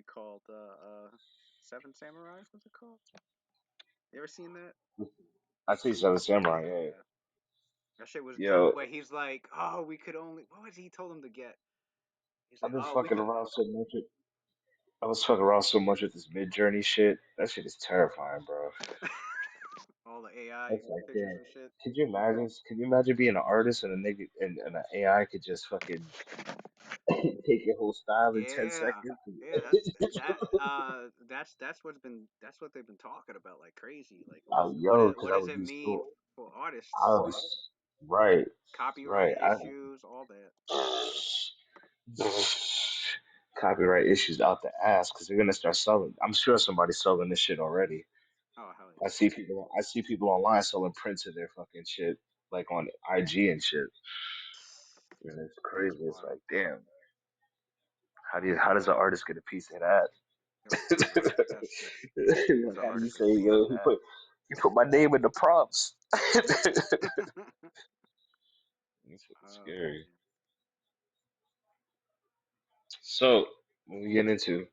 called? Seven Samurais. What's it called? You ever seen that? I see Seven Samurai. Yeah. Yeah, that shit was dope. Yo, Where he's like, "Oh, we could only." What was he told him to get? He's I've like, been "Oh, we fucking could." around so much. I was fucking around so much with this mid journey shit. That shit is terrifying, bro. All the AI It's like, pictures damn. and shit. Could you imagine? Could you imagine being an artist and a nigga and an AI could just fucking take your whole style in 10 Yeah, seconds? yeah. That's that's what they've been talking about like crazy. Like, Yo, what because I does would it be mean so. for I artists? would be right, right. Copyright issues, all that. Copyright issues out the ass because they're gonna start selling. I'm sure somebody's selling this shit already. Oh hell I yeah. see people. I see people online selling prints of their fucking shit, like on IG and shit. And it's That's crazy. It's wild. like, damn, how does an artist get a piece of that? Yo, for real. That's just how does Like, an how do you artist get say, a piece yo, of that? he put my name in the prompts? This shit is Oh scary. man. So, what we getting into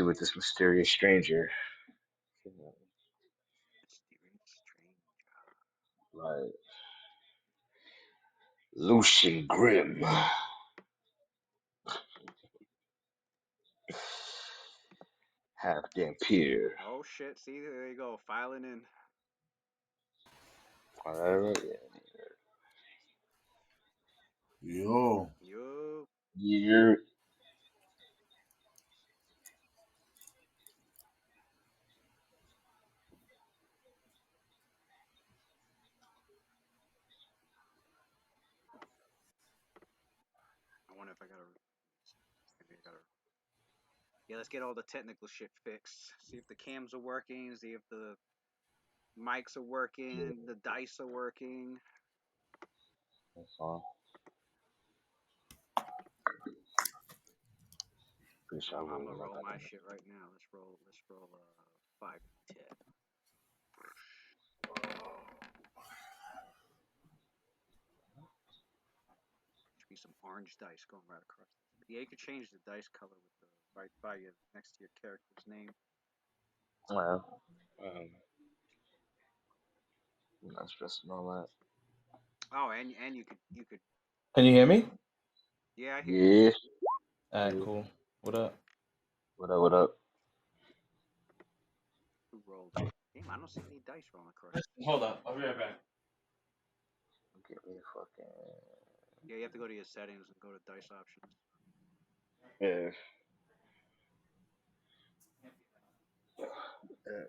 with this mysterious stranger, Mysterious strange. like Lucian Grimm, half Dampier. Oh shit, see there you go, filing in. Whatever. Yeah. Yo, Yo. Year. I wonder if I gotta maybe I gotta yeah, let's get all the technical shit fixed. See if the cams are working, see if the mics are working, the dice are working. That's all. Pretty sure I I'm really gonna not roll that my in. shit right now. Let's roll 5 10. Should be some orange dice going right across. Yeah, you could change the dice color with the right by you next to your character's name. Well, I'm not stressing all that. Oh, and you could Can you hear me? yeah, I hear you. Yeah. Alright, Yeah. cool. What up? What up? What up? Who rolled? Damn, I don't see any dice rolling across the Hold screen. up, I'll be right back. Give me fucking. Yeah, you have to go to your settings and go to dice options. Yeah. Yeah.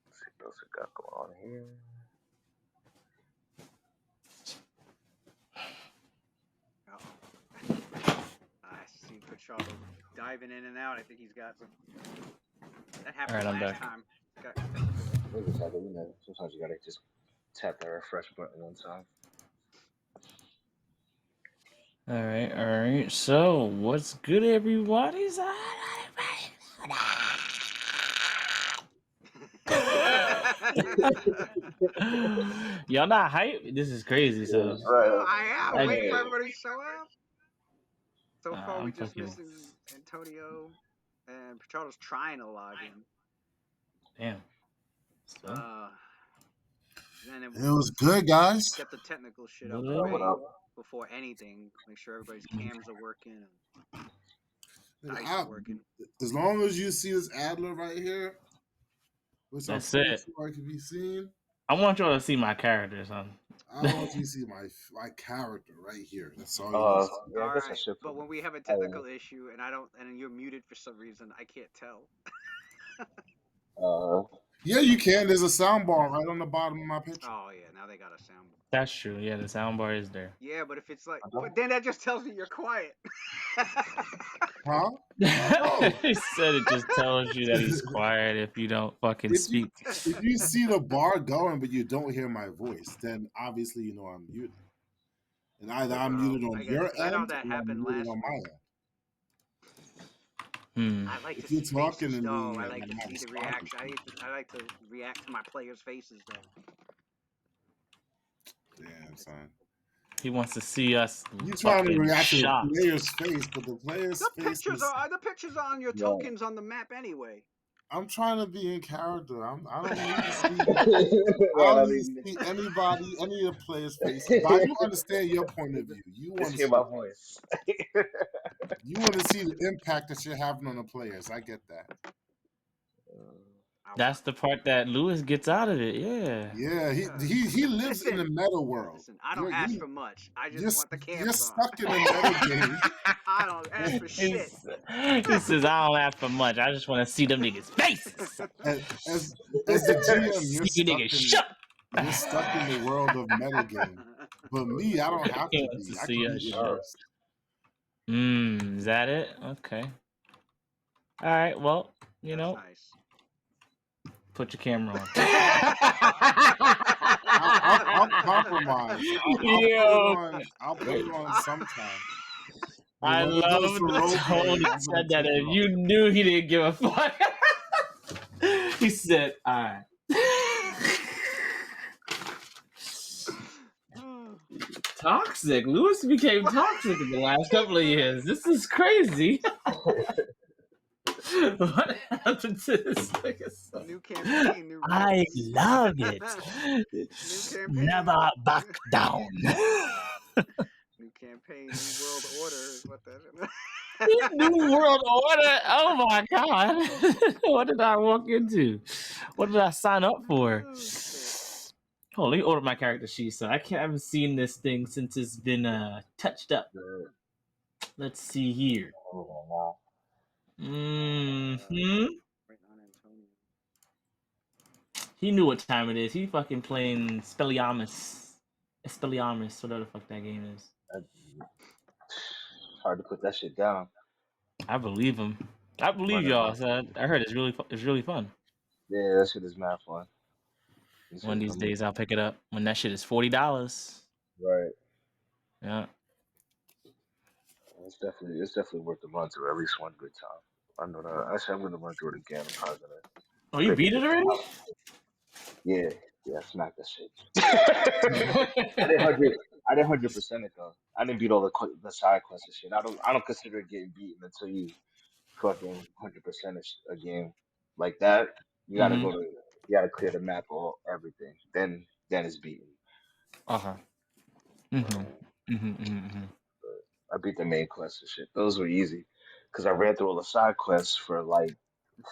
Let's see what else we got going on here. Uh oh. I see Pachado diving in and out. I think he's got some. That happened Alright, I'm last back. time. Got technical. Maybe it's like, sometimes you gotta just tap that refresh button one time. Alright. So, what's good, everybody? Y'all not hype? This is crazy. So, Yes, right. I am I, waiting for everybody to show up. So far, we I'm just fucking. missing Antonio, and Pachado's trying to log in. Damn. So, Uh, and then it was good, guys. get the technical shit out what the What up? up? What way up? before anything. Make sure everybody's cams are working and And dice are working. as long as you see this Adler right here, which I'm That's pretty it. sure I can be seen, I want y'all to see my characters, huh? I want you to see my character right here. That's all you need to see. Yeah, I All guess I right, should but put it. when we have a Oh, technical issue and I don't, and you're muted for some reason, I can't tell. uh, Yeah, you can. There's a sound bar right on the bottom of my picture. Oh yeah, now they got a soundboard. That's true. Yeah, the soundbar is there. Yeah, but if it's like, I but don't. then that just tells me you're quiet. Huh? No. He said it just tells you that he's quiet if you don't fucking if you speak. if you see the bar going but you don't hear my voice, then obviously you know I'm muted. And either I'm Oh, muted on I guess your because I know end that or I'm happened muted last on my week. end. Hmm. I like to If you're see talking faces to though. me I and like to I'm not see the responding reaction. to you, I like to react to my players' faces though. damn son. He wants to see us You trying to fucking react to the shocked. player's face, but the player's face is. The pictures are on your Right. tokens on the map anyway. I'm trying to be in character. I don't need to see. I Right, don't I need to mean, see any of the players' faces. But I do understand your point of view. just hear my voice. You want to see the impact that you're having on the players. I get that. I That's want. the part that Lewis gets out of it. Yeah. Yeah, Yeah. he lives in the Listen, meta world. listen. I don't ask for much. I You're just want the you're cams on. stuck in the meta game. I don't ask for shit. He says, I don't ask for much. I just want to see them niggas' faces. As as the GM, See you niggas shut. you're stuck in the world of meta game. But me, I don't have He to wants to be. I can see us be shut. immersed. Is that it? Okay. All right. Well, you That's know, nice. put your camera on. I'll compromise. Yo, I'll put it on sometime. But I when it goes love to role the tone playing, he I'm gonna said that take it in. off. You knew he didn't give a fuck. He said, all right. Toxic. Lewis became toxic in the last couple of years. This is crazy. What happened to this nigga? New campaign, new I rules. love it. New campaign. Never back down. New campaign, new world order is what that is. New World Order. Oh my god. What did I walk into? What did I sign up for? Oh, shit. Oh, let me order my character sheet. So I haven't seen this thing since it's been touched up. Let's see here. Hmm. Right on Antonio. He knew what time it is. He fucking playing Expelliarmus, whatever the fuck that game is. It's hard to put that shit down. I believe him. I believe y'all. So I heard it's really fun. Yeah, that shit is mad fun. One of these days I'll pick it up when that shit is $40. Right. Yeah. It's definitely worth the run through at least one good time. I know that. Actually, I'm gonna run through it again. I'm probably gonna. Oh, you beat it already? Yeah, smack that shit. I did 100% it though. I didn't beat all the side quests and shit. I don't consider it getting beaten until you fucking 100% a game like that. You gotta Mm-hmm. go to you gotta clear the map or everything. Then it's beaten. Uh-huh. I beat the main quests and shit. Those were easy because I ran through all the side quests for like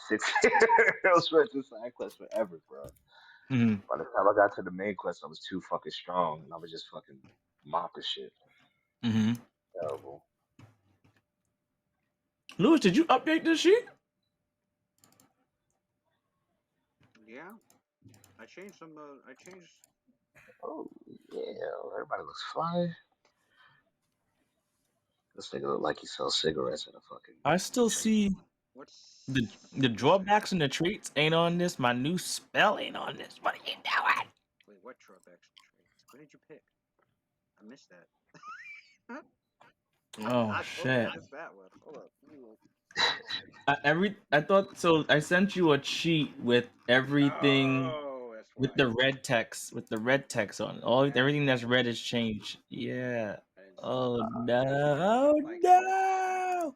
6 years. I was running through side quests forever, bro. Mm-hmm. By the time I got to the main quest, I was too fucking strong, and I was just fucking mopping shit. Mm-hmm. Terrible. Lewis, did you update this shit? Yeah. I changed some. I changed. Oh yeah, everybody looks fly. This nigga look like he sells cigarettes in a fucking. I still see What's the drawbacks and the traits ain't on this. My new spell ain't on this. What are you doing? Wait, what drawbacks and traits? What did you pick? I missed that. Oh I shit! totally missed that one. Hold up. Let me look. I thought so. I sent you a cheat with everything Oh, that's why. with the red text on it. Everything that's red is changed. Yeah. I didn't see Oh that. no! Like No!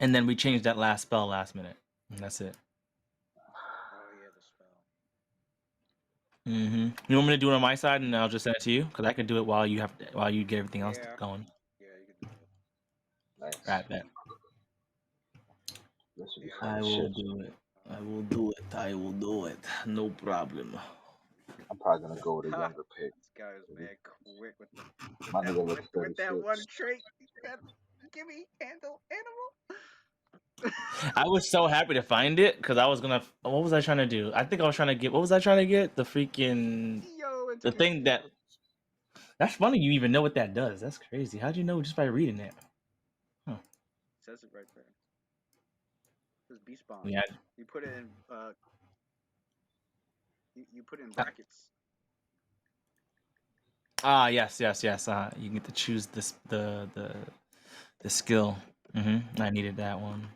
And then we changed that last spell last minute. And that's it. Oh yeah, the spell. Mm-hmm. You want me to do it on my side, and I'll just send it to you, because I can do it while you get everything else Yeah. going. Yeah, you can do it. Nice. Right, bet. This should be Yeah, fun I as will shit. do it. I will do it. I will do it. No problem. I'm probably gonna go with a Ha! younger pick. This guy is mad quick with My nigga looks with that 36. one trait. That gimme handle animal. I was so happy to find it because I was gonna. What was I trying to do? I think I was trying to get. What was I trying to get? The freaking Yo, the thing that. That's funny. You even know what that does. That's crazy. How'd you know just by reading it? Huh. Says it right there. This is beast bomb. Yeah. You put it in. You put it in brackets. Ah, yes. You get to choose this the skill. I needed that one.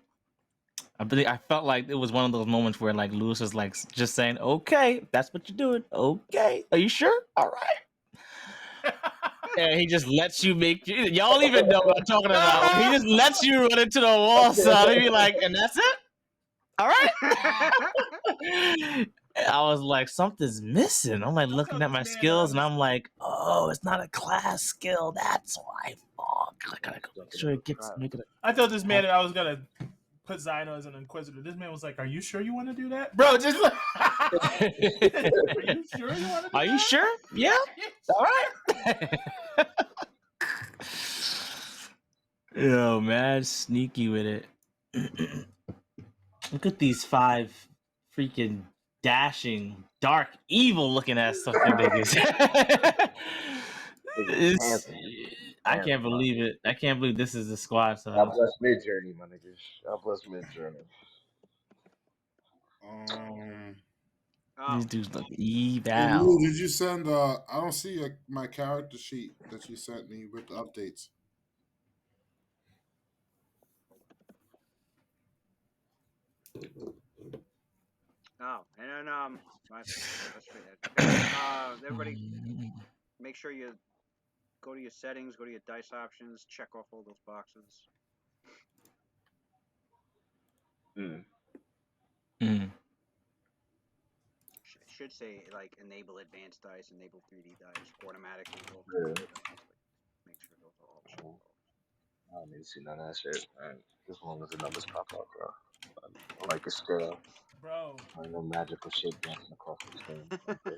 I felt like it was one of those moments where like Lewis was like just saying, "Okay, that's what you're doing. Okay, are you sure? All right." And he just lets you make y'all even know what I'm talking about. He just lets you run into the wall, son. He'd be like, "And that's it. All right." I was like, something's missing. I'm like looking at my skills, and I'm like, oh, it's not a class skill. That's why. Fuck. I gotta go make sure it gets. Make it. I told this man that I was gonna put Zino as an Inquisitor. This man was like, "Are you sure you want to do that, bro? Just like, are you sure you want to do Are that? you sure? Yeah. All right. Yo, man, sneaky with it. Look at these 5 freaking dashing, dark, evil looking ass fucking niggas. I can't believe it. I can't believe this is the squad size. God bless Mid Journey, my niggas. God bless Mid Journey. These dudes look Hey, eval. Lou, did you send? I don't see my character sheet that you sent me with the updates. Oh, and then everybody, make sure you go to your settings, go to your dice options, check off all those boxes. Should say like enable advanced dice, enable 3D dice, automatically roll 3D dice. Like, make sure those are all checked off. I don't need to see none of that shit. Man. As long as the numbers pop up, bro. I like it still. Bro, I know magical shit dancing across the screen. Okay.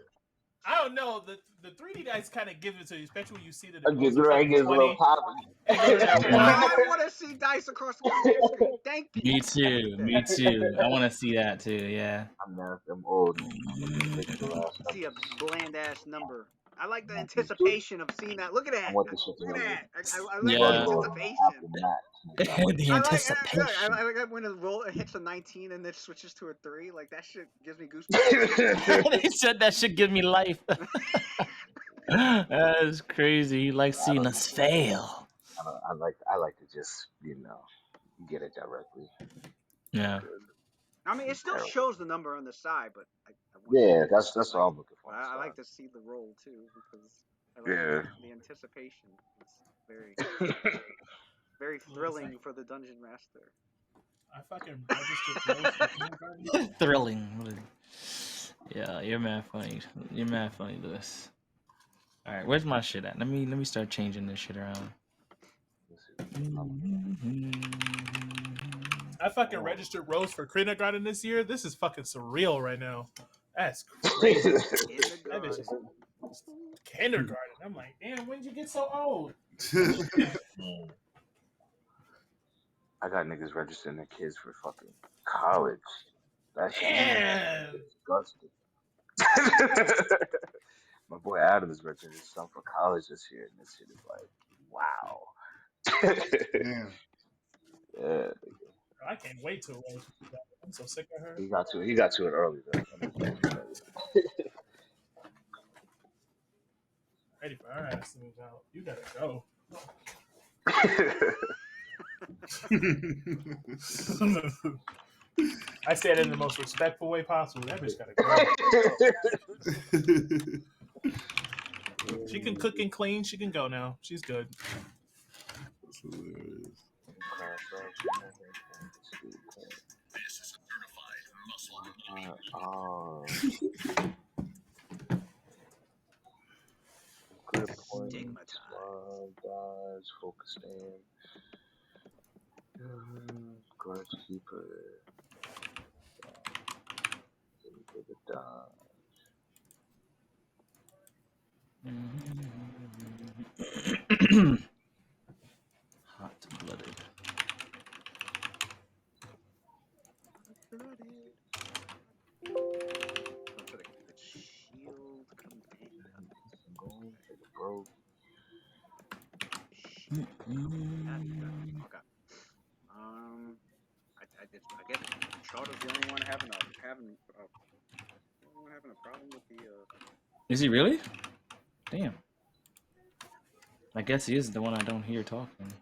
I don't know. The 3D dice kind of give it to you, especially when you see that I it get rolls a right, fucking gets a little 20 poppy. and go to that Oh, one. I want to see dice across the computer screen. Thank you. Me too. Me too. I want to see that too. Yeah. I'm old. I'm looking at digital ass See a numbers. bland ass number. I like I the want this. anticipation of seeing that. Look at I that. want this shit to Look go at to. that. I like the Go to Yeah. go anticipation. Apple Max. Nigga. I want The this. anticipation. I like that when it hits a 19 and then switches to a 3. Like that shit gives me goosebumps. They said that should give me life. That is crazy. He likes seeing us fail. I like to just get it directly. Yeah. I mean, it still Terrible. shows the number on the side, but I want Yeah, that's all I'm looking for. I like to see the roll too because I like Yeah. the anticipation. It's very very thrilling for the dungeon master. I fucking registered Rose for kindergarten. Thrilling. Yeah, you're mad funny. You're mad funny, Lewis. All right, where's my shit at? Let me start changing this shit around. I fucking registered Rose for kindergarten this year. This is fucking surreal right now. That's crazy. That bitch is kindergarten. I'm like, damn, when did you get so old? I got niggas registering their kids for fucking college. That shit Man. disgusting. My boy Adam is registering his son for college this year, and this shit is like, wow. Man, Yeah, I can't wait till Rose. I'm so sick of her. he got to it early though. Ready for her ass to move out. You gotta go. I say it in the most respectful way possible. That bitch gotta go. She can cook and clean. She can go now. She's good. That's hilarious. This is a certified muscle. Good point. Stigmatized. Guys, focus in. Grudge keeper. Give it dodge. Hot-blooded. Blooded. Go for the shield command. Going for the broke. Shield command. Okay. I guess Charter's the only one having a problem with the Is he really? Damn. I guess he is the one I don't hear talking.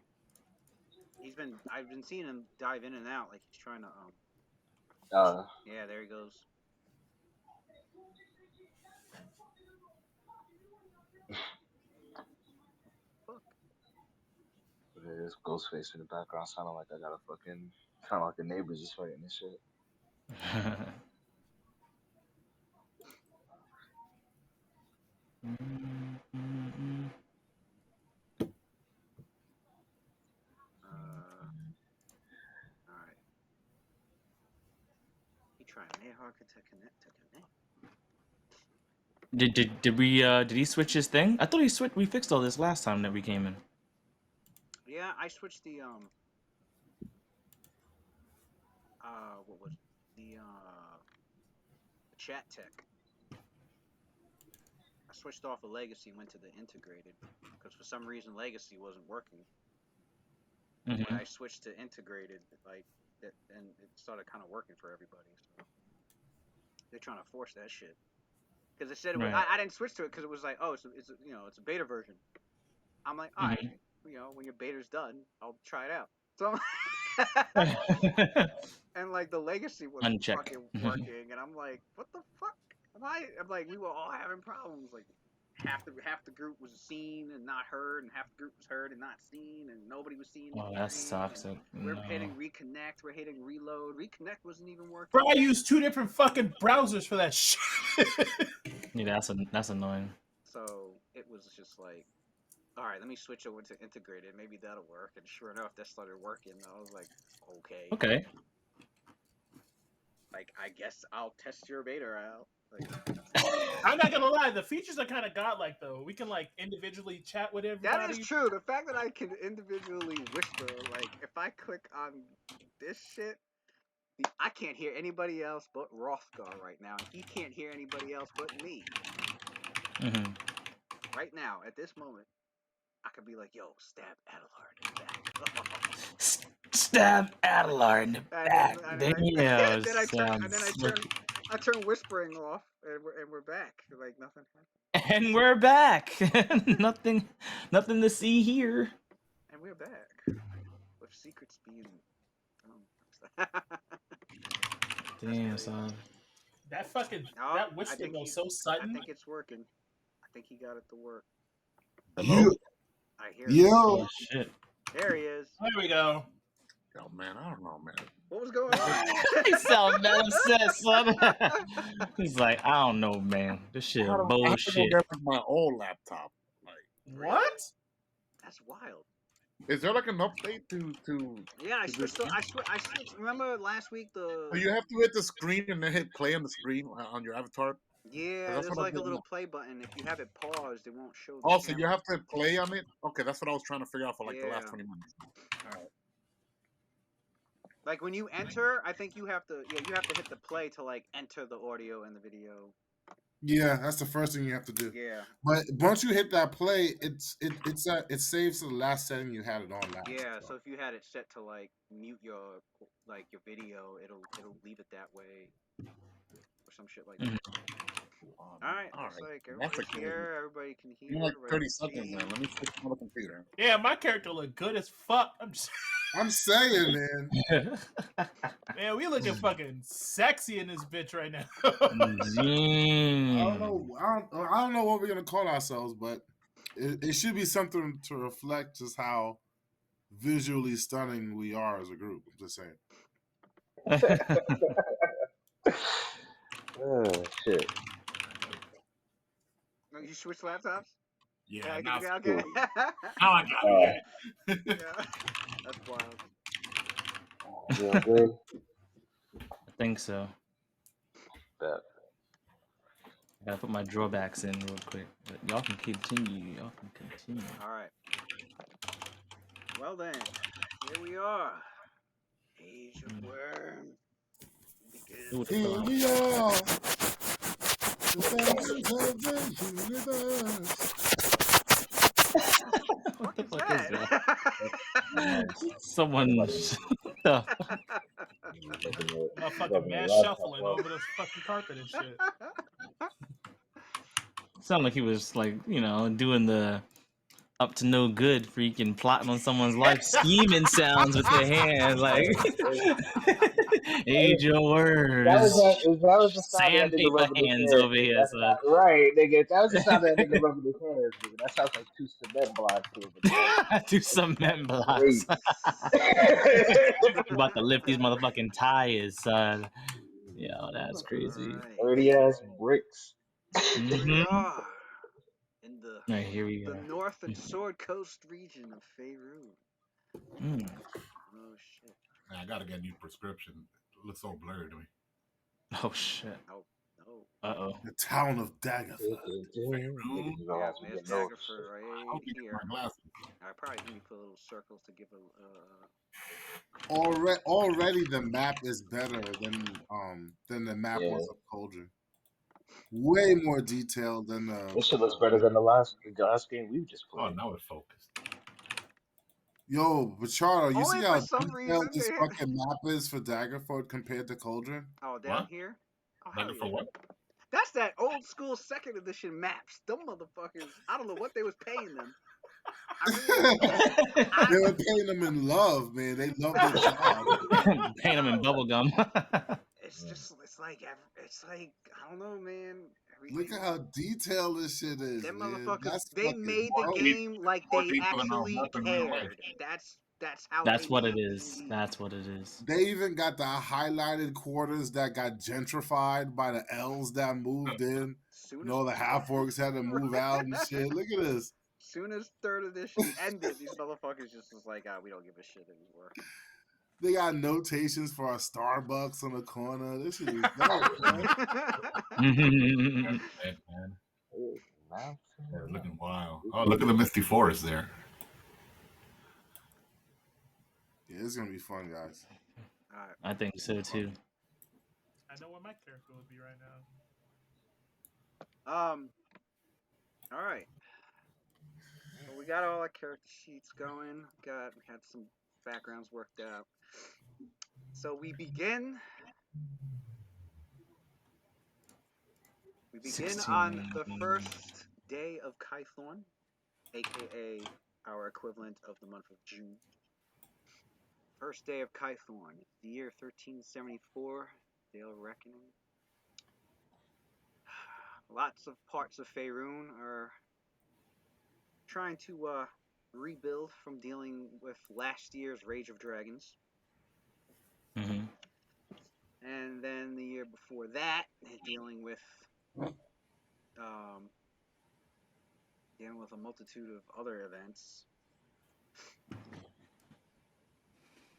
I've been seeing him dive in and out like he's trying to yeah, there he goes. Fuck. There's Ghostface in the background sounding like I got a fucking sound like the neighbors just fighting this shit. Alright. He trying hard to connect. Did he switch his thing? I thought we fixed all this last time that we came in. Yeah, I switched the what was it? The chat tech. I switched off of Legacy and went to the integrated because for some reason Legacy wasn't working. When I switched to integrated, like that, and it started kind of working for everybody. So they're trying to force that shit because it said it was, Right. I didn't switch to it because it was like, oh, it's a beta version. I'm like, all right, when your beta's done, I'll try it out. So and like the Legacy wasn't fucking working, and I'm like, what the fuck? I'm like, we were all having problems. Like half the group was seen and not heard, and half the group was heard and not seen, and nobody was seeing. Oh, that's toxic. We're hitting reconnect, we're hitting reload. Reconnect wasn't even working. Bro, I used 2 different fucking browsers for that shit. Yeah, that's annoying. So it was just like, all right, let me switch over to integrated. Maybe that'll work. And sure enough, that started working. I was like, okay. Okay. Like, I guess I'll test your beta out. Like, I'm not gonna lie, the features are kind of godlike though. We can like individually chat with everybody. that is true. The fact that I can individually whisper, like, if I click on this shit, I can't hear anybody else but Rothgar right now. He can't hear anybody else but me. Right now, at this moment, I could be like, yo, stab Adelard in the back. Stab Adelard in the back. I turn whispering off, and we're back. Like nothing happened. And we're back. nothing to see here. And we're back with secrets being. Damn, son. That fucking that whisper was so sudden. I think it's working. I think he got it to work. Hello? I hear Yo. Oh, shit. There he is. There we go. Yo, man, I don't know, man. What was going on? He sound mad upset, son. He's like, I don't know, man. This shit is bullshit. That was my old laptop. Like, What? That's wild. is there like an update to? Yeah, I switched. I switched. Remember last week Do you have to hit the screen and then hit play on the screen on your avatar? Yeah, there's like a little play button. If you have it paused, it won't show. Oh, so you have to play on it? Okay, that's what I was trying to figure out for like the last 20 minutes. All right. Like when you enter, I think you have to hit the play to like enter the audio and the video. Yeah, that's the first thing you have to do. Yeah. But once you hit that play, it saves to the last setting you had it on last. Yeah, so if you had it set to like mute your video, it'll leave it that way. Or some shit like that. Alright, it's like everybody's here, everybody can hear. You like 30 seconds now. Let me switch on the computer. Yeah, my character look good as fuck. I'm saying, man. Man, we looking fucking sexy in this bitch right now. I don't know what we're gonna call ourselves, but it should be something to reflect just how visually stunning we are as a group. I'm just saying. Oh shit. You switch laptops? Yeah, okay. Now I got it. Yeah. That's wild. Yeah, good. I think so. Bet. Gotta put my drawbacks in real quick. But y'all can continue. Y'all can continue. All right. Well then, here we are. Age of Worm Who begins. the Here fuck? we are. The founders of the universe. What the What fuck is is that? Nice. Someone. the Motherfucking mass shuffling over the fucking carpet and shit. Sounded like he was like, doing the up to no good freaking plotting on someone's life, scheming sounds with their hands, like age your That was words, that was the sound of that nigga sandpaper rubbing his hands hands. over Nigga. here, That's son. not right, nigga. That was the sound of that nigga rubbing his hands, nigga. That sounds like 2 cement blocks over there. Do some men blocks. Great. About to lift these motherfucking tires, son. Yo, that's crazy. Alright. Dirty ass bricks. Here we are. In All right, here we the go. North and Sword Coast region of Faerun. Mm. Oh shit. Man, I gotta get a new prescription. It looks so blurry to me. Oh shit. Oh no. Uh-oh. The town of Daggerford. Niggas is Oh, ass with there's your nose. Daggerford I right hope you get here. my glasses. Alright, probably let me put little circles to give a Already the map is better than the map Yeah. was of Cauldron. Way more detailed than the. This shit looks better than the last game we just Oh, played. now it's focused. Yo, Bacharo, you see only how for some detailed reason this they- fucking map is for Daggerford compared to Cauldron? Oh, down What? here? Oh, hell Better yeah. for what? That's that old school second edition maps. Them motherfuckers, I don't know what they was paying them. I mean, They were paying them in love, man. They love their job. Paint them in bubble gum. it's just, it's like I don't know, man. Look at how detailed this shit is, Them man. motherfuckers, That's they fucking made the dope. game like More they detail in our actually work in real life. cared. That's how That's they what made it is. the game. That's what it is. They even got the highlighted quarters that got gentrified by the elves that moved in. Soon You as know, the half orcs had to move out and shit. Look at this. soon as third edition ended, these motherfuckers just was like, we don't give a shit anymore. They got notations for our Starbucks on the corner. This shit is dope, man. Head, man. Hey, mountain. Yeah, it's looking wild. Oh, look at the misty forest there. Yeah, it's gonna be fun, guys. Alright. I think so too. I know where my character would be right now. Alright. Well, we got all our character sheets going. We had some backgrounds worked out. So we begin on the first day of Kythorn, aka our equivalent of the month of June. First day of Kythorn, the year 1374, Dale Reckoning. Lots of parts of Faerun are trying to rebuild from dealing with last year's Rage of Dragons. Mm-hmm. And then the year before that, dealing with a multitude of other events.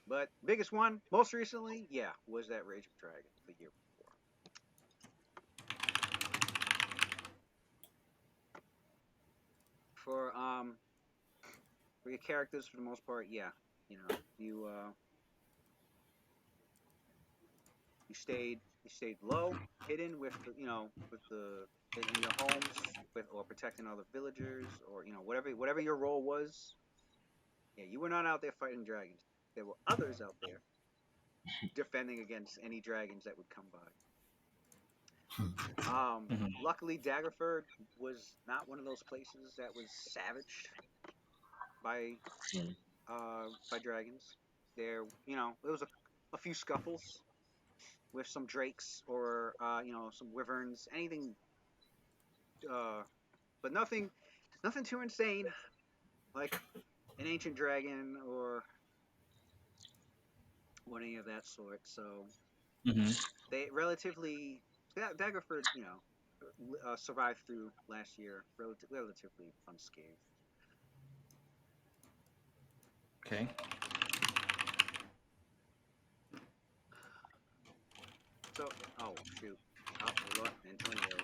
But biggest one, most recently, was that Rage of Dragons the year before. For your characters, for the most part, you stayed low, hidden with in your homes or protecting other villagers, or whatever your role was. Yeah, you were not out there fighting dragons. There were others out there defending against any dragons that would come by. Luckily, Daggerford was not one of those places that was savaged by dragons. There, there was a few scuffles with some drakes or some wyverns, anything, but nothing too insane like an ancient dragon or any of that sort. So they relatively Daggerford, survived through last year relatively unscathed. Okay. So, oh shoot, oh, Antonio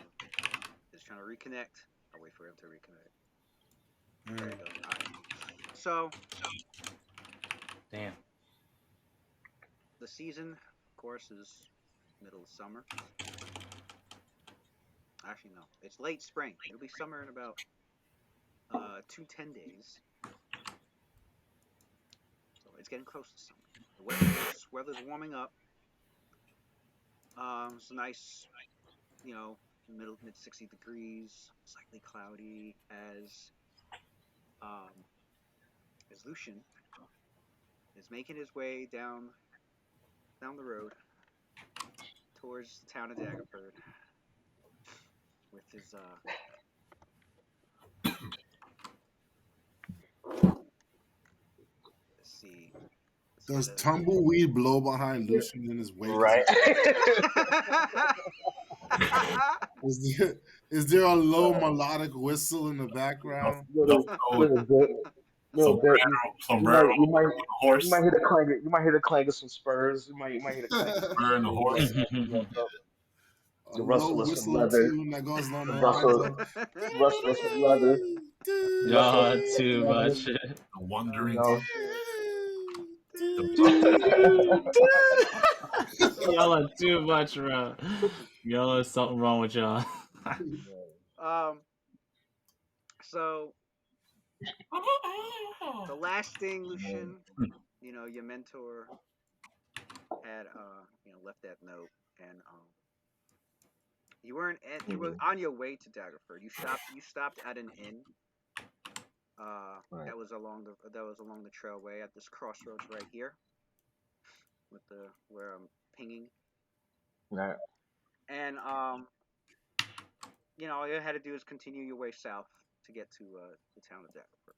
Just trying to reconnect. I'll wait for him to reconnect. Mm. There you go. All right. So Damn. the season, of course, is middle of summer. Actually, no, it's late spring. It'll be summer in about 10 days. So it's getting close to summer. The weather's warming up. It's a nice, mid 60 degrees, slightly cloudy. Um, as Lucian is making his way down the road towards the town of Daggerford with his let's see. Let's get Does a Tumbleweed blow behind Lucian in his wake? Right. Is there a low melodic whistle in the background? Little, little bit, little bit. Sombrero, You horse, might hear the clang. You might hear the clang of some spurs. You might hear the clang of some spur and a shoes. horse. A The low rustle of some whistling leather. tune that goes along The the lines rustle, of. rustle of some leather. Y'all Rustle of too some leather. much. The You wandering, know. Y'all are too much, bro. Y'all is something wrong with y'all. um. So the last thing, Lucian, your mentor had left that note, and you were on your way to Daggerford. You stopped at an inn Right. that was along the trailway at this crossroads right here with the where I'm pinging, Right. and all you had to do is continue your way south to get to the town of Daggerford.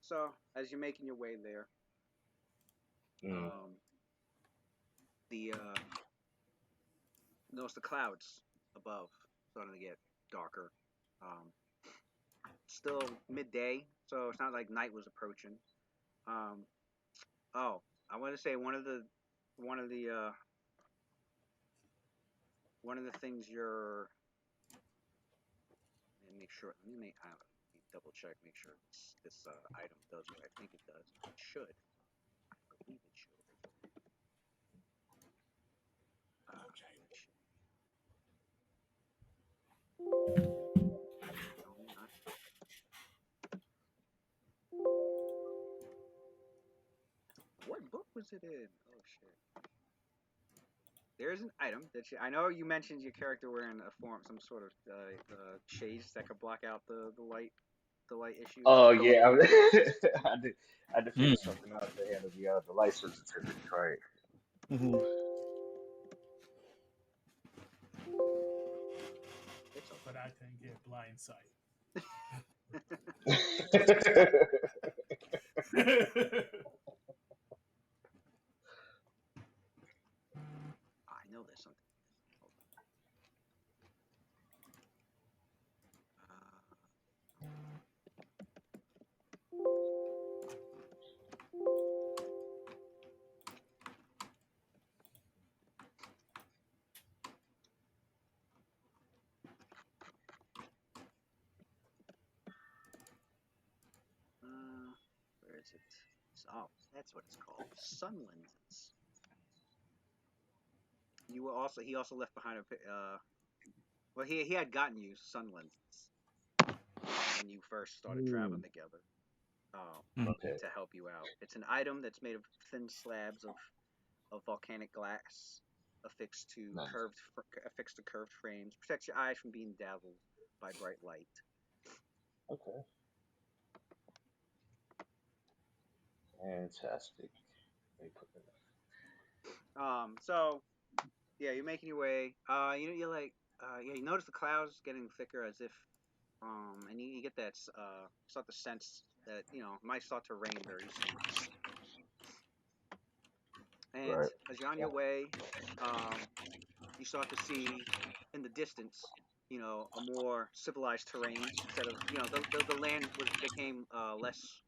So as you're making your way there, Mm. the notice the clouds above starting to get darker. Um, Still midday, so it's not like night was approaching. Um, oh, I want to say one of the things you're. Let me make sure. Let me double check. Make sure this item does what I think it does. It should. I believe it should. It should. No, not. What book was it in? Oh shit. There's an item that I know you mentioned your character wearing some sort of shades that could block out the light issues. Oh yeah, I did figure Mm. something out to handle the light sensitivity, right? Mhm. It's okay. But I can get blind sight. I know there's something. Hold where is it? Oh, that's what it's called. Sun lenses. He also left behind well, he had gotten you sun lenses when you first started traveling together. Okay, To help you out. It's an item that's made of thin slabs of volcanic glass nice. affixed to curved frames. Protects your eyes from being dazzled by bright light. Okay, fantastic. Let me put So yeah, you're making your way. You're like, yeah, you notice the clouds getting thicker as if, and you get that, start to sense that, it might start to rain very soon. And right. as you're on your way, um, you start to see in the distance, a more civilized terrain instead of, the land became less,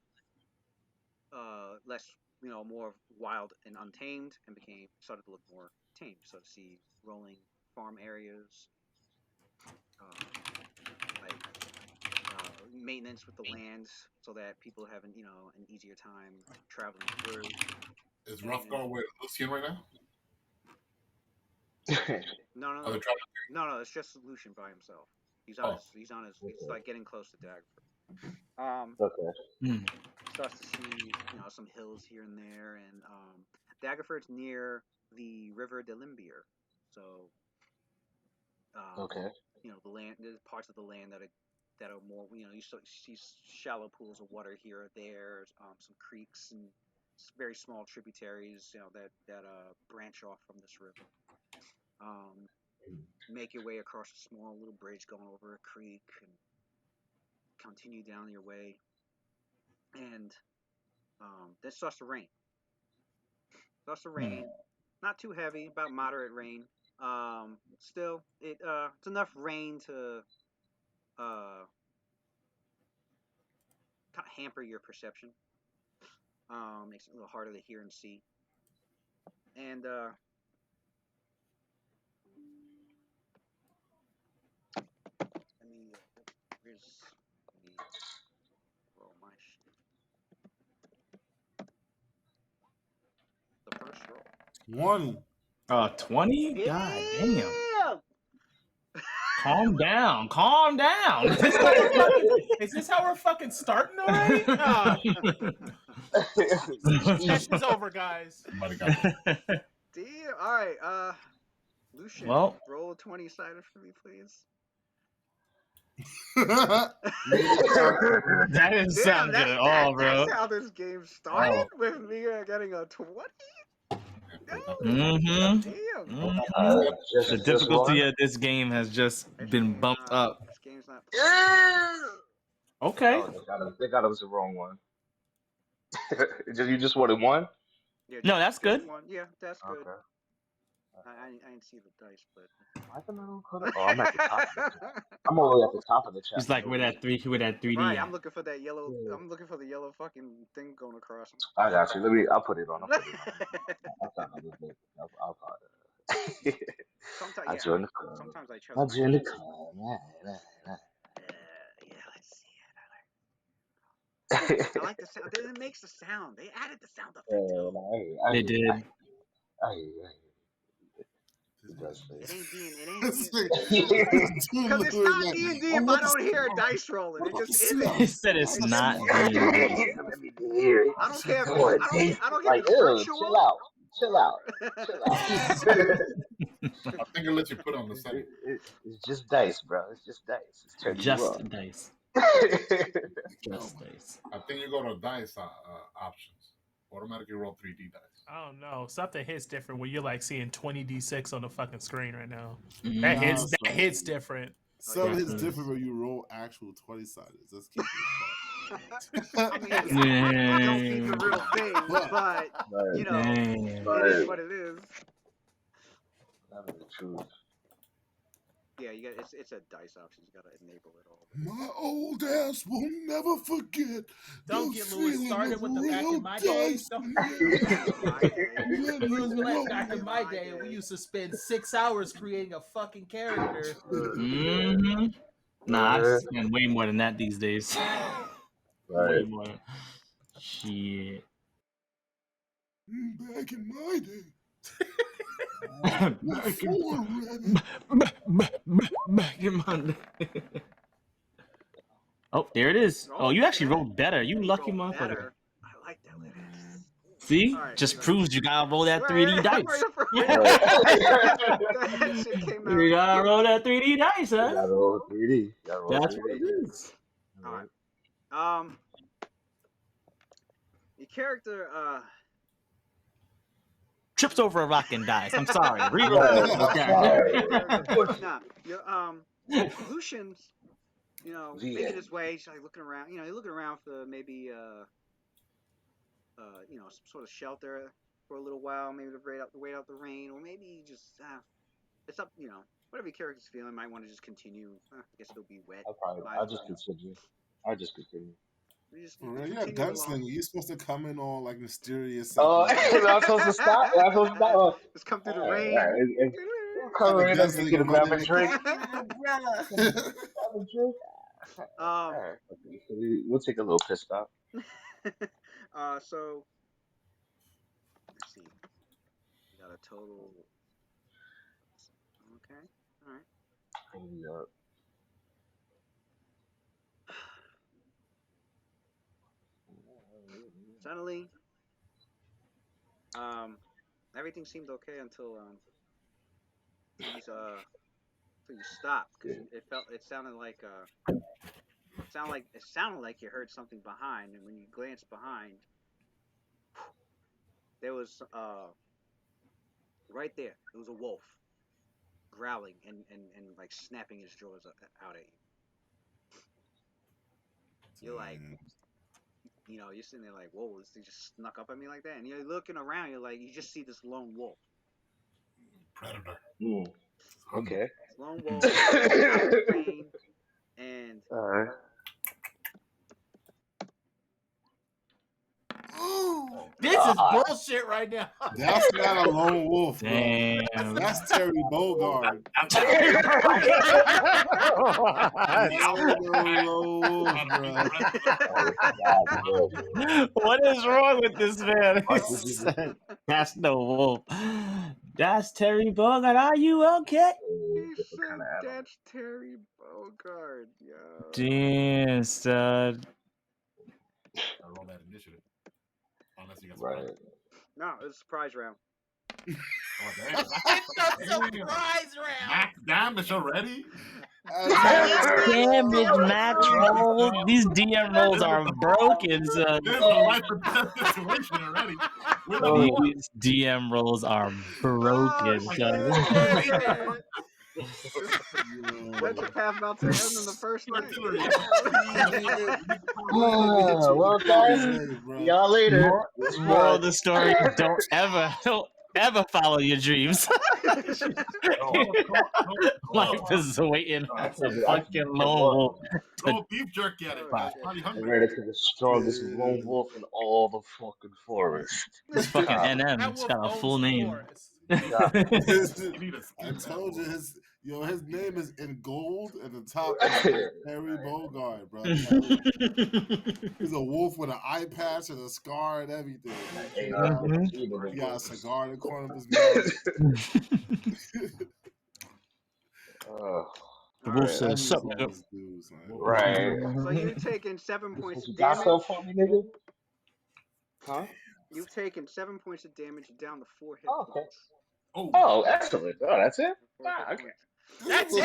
more wild and untamed, and started to look more tame. So to see rolling farm areas, maintenance with the lands so that people have an easier time traveling through. Is Roughgar with Lucian right now? No. It's just Lucian by himself. He's on his. He's like getting close to Daggerford. Okay. Starts to see some hills here and there, and Daggerford's near the River de Limbier, so Okay. the land, there's parts of the land that are more, you see shallow pools of water here or there, some creeks and very small tributaries, that branch off from this river. Make your way across a small little bridge going over a creek and continue down your way, and then it starts to rain. Not too heavy, about moderate rain. Still, it's enough rain to kind of hamper your perception. Makes it a little harder to hear and see. And let me roll my shit. The first roll. 20. 20? God damn. Damn! Calm down. Calm down. Is this how we're fucking starting already? Session's over, guys. Somebody got it. Damn. All right. Lucian, Well. roll a 20-sided for me, please. That didn't sound good at all, bro. That's how this game started, with me getting a 20? Mm-hmm. Damn. The difficulty of this game has just been bumped up. This game's not. Okay. Oh, they got it was the wrong one. You just wanted one? Yeah, no, that's good. One. Yeah, that's good. Okay. I didn't see the dice, but. Why the little Oh, I'm at the top. I'm all the way at the top of the chapter. He's like, we're that 3D. Right, I'm looking for that yellow. I'm looking for the yellow fucking thing going across. I got you. I'll put it on. I'll Sometimes, I joined the club. Sometimes I chose. I joined the club. Yeah, let's see it. I like the sound. It makes the sound. They added the sound effect too. They did. It ain't because it's not D&D if I don't hear a dice rolling. It just isn't. He said it's not D&D. I don't care. I don't care if it's virtual. Chill out. I think it lets you put on the setting. It's just dice, bro. It's just dice. It's turning you up. Dice. Just dice. I think you go to dice options. Automatically roll 3D dice. I don't know. Something hits different when you're like seeing 20d6 on the fucking screen right now. Mm-hmm. That hits different. Some hits different when you roll actual 20-sided. Let's keep it. I mean, don't be the real thing, but it is what it is. That is the truth. Yeah, you got it's a dice option. You got to enable it all. My old ass will never forget. Don't get Lewis started with the back in my day. Lewis be like, back in my day, we used to spend 6 hours creating a fucking character. Mm-hmm. Nah, I spend way more than that these days. Way more. Shit. Back in my day. Back in my day. Oh, there it is. Oh, you actually rolled better. You lucky motherfucker. I like that. See? Just proves you gotta roll that 3D dice. You gotta roll that 3D dice, huh? You gotta roll 3D. That's what it is. Alright. Your character trips over a rock and dies. I'm sorry. Reroll it. Nah, Lucian's, making his way. He's like looking around. He's looking around for maybe some sort of shelter for a little while, maybe to wait out the rain, or maybe just it's up, whatever your character's feeling. Might want to just continue. I guess it'll be wet. I'll just continue. Yeah, gunslinger. You're supposed to come in all like mysterious. Oh, I'm supposed to stop. Just come through the rain. Come in and get a grab a drink. Alright, okay, so we'll take a little piss stop. So let's see. We got a total. Okay. All right. Yeah. Suddenly, everything seemed okay until until you stopped because it sounded like you heard something behind, and when you glanced behind, there was right there. It was a wolf growling and like snapping his jaws out at you. You're like, you're sitting there like, whoa, this thing just snuck up at me like that, and you're looking around. You're like, you just see this lone wolf. Predator. Okay. Lone wolf out of the rain, and Alright. This is bullshit right now. That's not a lone wolf, bro. Damn. That's Terry Bogard. What is wrong with this man? He said, that's no wolf. That's Terry Bogard. Are you okay? He said that's Terry Bogard, yo. Damn, stud. I roll that initiative. Unless you got Right. No, it's a surprise round. Oh, It's a surprise round. Max damage already? Damage match roll. These DM rolls are broken, son. This is a life or death situation already. These DM rolls are broken, son. That's your path about to end in the first night. Well, guys, see y'all later. Moral of the story: don't ever follow your dreams. Life is waiting as a fucking lone wolf. Throw beef jerky at it. It's probably I'm hungry. ready to the strongest lone wolf in all the fucking forest. It's fucking NM. It's got a full name. Yeah. I told you his name is in gold and the top is Terry Bogard, bro. He's a wolf with an eye patch and a scar and everything. He got a cigar in the corner of his mouth. The wolf says, "Sup, Right. So you've taken 7 points You of got damage. something for me, nigga? Huh? You've taken 7 points of damage down to 4 hit Okay. points. Oh, excellent. Oh, that's it? Okay. That's it.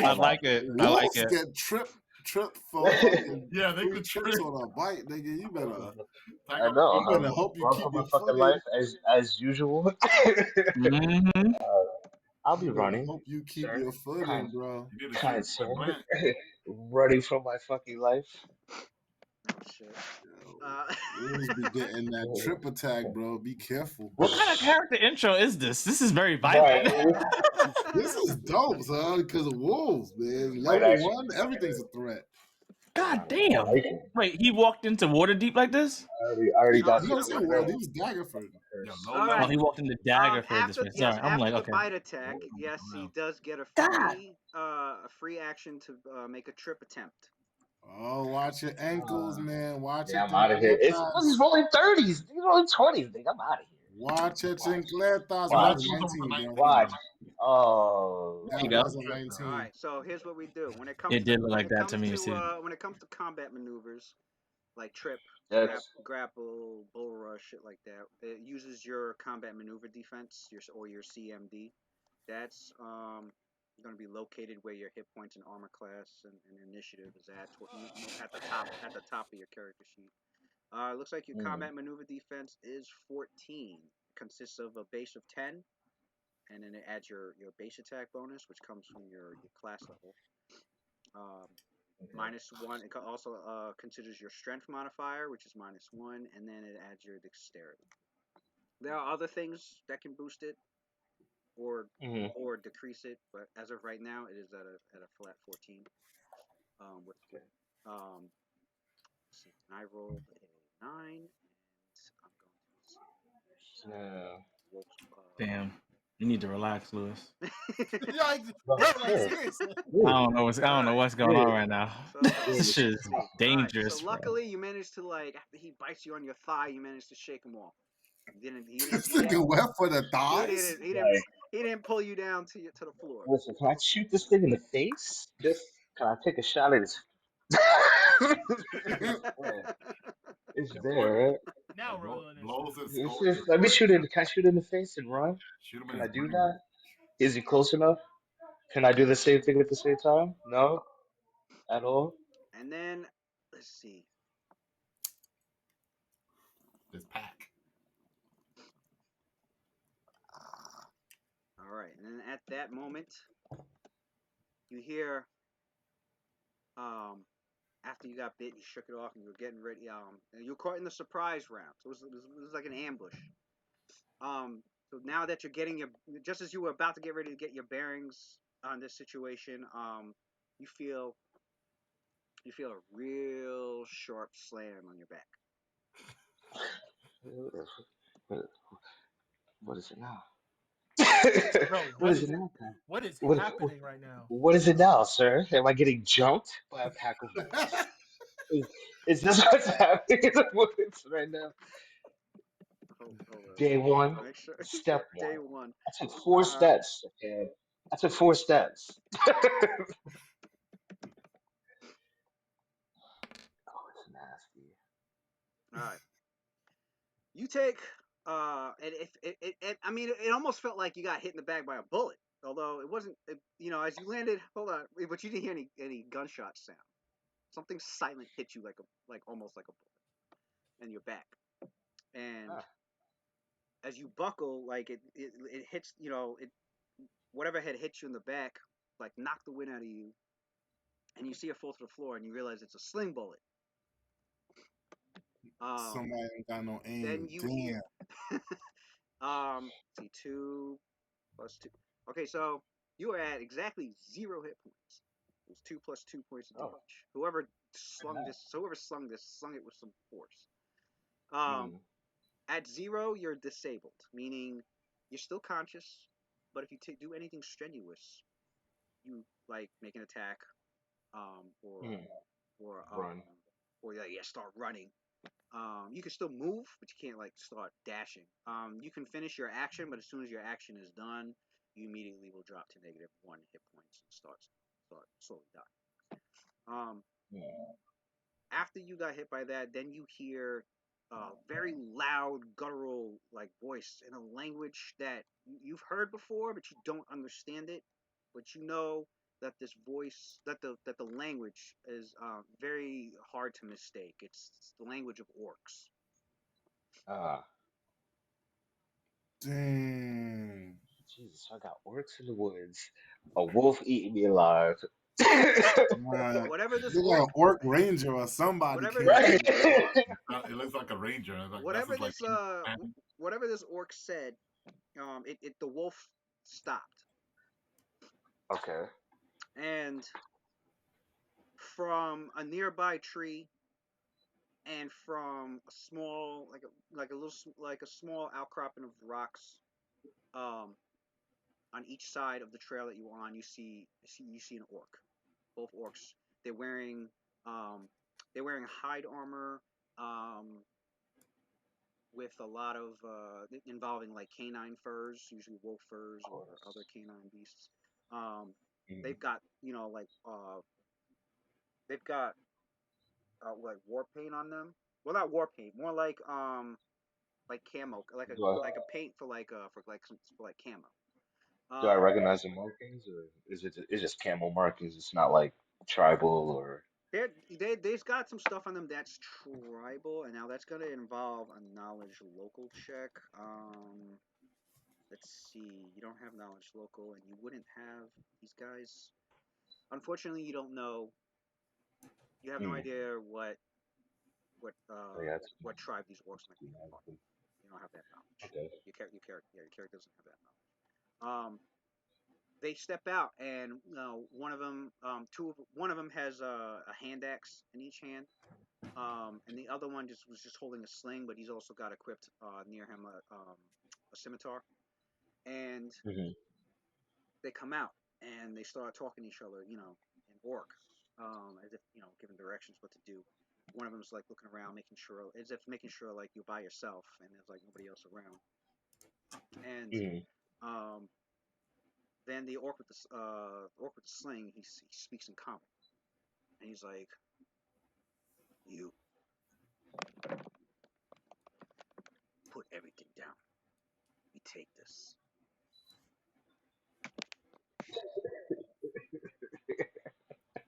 I like it. I like it. Get tripped for fucking they could trips on a bite, nigga. You better. I know. You better hope you Run keep for my your fucking footing. life as usual. I'll be running. Hope you keep sir. your footing, bro. Kind sir. Running from my fucking life. Oh shit. Wolves be getting that trip attack, bro. Be careful. What kind of character intro is this? This is very violent. This is dope, son, because of wolves, man. Might Level actually 1, everything's a threat. God damn. Wait, he walked into Waterdeep like this? I already got You don't say World, he was Daggerford. Oh, he walked into Daggerford this way. Sorry, I'm like, after okay. the bite attack, yes, he does get a free action to make a trip attempt. Oh, watch your ankles, man. Watch Yeah, it. I'm out of here. He's rolling 30s. He's rolling 20s. Nigga. I'm out of here. Watch your chincletas. Watch. 19, bro. Watch. Oh. That go. was a 19. All right, so here's what we do when it comes. It did look like that to me too. When it comes to combat maneuvers, like trip, grapple, bull rush, shit like that, it uses your combat maneuver defense, your CMD. That's going to be located where your hit points and armor class and initiative is at at the top of your character sheet. It looks like your combat maneuver defense is 14. It consists of a base of 10, and then it adds your base attack bonus, which comes from your class level. -1. It also considers your strength modifier, which is -1, and then it adds your dexterity. There are other things that can boost it or decrease it, but as of right now, it is at a flat 14. Let's see. I rolled a 9, and I'm going to see. Damn. You need to relax, Lewis. Like, bro, Right. like seriously. I don't know what's going on right now. So This shit let's is see. All right. So dangerous, bro. luckily, you managed to after he bites you on your thigh, you managed to shake him off. He didn't. He didn't. This He didn't. nigga went for the He thighs. didn't. He didn't. Like, He didn't pull you down to the floor. listen, can I shoot this thing in the face? Just can I take a shot at his? It's there. It's Yeah, there, right? Now we're going into blows it. his It's skull. just, let me shoot it. Can I shoot it in the face and run? Shoot him in Can his I do brain. that? Is he close enough? Can I do the same thing at the same time? No, at all. And then let's see. His pack. All right. And then at that moment, you hear after you got bit, you shook it off, and you were getting ready. And you were caught in the surprise round. So it was like an ambush. So now that you're getting just as you were about to get ready to get your bearings on this situation, you feel a real sharp slam on your back. What, what is it now? Bro, What is it now, guy? what is What, happening right now? what is it now, sir? Am I getting jumped by a pack of wolves? Is, is this what's happening in the woods right now? Hold on. Day one, Make sure. step Day one. one. I took four Uh, steps, okay? I took four steps. Oh, it's nasty. all right. You take and if I mean, it almost felt like you got hit in the back by a bullet. Although it wasn't, as you landed. Hold on, but you didn't hear any gunshot sound. Something silent hit you like almost like a bullet in your back, and Ah, as you buckle, like it hits, whatever had hit you in the back, like knocked the wind out of you, and you see it fall to the floor, and you realize it's a sling bullet. Um, Somebody ain't got no then aim. you Damn. hear, see, 2 plus 2. Okay, so you are at exactly 0 hit points. It was 2 plus 2 points of oh, damage. Whoever ah, slung it with some force. Um, hmm, at 0, you're disabled, meaning you're still conscious, but if you do anything strenuous, you like make an attack, um, or hmm, or run. start running. You can still move, but you can't like start dashing. You can finish your action, but as soon as your action is done, you immediately will drop to -1 hit points and start slowly dying. Um, Yeah. after you got hit by that, then you hear a very loud guttural like voice in a language that you've heard before, but you don't understand it. But you know that this voice, that the language is very hard to mistake. It's the language of orcs. Ah, Dang. Jesus, I got orcs in the woods. A wolf eating me alive. Man. Whatever this Look like orc, an orc ranger or somebody whatever came this, Right. through. It looks like a ranger. Like that's whatever his like. this, whatever this orc said, the wolf stopped, Okay. and from a nearby tree and from a small like a small outcropping of rocks, um on each side of the trail that you were on, you see an orc. Both orcs. they're wearing um they're wearing hide armor, um with a lot of involving like canine furs, usually wolf Of furs or other course. canine beasts. um Mm, they've got they've got like war paint on them. Well, not war paint, more like camo, like a do I like a paint for like camo. do I Um, recognize the markings, or is it's just camel markings? It's not like tribal or they've got some stuff on them that's tribal, and now that's gonna involve a knowledge local check. Let's see. You don't have knowledge local, and you wouldn't have these guys. Unfortunately, you don't know. You have no mm, idea what oh yeah, it's what tribe these orcs might be a part okay. of. You don't have that knowledge. Okay. Your character doesn't have that knowledge. They step out, and one of them has a hand axe in each hand, and the other one was just holding a sling, but he's also got equipped near him a scimitar. and they come out and they start talking to each other, in orc, as if giving directions what to do. One of them's like looking around, making sure, as if making sure like you're by yourself and there's like nobody else around. And then the orc with the sling, he speaks in common, and he's like, "You put everything down. We take this."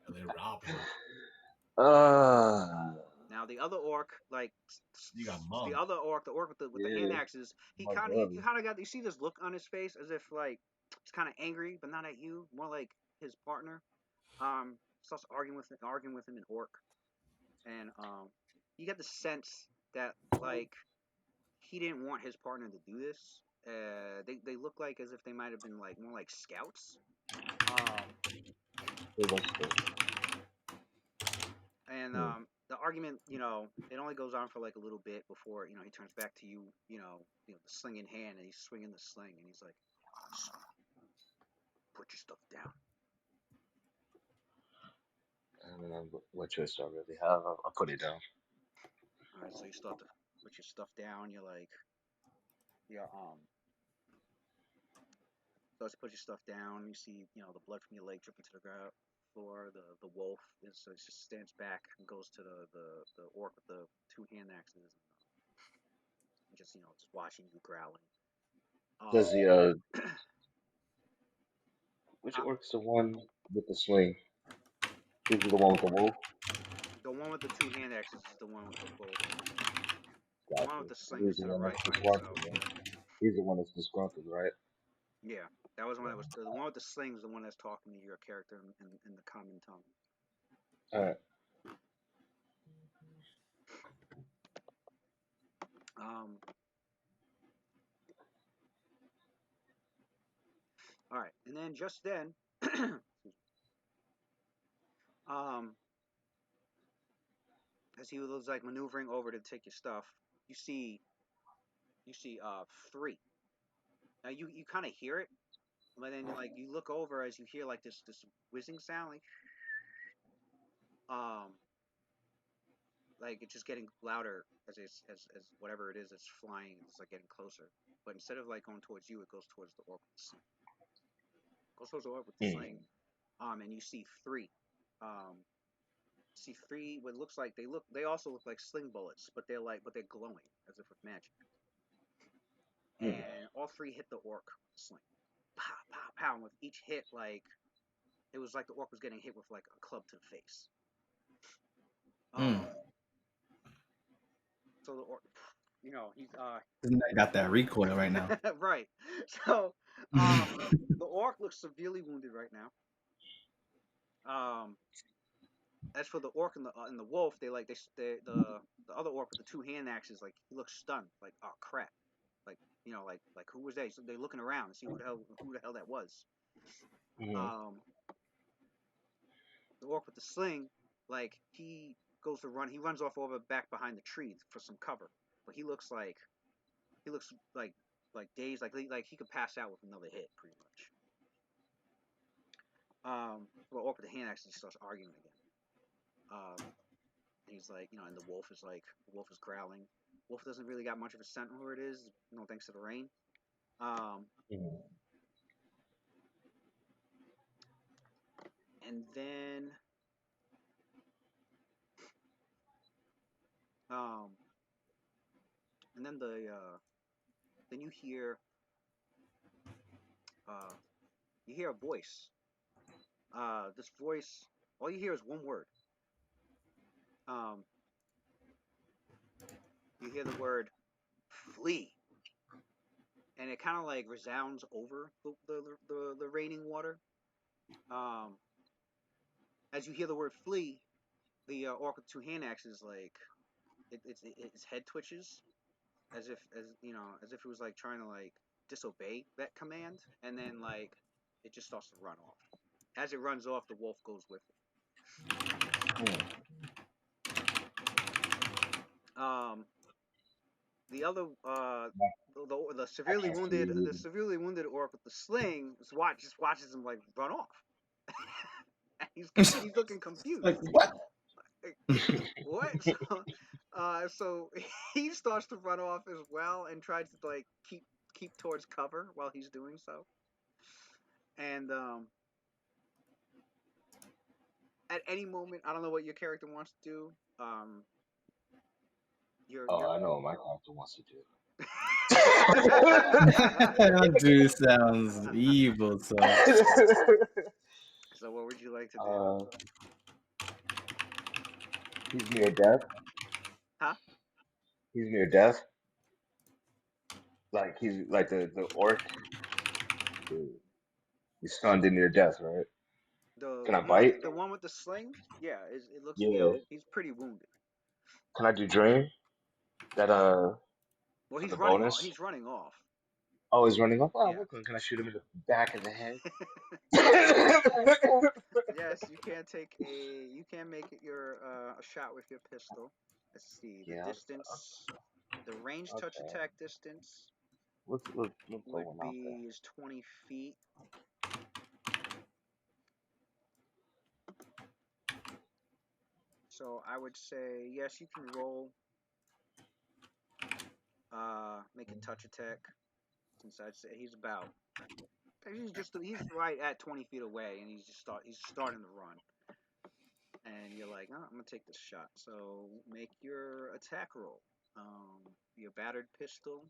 And they robbed him. Now the other orc, like You got the mugged. other orc, the orc with the hand axes, he kind of got, you see this look on his face as if like he's kind of angry, but not at you, more like his partner. Starts arguing with him in orc, and you get the sense that like he didn't want his partner to do this. They look like as if they might have been like more like scouts. And the argument, it only goes on for like a little bit before he turns back to you, the sling in hand, and he's swinging the sling, and he's like, "Put your stuff down." I don't know what choice do I really have. I'll put it down. All right, so you start to put your stuff down. You're like, starts to put your stuff down. You see, the blood from your leg dripping to the ground floor. The wolf so it just stands back and goes to the orc with the two hand axes, and just just watching you growling. Does which orc's the one with the sling? Is it the one with the wolf? The one with the two hand axes is the one with the wolf. The Gotcha. one with the sling He's is the to the one right that's by itself. disgruntled, right? He's the one that's disgruntled, right? Yeah, that was one that was the one with the sling is the one that's talking to your character in the common tongue. All right. All right, and then just then, as he was like maneuvering over to take your stuff, you see three. Now you kind of hear it, but then like you look over as you hear like this whizzing sound, like it's just getting louder as whatever it is that's flying, it's like getting closer. But instead of like going towards you, it goes towards the orc with the sling. Goes towards the orc with the sling. And you see three. What looks like they also look like sling bullets, but they're glowing as if with magic. And all three hit the orc with the sling. Pow, pow, pow. And with each hit, like it was like the orc was getting hit with like a club to the face. So the orc, he's I got that recoil right now. right. So the orc looks severely wounded right now. As for the orc and the wolf, the other orc with the two hand axes, like he looks stunned, like, oh crap, like like who was that? So they're looking around to see who the hell that was. The orc with the sling, like he goes to run, he runs off over back behind the tree for some cover, but he looks like dazed, like he could pass out with another hit, pretty much. Well, orc with the hand actually starts arguing again. He's like, and the wolf is growling. Wolf doesn't really got much of a scent where it is, thanks to the rain. And then, then you hear a voice. This voice, all you hear is one word. You hear the word "flee," and it kind of like resounds over the raining water. As you hear the word "flee," the orc with two hand axes, like its head twitches, as if it was like trying to like disobey that command, and then like it just starts to run off. As it runs off, the wolf goes with it. the other the I severely can't see wounded you. orc with the sling just watches him like run off. he's looking confused. Like what? What? So he starts to run off as well and tries to like keep towards cover while he's doing so. And at any moment, I don't know what your character wants to do. You're I know what my character wants to do. That dude sounds evil. So So what would you like to do? He's near death. Huh? He's near death. Like he's like the orc. He's stunned and near death, right? Can I bite? The one with the sling? Yeah, it looks Yeah. he's pretty wounded. Can I do drain? That Well, for he's the running off. bonus. He's running off. Oh, he's running up. Oh, Yeah. look, can I shoot him in the back of the head? Yes, you can make it your a shot with your pistol. Let's see the Yeah. distance. The range touch Okay. attack distance Let's throw would one out there. be is 20 feet. So I would say yes, you can roll. Make a touch attack. Since I'd say he's right at 20 feet away, and he's starting to run. And you're like, oh, I'm gonna take this shot. So make your attack roll. Your battered pistol.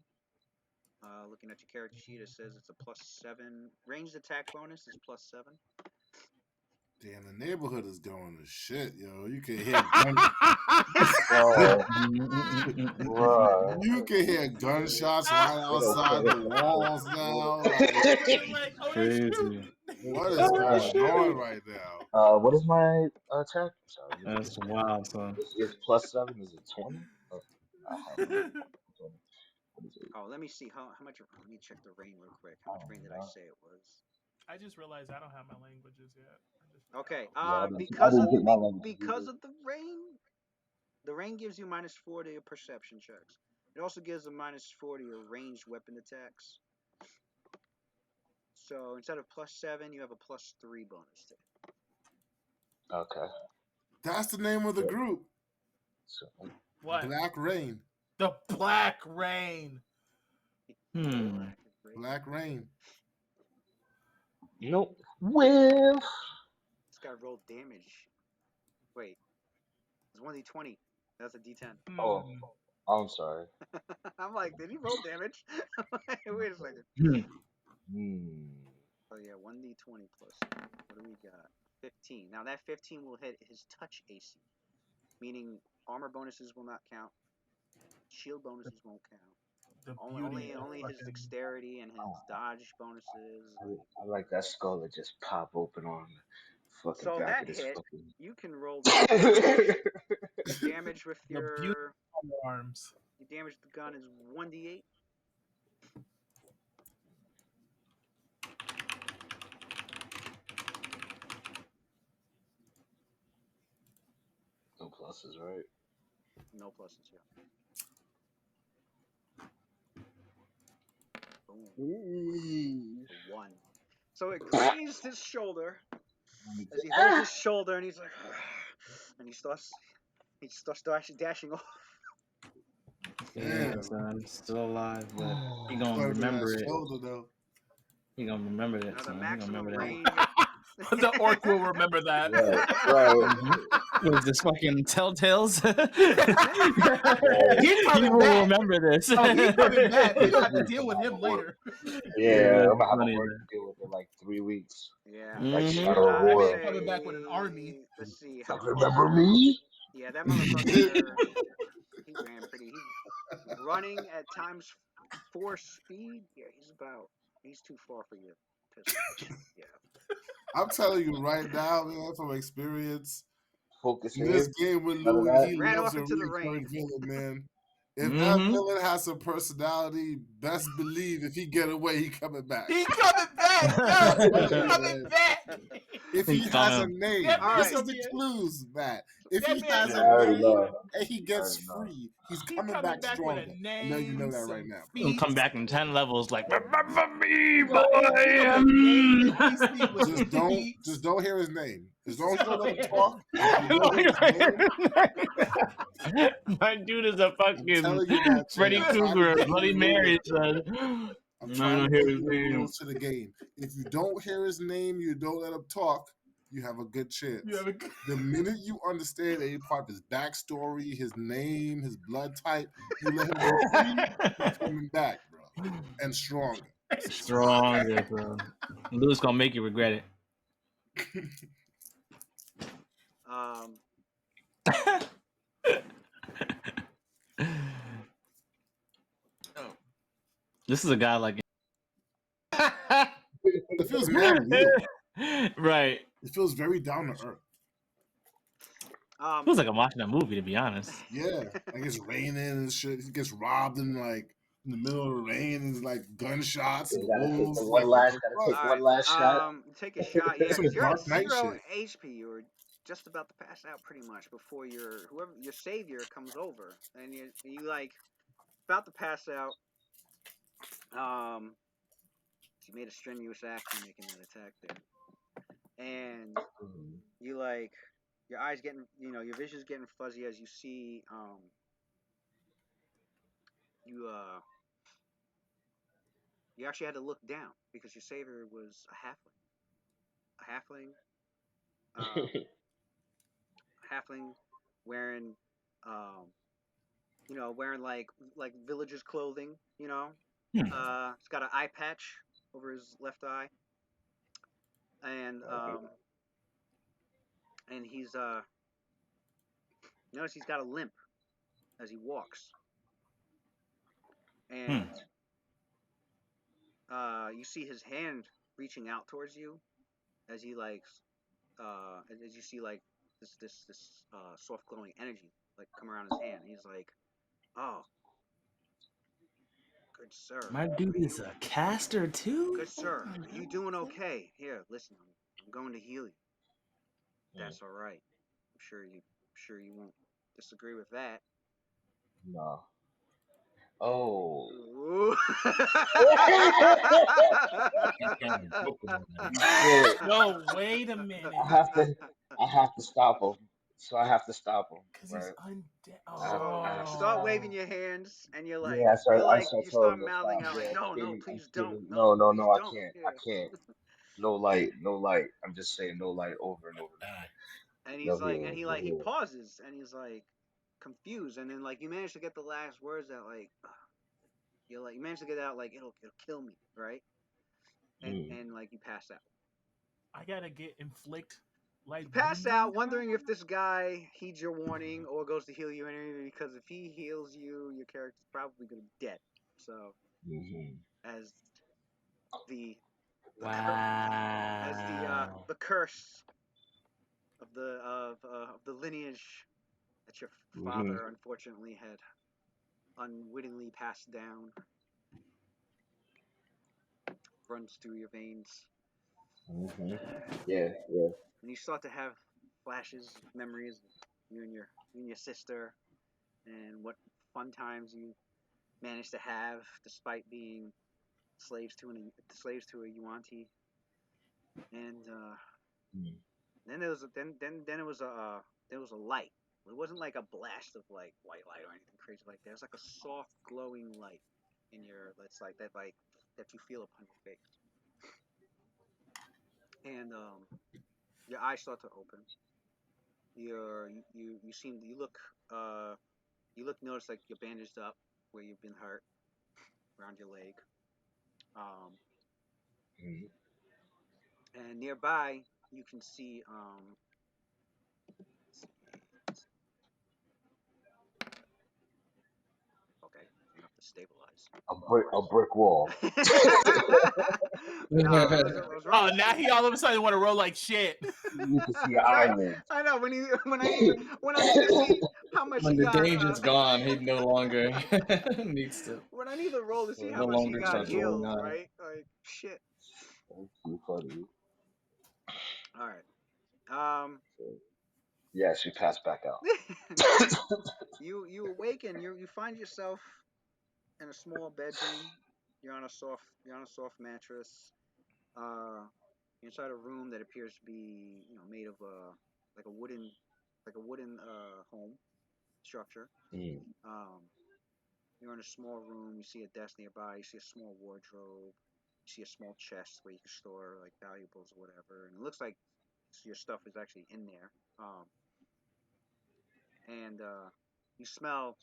Looking at your character sheet, it says it's a +7. Ranged attack bonus is +7. Damn, the neighborhood is going to shit, yo. You can hear you can hear gunshots right outside the walls now. Like, oh, crazy. What is going on right now? What is my attack? Sorry, let me get That's this. wild, son. It's +7. Is it 20? Oh, I have it. What is it? Oh, let me see how much. Let me check the rain real quick. How much rain did I say it was? I just realized I don't have my languages yet. Okay. Yeah, Because I didn't get my language because either. of the rain gives you -4 to your perception checks. It also gives a -4 to your ranged weapon attacks. So instead of +7, you have a +3 bonus to it. Okay. That's the name of the group. So, What? Black Rain. The Black Rain. Black Rain. nope. Well. This guy rolled damage. Wait, it's 1d20. That's a d10. Oh, I'm sorry. I'm like, did he roll damage? Wait a second. Oh yeah, 1d20 plus. What do we got? 15. Now that 15 will hit his touch AC, meaning armor bonuses will not count, shield bonuses won't count. Only his dexterity and his dodge bonuses. I like that skull that just pop open on the fucking So back that of this hit, fucking. you can roll the damage with The your beautiful arms. Your damage with the gun is 1d8. No pluses, right? No pluses, yeah. Boom. 1. So it grazed his shoulder as he holds his shoulder, and he's like, and he starts dashing off. Yeah, son, still alive, but he gonna remember it. He gonna remember that. The maximum range. The orc will remember that. Right. Was this fucking Telltales? He's He will remember this. Oh, he's coming back. We have to deal with him later. Yeah, I'm gonna have a work to deal with in like 3 weeks. Yeah. Like Shadow of War. Coming back with an army. Let's see. How remember me? Yeah, that motherfucker. He ran pretty. He's running at ×4 speed. Yeah, he's too far for you. Yeah. I'm telling you right now, man, from experience. Focus in this game with Louis, he ran loves off a into the rain. villain, man. If that villain has some personality, best believe if he get away, he coming back. He coming back, yo. He coming back. If he has a name, this is the clues, Matt. If he has a name and he gets free, he's coming back stronger. I know you know that right now. He'll come back in 10 levels, like remember me, boy. Just don't hear his name. As long as you don't let him talk. You know my dude is a fucking Freddy Krueger, Bloody Mary, son. I'm trying to hear the rules to the game. If you don't hear his name, you don't let him talk, you have a good chance. The minute you understand any part of his backstory, his name, his blood type, you let him go free, he's coming back, bro. And stronger. Stronger, bro. Lou's gonna make you regret it. This is a guy like it feels mad real. Right. It feels very down to earth. It feels like I'm watching a movie, to be honest. Yeah, like it's raining and shit. He gets robbed in like in the middle of the rain and like gunshots. And wolves. Gotta take one last shot. Take a shot. Yeah, because you're at 0 HP. You're just about to pass out pretty much before your savior comes over, and you like about to pass out. You made a strenuous action making that attack there, and you like your eyes getting, your vision's getting fuzzy as you see, you actually had to look down because your savior was a halfling wearing, wearing like villagers' clothing, He's got an eye patch over his left eye, and he's notice he's got a limp as he walks, and you see his hand reaching out towards you as he as you see like this soft glowing energy like come around his hand. He's like, "Oh, good sir. My dude is a caster too. Good sir, are you doing okay? Here, listen, I'm going to heal you. That's all right. I'm sure you won't disagree with that." No. Oh. No, wait a minute. I have to stop him. So I have to stop him. Because he's undead. Oh. Start waving your hands, and you're like, yeah, you start mouthing out like, no, please don't. No, I can't. Yeah. I can't. No light. I'm just saying no light over and over. And he's like, he pauses, and he's like confused, and then like you manage to get the last words out, like you manage to get out like it'll kill me, right? And like you pass out. I gotta inflict. Like you pass out, wondering if this guy heeds your warning or goes to heal you anyway. Because if he heals you, your character's probably gonna be dead. So, as the curse of the lineage that your father unfortunately had unwittingly passed down runs through your veins. Yeah. And you start to have flashes, memories of you and your sister, and what fun times you managed to have despite being slaves to a Yuan-ti. And then there was a light. It wasn't like a blast of like white light or anything crazy like that. It was like a soft glowing light in your that you feel upon your face. And your eyes start to open. Notice like you're bandaged up where you've been hurt around your leg. And nearby you can see okay, you have to stabilize. A brick wall. Oh, now he all of a sudden want to roll like shit. You can see Iron Man. I know when how much When he the got. danger's gone, he no longer needs to. When I need to roll to see how No much he longer got starts rolling healed, high. right? Like shit. That's too funny. All right. So, yeah, she passed back out. You awaken. You find yourself in a small bedroom. You're on a soft mattress. Uh, inside a room that appears to be made of like a wooden home structure. Mm. Um, you're in a small room. You see a desk nearby. You see a small wardrobe. You see a small chest where you can store like valuables or whatever. And it looks like your stuff is actually in there. And you smell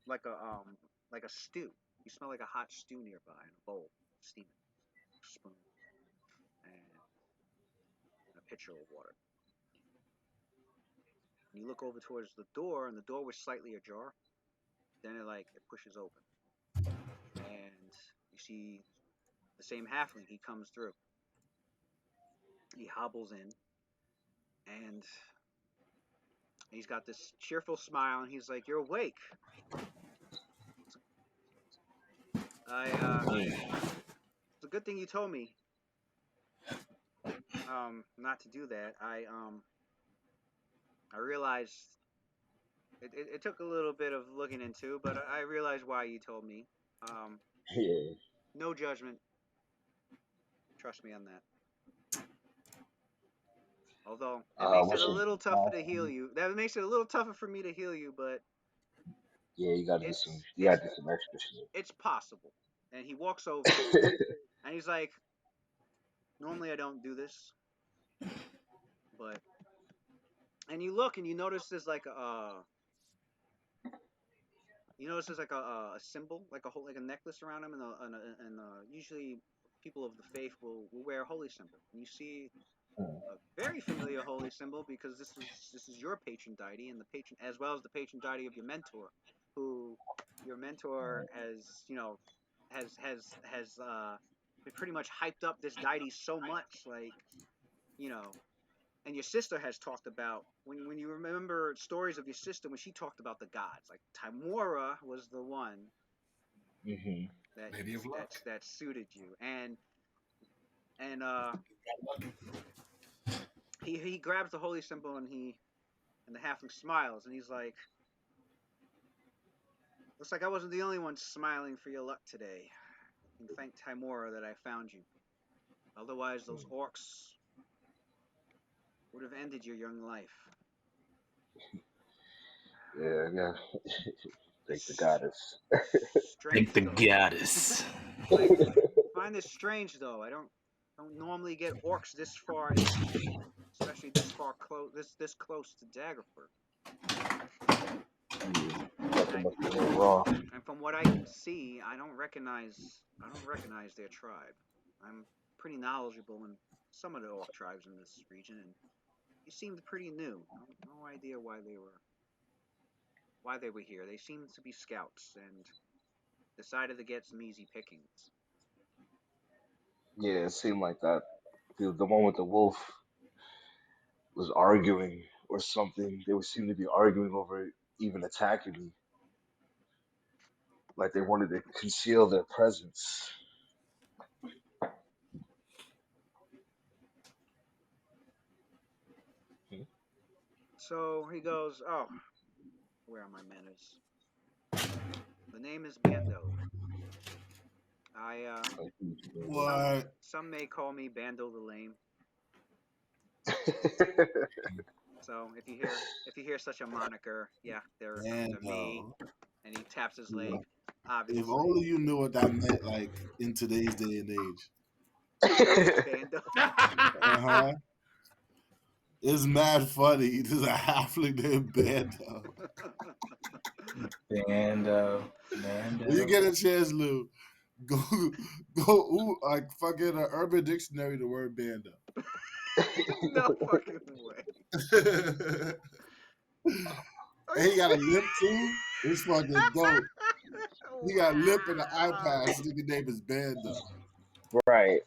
like a stew. You smell like a hot stew nearby in a bowl, steaming, spoon, and a pitcher of water. And you look over towards the door, and the door was slightly ajar. Then it pushes open, and you see the same halfling. He comes through. He hobbles in, and he's got this cheerful smile, and he's like, "You're awake. Mm. It's a good thing you told me not to do that. I realized it took a little bit of looking into, but I realized why you told me. Um, Yeah. no judgment. Trust me on that. Although it makes it What's a your little tougher to heal you. That makes it a little tougher for me to heal you, but Yeah, you gotta do some. it's You it's gotta do some extra shit. it's possible. And he walks over and he's like, "Normally I don't do this, but." And you look and you notice there's like a symbol, like a whole like a necklace around him, and usually people of the faith will wear a holy symbol. And you see Mm. a very familiar holy symbol because this is your patron deity and the patron as well as the patron deity of your mentor, who your mentor has pretty much hyped up this deity so much, like you know and your sister has talked about when you remember stories of your sister when she talked about the gods, like Timora was the one Mhm. that Lady of Luck. that suited you, and he grabs the holy symbol and the halfling smiles and he's like, looks like I wasn't the only one smiling for your luck today. You can thank Timora that I found you. Otherwise, those orcs would have ended your young life. Yeah, yeah. Thank the It's goddess. Thank strange the though. goddess. Like, find this strange though. I don't normally get orcs this far in, especially this far close this close to Daggerford. And Something I must be going wrong. and from what I can see, I don't recognize their tribe. I'm pretty knowledgeable in some of the orc tribes in this region, and they seemed pretty new. No idea why they were here. They seemed to be scouts and decided to get some easy pickings. Yeah, it seemed like that. The one with the wolf was arguing or something. They would seem to be arguing over even attacking me. Like they wanted to conceal their presence. Hmm? So he goes, "Oh, where are my manners? The name is Bando. I Like, What? some may call me Bando the Lame. So if you hear such a moniker, yeah, they're referring Man, to me." though. And he taps his leg, If obviously. only you knew what that meant, like in today's day and age. Bando. Uh huh. It's mad funny. There's a halfling named Bando. When you Bando. get a chance, Lou, go ooh, like fucking an Urban Dictionary the word Bando. No fucking way. And he got a lip too. It's fucking dope. He got a lip and an eye Wow. patch. Nigga name is Bando. right.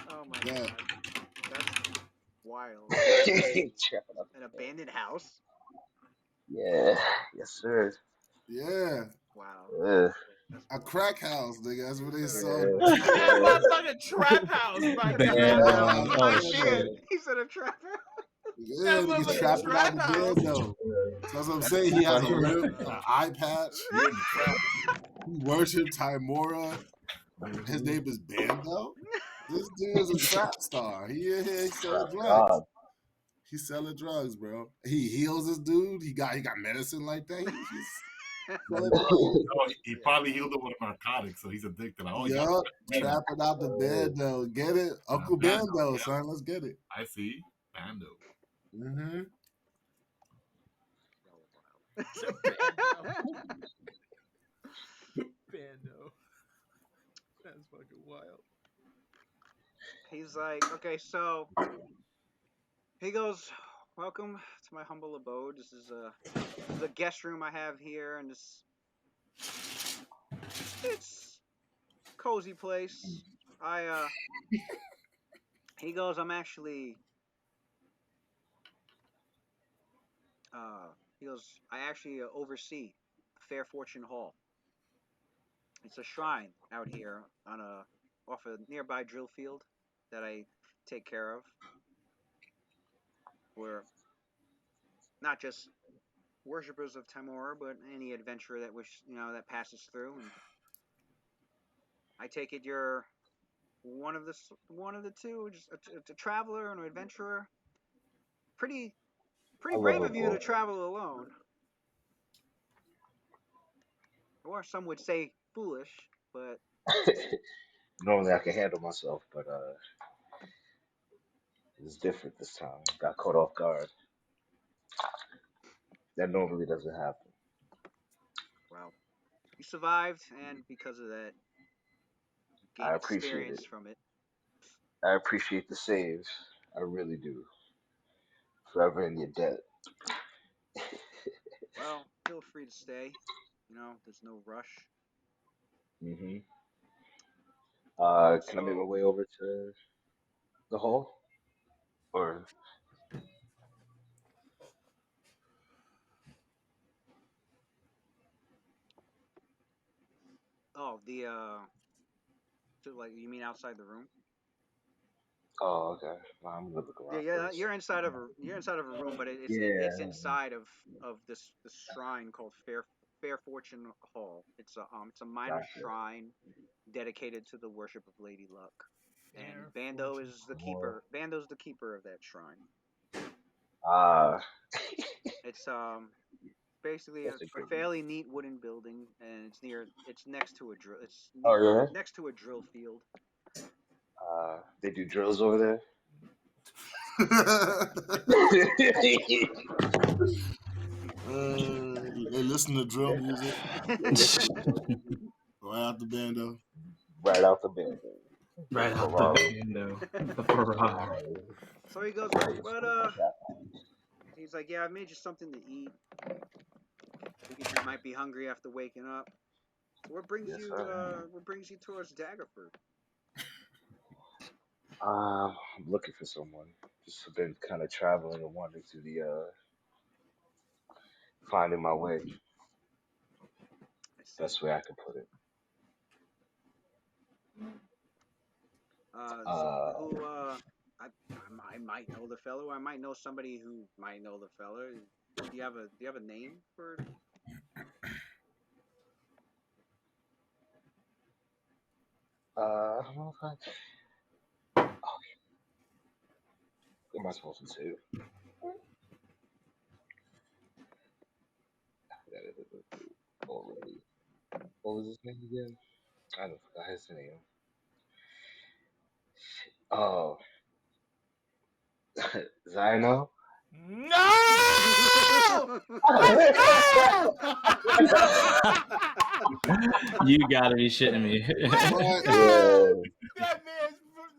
Oh my Yeah. god. That's wild. Trapping up An there. abandoned house? Yeah. Yes, sir. Yeah. Wow. Yeah. That's A wild. crack house, nigga. That's what He they said sold. Yeah. Motherfucking trap house, my Yeah, god. Oh yeah, shit. He said a trapper. That niggas motherfucking trapping out trap the house. bando. So that's what I'm That's saying. He has a Oh, real no. eye patch. You're in the trap. He worshipped Timora. His name is Bando. This dude is a trap star. He in here, he's selling drugs. God. He's selling drugs, bro. He heals this dude. He got medicine like that. He's selling drugs. Oh, he probably healed him with a narcotic, so he's addicted. Like, oh, you got Yup, trapping out the bando. Get it? Uncle Bando, yeah. son. Let's get it. I see. Bando. Mm-hmm. Bando. That's fucking wild. He's like, okay, so he goes, welcome to my humble abode. This is a guest room I have here, and it's cozy place. He goes, I'm actually he goes, I actually oversee Fair Fortune Hall. It's a shrine out here off a nearby drill field that I take care of. Where not just worshippers of Timora, but any adventurer that passes through. And I take it you're one of the two, just a traveler and an adventurer. Pretty I love brave a of you to book. travel alone, or some would say foolish. But Normally I can handle myself, but it's different this time. Got caught off guard. That normally doesn't happen. well, you survived, and because of that, you I gained appreciate it. experience from it. I appreciate the save. I really do. Forever in your debt. Well, feel free to stay. There's no rush. Hmm. Can I make my So, way over to the hall? Or oh, so like you mean outside the room? oh, okay. Well, I'm gonna look Yeah, around yeah, first. you're inside of a room, but it's Yeah. inside of this shrine called Fair Fortune Hall. It's a minor Gotcha. shrine dedicated to the worship of Lady Luck, and Fair Fortune. More. Bando's the keeper of that shrine. Ah, It's basically a that's a good reason. fairly neat wooden building, and it's next to a drill. It's Oh near yeah. next to a drill field. They do drills over there. They listen to drill music right out the bando. Right out the bed. The Right out the Ferrari. window. The Ferrari. So he goes, Greatest but one for that. he's like, yeah, I made you something to eat. Figured you might be hungry after waking up. So Yes, sir. what brings you towards Daggerford? I'm looking for someone. Just been kind of traveling and wandering through the finding my way. I see. Best way I can put it. Uh, Who I might know the fellow. I might know somebody who might know the fellow. Do you have a name for? I don't know if what am I supposed to say? Already. What was his name again? I don't forgot his name. Oh, Zino. No! Let's go! You gotta be shitting me. Let's What? go! Yeah,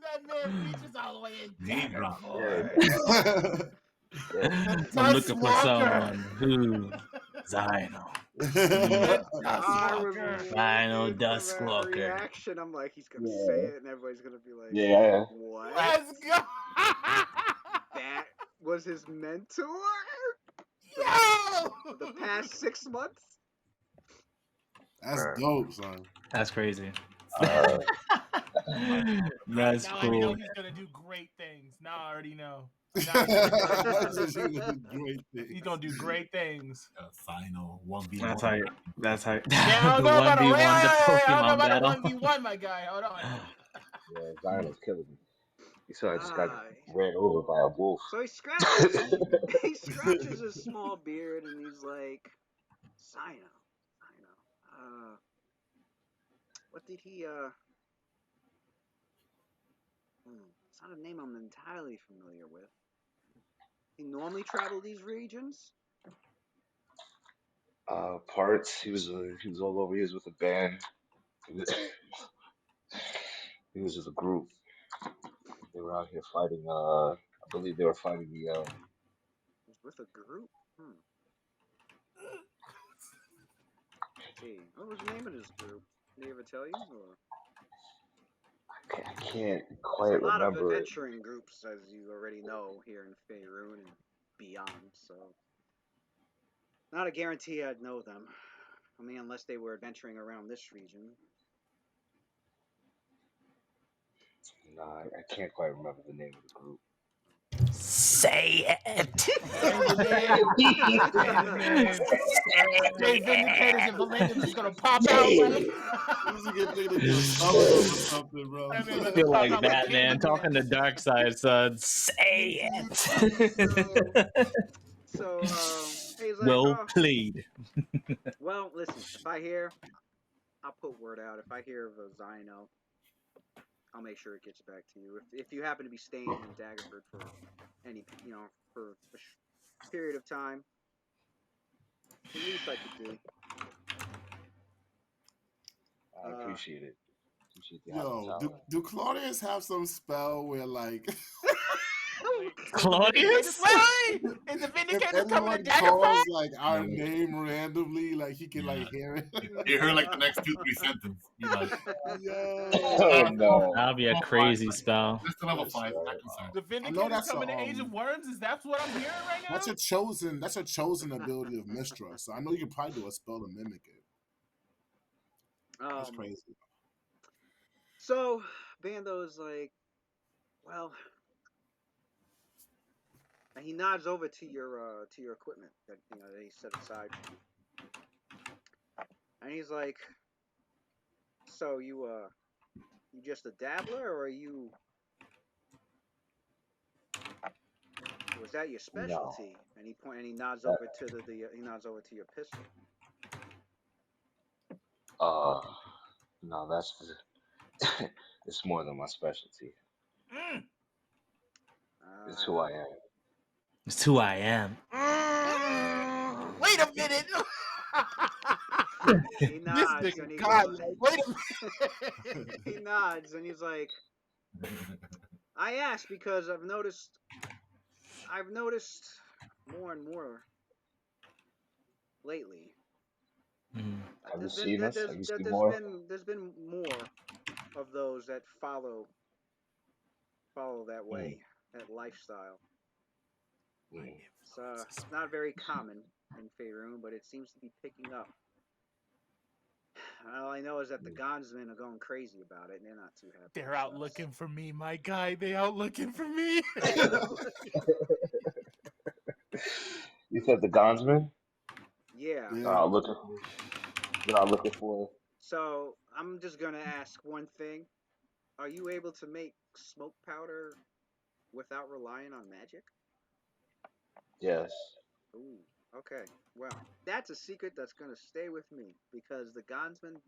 That man reaches all the way in Name drop. Daggerford. yeah. The I'm Dust looking for Walker. someone who Zino. The Dust I was Walker. waiting Rhino for that Duskwalker. reaction. I'm like, he's gonna say Yeah, it, and everybody's gonna be like, yeah. "What? Let's go. That was his mentor?" for the past 6 months. That's dope, son. That's crazy. That's That's I know cool. he's gonna do great things. Now I already know. He's gonna do great things. Final 1v1. That's how. That's how. Yeah, I don't The know about 1v1, the I don't know Pokemon about battle. a 1v1, my guy. Hold on. Yeah, Zion was killing me. You saw I just got Ah, ran over by a wolf. so he scratches. He scratches his small beard and he's like, Sino. What did he? It's not a name I'm entirely familiar with. He normally travel these regions. Parts. He was all over. He was with a band. He was, he was with a group. They were out here fighting. I believe they were fighting the. He's with a group. Let's see, what was the name of this group? Did he ever tell you? Or? I can't There's quite a lot of remember it. adventuring groups, as you already know, here in Faerun and beyond. So, not a guarantee I'd know them. I mean, unless they were adventuring around this region. Nah, I can't quite remember the name of the group. Say it. Jay Vindicators and Valenium just gonna pop out like. This is a good thing to just summon up or something, bro. I feel like Batman talking to Darkseid, son. Say it. So, he's like, Well oh, played. well, listen, if I hear, I'll put word out. If I hear of a Zino, I'll make sure it gets back to you. If you happen to be staying in Daggerford for any, for a period of time, the least I could do. I appreciate it. Appreciate the Yo, hospitality. do Claudius have some spell where like Claudius? Wait! Is the if Vindicators coming to anyone Daggerford? calls like our name randomly, like he can like hear it? You heard like the next 2-3 sentences. Be like, Yo, Oh no! That'll be a crazy spell. just to level 5. Not concerned. The Vindicators coming to Age of Worms? Is that what I'm hearing right now? That's a chosen ability of Mistra. So I know you can probably do a spell to mimic it. That's crazy. So Bando's like, well, and he nods over to your equipment that that he set aside for you. And he's like, so you just a dabbler, or are you? Was that your specialty? No. And he nods over to he nods over to your pistol. No, that's it's more than my specialty. It's who I am. It's who I am. Wait a minute. He nods and he goes, wait a minute. he nods and he's like, I asked because I've noticed more and more lately. Have you seen us? Have you seen more? There's been more of those that follow that way, that lifestyle. It's not very common in Faerun, but it seems to be picking up. All I know is that the Gonsmen are going crazy about it, and they're not too happy. They're out looking for me, my guy. They out looking for me. You said the Gonsmen? Yeah. They're out looking for. So I'm just gonna ask one thing: are you able to make smoke powder without relying on magic? Yes. Ooh. Okay. Well, that's a secret that's gonna stay with me because the Gonsmen.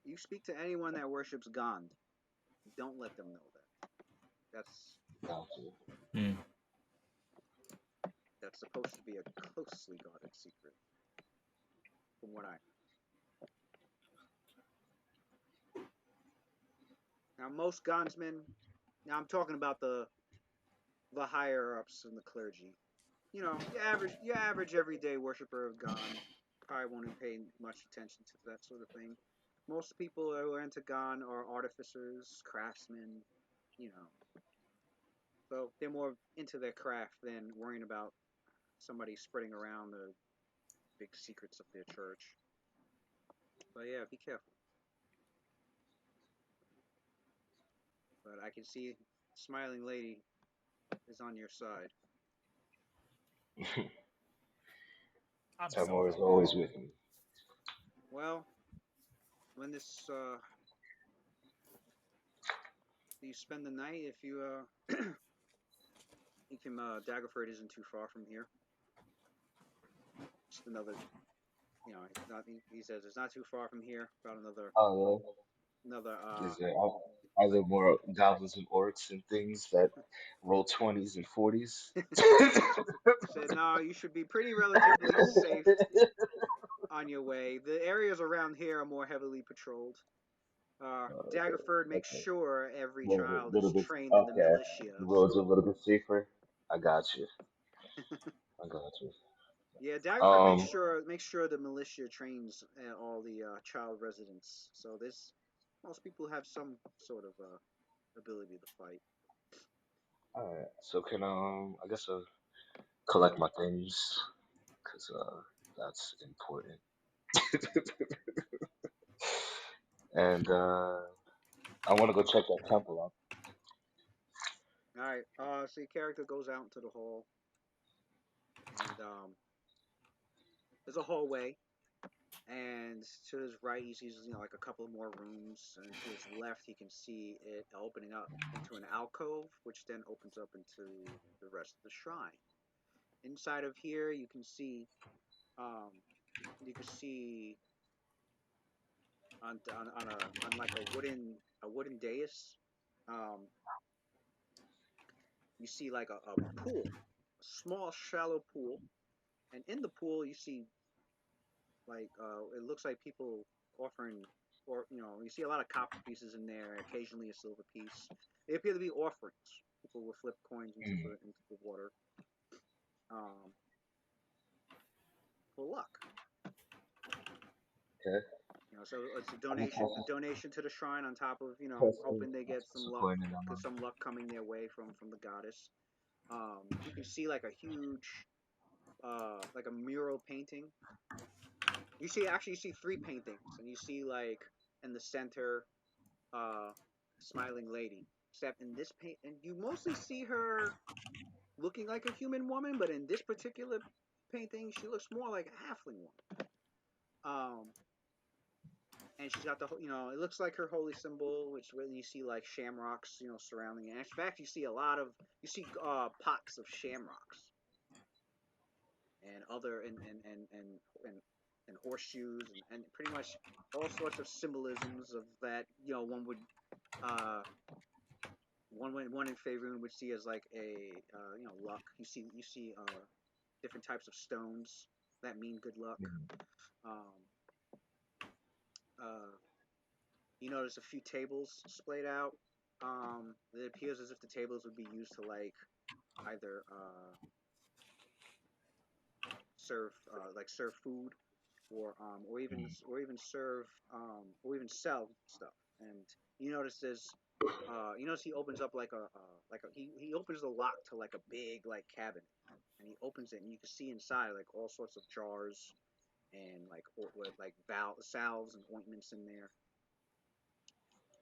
You speak to anyone that worships Gond, don't let them know that. That's supposed to be a closely guarded secret, from what I know. Now, most Gonsmen. Now, I'm talking about the higher ups in the clergy. Your average everyday worshiper of God probably won't pay much attention to that sort of thing. Most people who are into God are artificers, craftsmen, so they're more into their craft than worrying about somebody spreading around the big secrets of their church. But yeah, be careful. But I can see smiling lady is on your side. I'm so Tamor is always with me. Well, when this you spend the night, if you you can Daggerford isn't too far from here. Just another, it's not. He says it's not too far from here. About Oh another. yeah. Are there more goblins and orcs and things that roll 20s and 40s? Said no. You should be pretty relatively safe on your way. The areas around here are more heavily patrolled. Daggerford makes Okay. sure every Little, child is little bit. trained in the Okay. militia. The roads are a So little bit safer. I got you. I got you. yeah, Daggerford Um. makes sure the militia trains all the child residents. So this most people have some sort of ability to fight. All right. So can I guess collect my things because that's important. And I want to go check that temple out. All right. So your character goes out into the hall, and there's a hallway, and to his right he sees like a couple of more rooms, and to his left he can see it opening up into an alcove, which then opens up into the rest of the shrine. Inside of here um, you can see on like a wooden dais, um, you see like a pool, a small shallow pool, and in the pool you see like it looks like people offering, or you see a lot of copper pieces in there, occasionally a silver piece. They appear to be offerings. People will flip coins Mm, into the water um, for luck. okay. So it's a I'm gonna donation to the shrine on top of hoping they get toss some a luck, coin in that one. some luck coming their way from the goddess. You can see like a huge like a mural painting. You see three paintings, and you see like in the center uh smiling lady. Except in this paint, and you mostly see her looking like a human woman, but in this particular painting, she looks more like a halfling woman. Um, and she's got it looks like her holy symbol, which when you see like shamrocks, surrounding it. In fact, you see pots of shamrocks and other and horseshoes and pretty much all sorts of symbolisms of that. One would uh one in Faerun would see as like a luck. You see different types of stones that mean good luck. Mm, Um, uh, you notice a few tables splayed out. It appears as if the tables would be used to like either serve food or even serve or even sell stuff. And you notice he opens up he opens the lock to like a big like cabinet, and he opens it and you can see inside like all sorts of jars and like with like salves and ointments in there.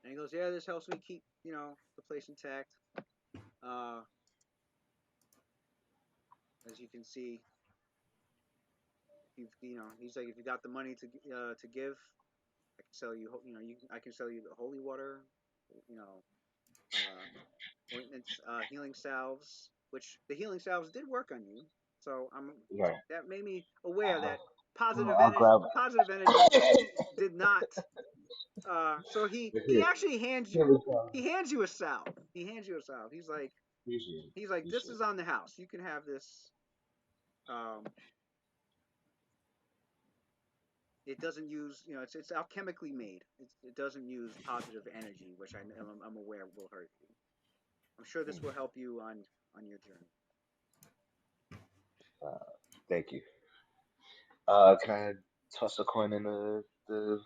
And he goes, yeah, this helps me keep the place intact. Uh, as you can see, he's like, if you got the money to give, I can sell you, I can sell you the holy water, you know, uh, ointments, healing salves, which the healing salves did work on you. So right. that made me aware that I'll grab. positive energy did not. So he Here, actually hands here you we go. he hands you a salve. He hands you a salve. Appreciate it. He's like, this Appreciate is on the house. You can have this. Um, it doesn't use, it's alchemically made. It doesn't use positive energy, which I'm aware will hurt you. I'm sure it. this will help you on your journey. Uh, Thank you. Can I toss a coin in the?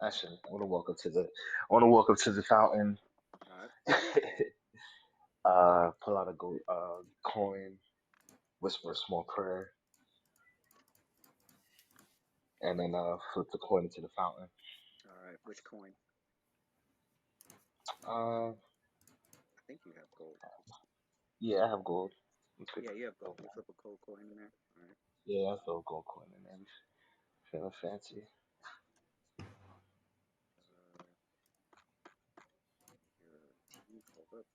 Actually, I want to walk up to the. I want to walk up to the fountain. All right. Pull out a gold coin, whisper a small prayer, and then flip the coin into the fountain. All right, which coin? Uh, I think you have gold. yeah, I have gold. Yeah, you have gold. You flip a gold coin in there. All right. Yeah, I throw a gold coin in there. Feeling fancy. Your team hold up.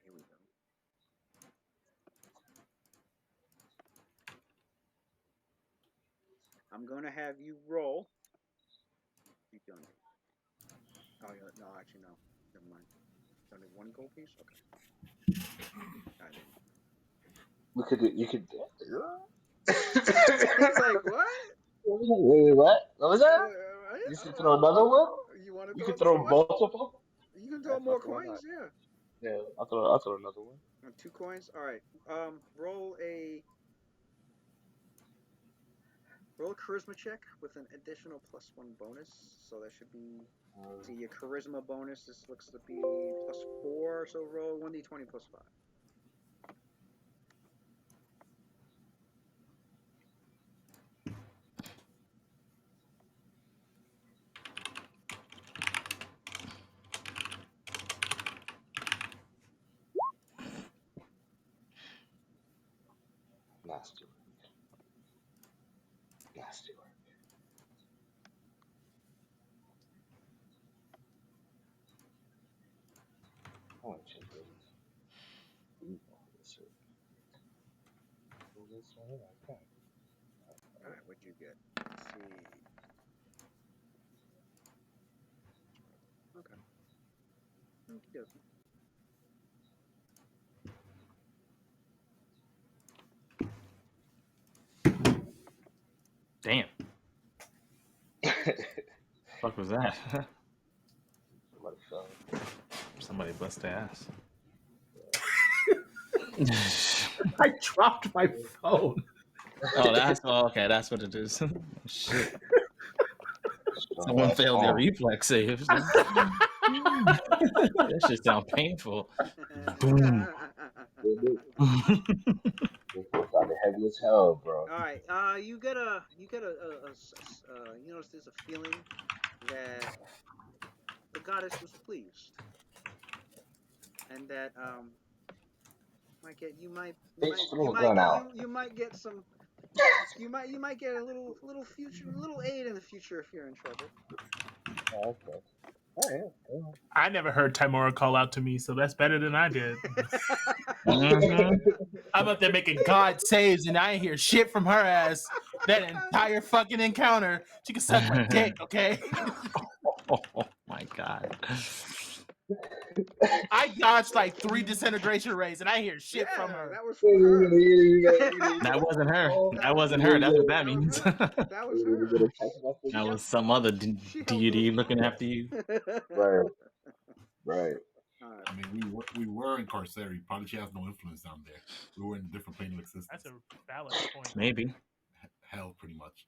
Here we go. I'm gonna have you roll. You done it. Oh, no, actually, no. Never mind. Only one gold piece? Okay. I didn't. You could. He's like, what? Wait, what? What was that? You should throw another one? You want to You throw could another throw one? multiple? You can Yeah, throw more fuck it, why not? coins, yeah. Yeah, I'll throw another one. 2 coins? Alright. Roll a charisma check with an additional +1 bonus. So that should be, see, your charisma bonus, this looks to be +4, so roll 1d20 +5. Nasty work. Nasty work. I want to check this. Alright, what'd you get? Let's see. Okay. Okie dokie. Damn. Fuck was that? Somebody fell. Somebody bust their ass. I dropped my phone. Oh, okay. That's what it is. Shit. Someone That's failed their all. reflex save. That shit sound painful. Boom. This sounded heavy as hell, bro. Alright, you get a you notice there's a feeling that the goddess was pleased. And that you might Bitch threw a gun out. you might get some you might get a little aid in the future if you're in trouble. Oh, okay. Oh, yeah. I never heard Timora call out to me, so that's better than I did. Mhm. I'm up there making God saves, and I ain't hear shit from her ass that entire fucking encounter. She can suck my dick, okay? Oh my god. I dodged like 3 disintegration rays, and I hear shit from her. That was from her. That wasn't her. That wasn't her. That's what that means. That was her. That was some other deity looking after you. Right. Right. I mean, we were in Carceri. Probably she has no influence down there. We were in a different plane of existence. That's a valid point. Maybe. Hell, pretty much.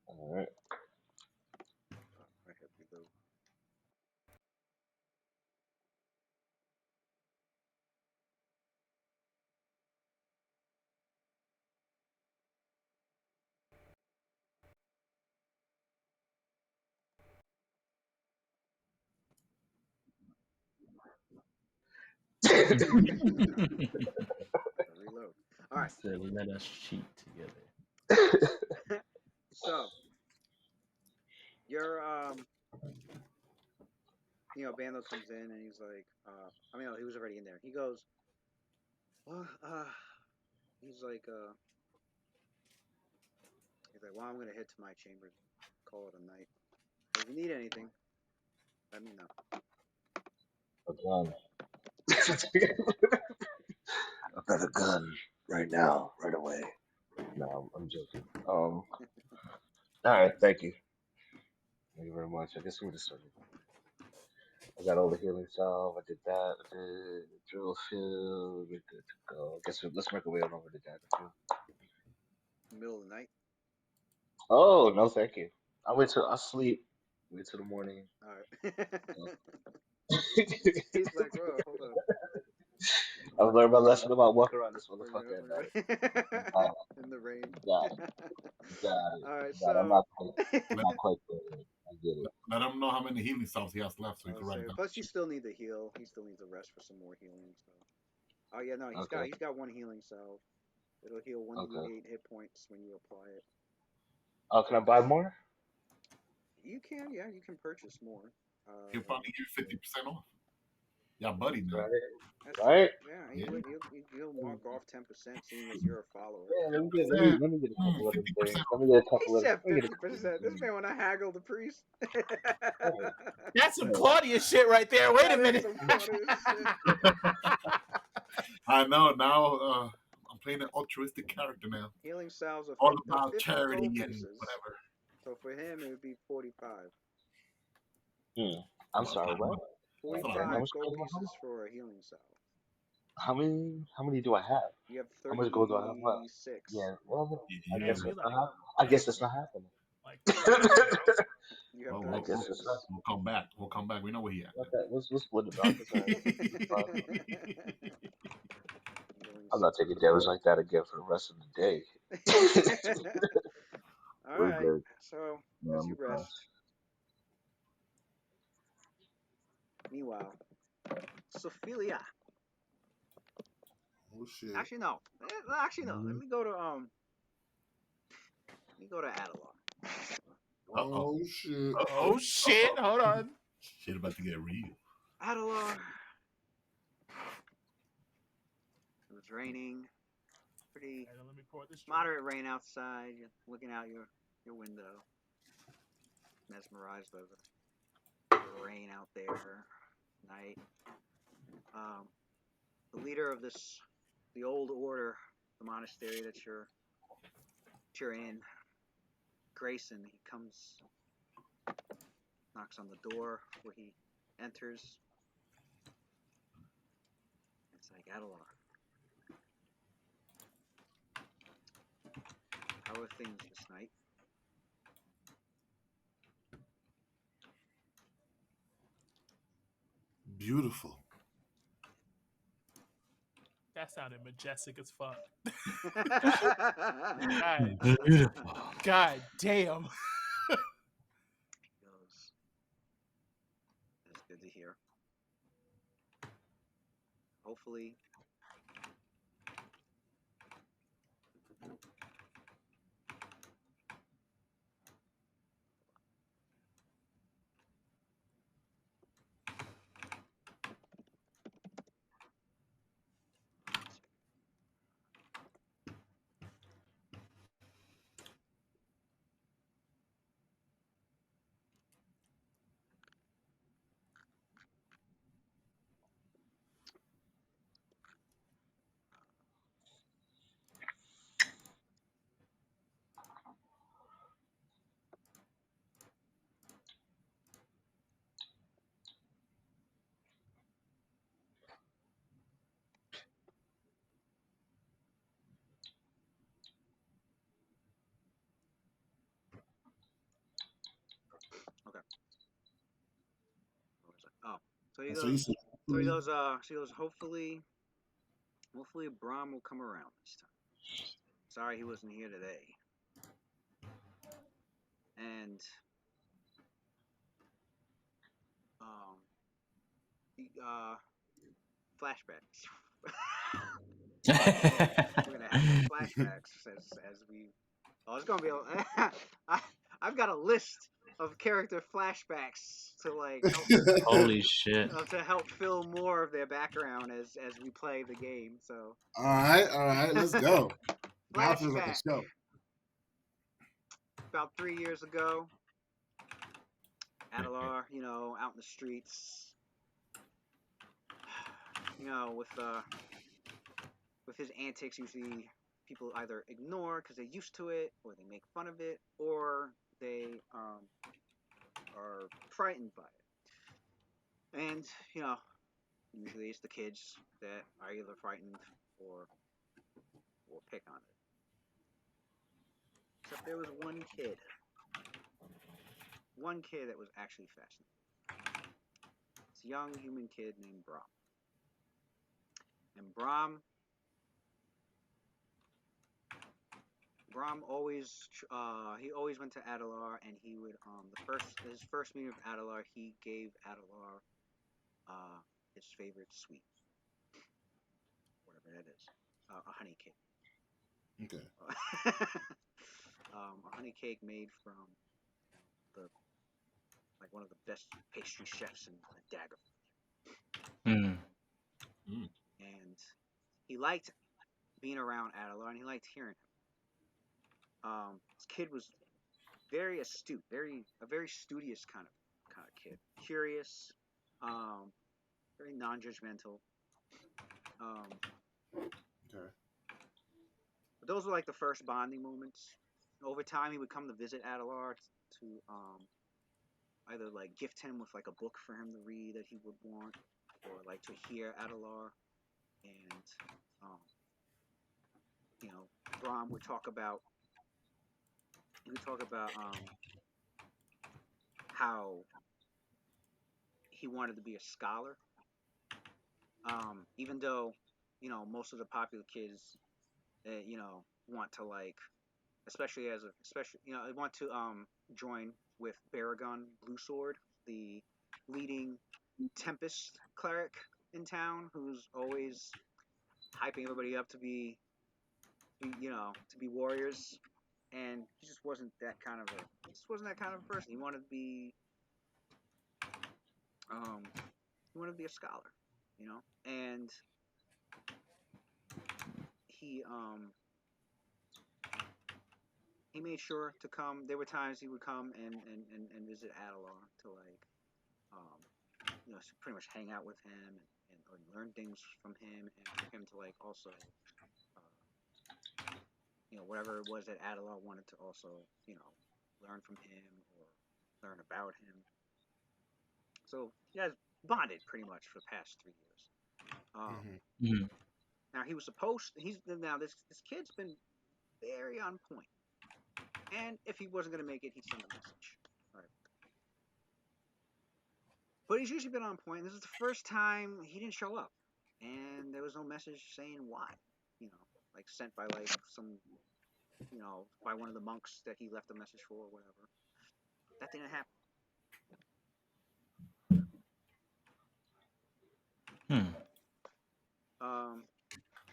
All right. Reload. All right. So let us cheat together. So your Bando comes in and he's like, he was already in there. He goes, well, he's like, well, I'm gonna head to my chambers, call it a night. If you need anything, let me know. A gun. I've got a gun right now, right away. No, I'm joking. All right, thank you. Thank you very much. I guess we'll just start. I got all the healing salve. I did that. I did the drill field. We're good to go. Guess let's make our way on over to Dragon Field. Middle of the night. Oh no, thank you. I sleep. Wait till the morning. All right. So. He's like, whoa, hold on. I've learned my lesson about walking around this We're gonna, motherfucker at we're night. You gonna got in the rain. it. You got it. You got it. All right, You got it. so I'm not quite there yet. I get it. Let him know how many healing salves he has left so he I'll can write say. it down. Plus, you still need to heal. He still needs to rest for some more healing. So, oh yeah, no, Okay. he's got one healing salve. It'll heal Okay. 1d8 hit points when you apply it. Oh, can I buy more? You can, yeah, you can purchase more. He'll probably give you 50% off. Yeah, buddy now. Right. That's, Right. yeah, Yeah. he'll mark off 10%, seeing as you're a follower. Yeah. Let me get a couple of them 50% things. off. He said 50%. This man want to haggle the priest. That's some Claudius shit right there. Wait a That is minute. some Claudius shit. I know. Now I'm playing an altruistic character now. Healing salves are All 50, about 50 charity gold and pieces. whatever. So for him, it would be 45. I'm sorry. What? 45 gold pieces for a healing salve. How many do I have? You have How much gold do I have left? 36. Yeah. Well, I Yeah, guess we that's like, not. I guess that's not happening. like You have well, I guess it's 36. not. we'll come back. We'll come back. We know where he at. Okay, we'll split it up. It's all right. It's fine. Healing I'm not taking damage like that again for the rest of the day. All We're right. good. So Yeah, as I'm you fine. rest. Meanwhile, Sophia. Oh shit. Actually, no. Actually, no. Let me go to Adelon. Oh shit. oh shit, hold on. Shit about to get real. Adelon. It was raining. Pretty Okay, let me pour this drink. moderate rain outside. You're looking out your window. Mesmerized by the rain out there. Night. The leader of the old order, the monastery that you're in, Grayson, he comes, knocks on the door where he enters. It's like, Adelon, how are things this night? Beautiful. That sounded majestic as fuck. Beautiful. God damn. He goes, that's good to hear. Hopefully, okay. What was that? Oh, so he So you goes, said hopefully Brahm will come around this time. Sorry he wasn't here today. And flashbacks. We're gonna have some flashbacks as we. Oh, it's gonna be. I've got a list of character flashbacks to like Holy shit. to help fill more of their background as we play the game. So. all right, let's go. Now it feels like a Flashback. show. About 3 years ago, Adelar, out in the streets, with his antics, usually people either ignore because they're used to it, or they make fun of it, or they are frightened by it. And usually it's the kids that are either frightened or pick on it. Except there was one kid that was actually fascinating. It's a young human kid named Brahm. And Brahm always he always went to Adelar, and he would his first meeting with Adelar, he gave Adelar his favorite sweet, whatever that is, a honey cake. Okay. A honey cake made from the one of the best pastry chefs in Daggerford. Mm. And he liked being around Adelar, and he liked hearing him. This kid was very astute, a very studious kind of kid, curious, very non-judgmental. Okay. But those were like the first bonding moments. Over time, he would come to visit Adelar to either like gift him with like a book for him to read that he would want, or like to hear Adelar. And Brahm would talk about how he wanted to be a scholar, even though most of the popular kids want to like, especially want to join with Baragon Bluesword, the leading Tempest cleric in town, who's always hyping everybody up to be warriors. And he just wasn't that kind of a person. He wanted to be a scholar, and he made sure to come. There were times he would come and visit Adelar to like pretty much hang out with him and or learn things from him, and for him to like also whatever it was that Adelar wanted to also learn from him or learn about him. So you guys bonded pretty much for the past 3 years. Mm-hmm. Now this kid's been very on point, and if he wasn't going to make it, he'd send a message. All right. But he's usually been on point. This is the first time he didn't show up, and there was no message saying why. Like sent by like some, by one of the monks that he left a message for or whatever. That didn't happen.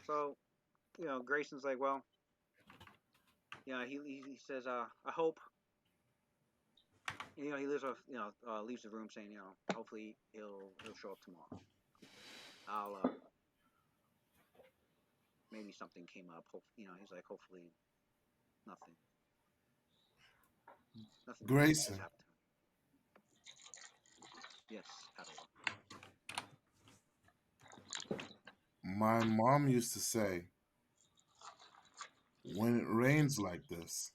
So Grayson's like, well, he says, I hope. He leaves the room saying, hopefully he'll show up tomorrow. I'll maybe something came up. He's like, hopefully nothing has Grayson, happened to him. Yes, Adelar. my mom used to say, when it rains like this,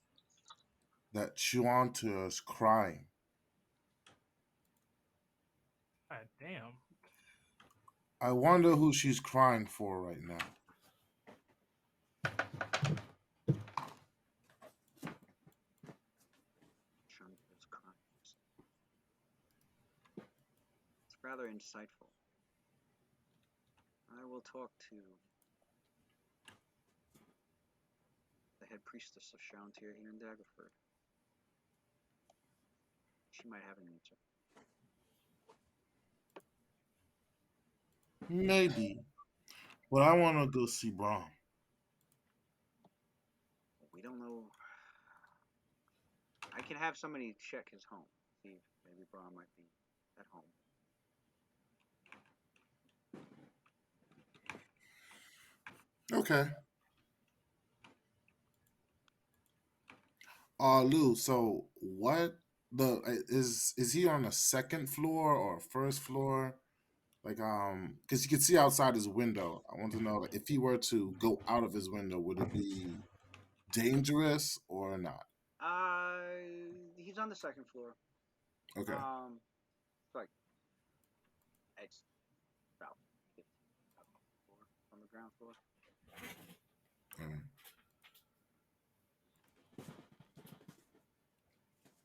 that Chuantua is crying. God damn. I wonder who she's crying for right now. Chandra's crimes. It's rather insightful. I will talk to the head priestess of Shauntir here in Daggerford. She might have an answer. Maybe, but I want to go see Brahm. We don't know. I can have somebody check his home. See if maybe Brahm might be at home. Okay. Lou. So what is he on the second floor or first floor? Like, because you can see outside his window. I want to know, like, if he were to go out of his window, would it be dangerous or not? He's on the second floor. Okay. Like It's about 15 on the ground floor.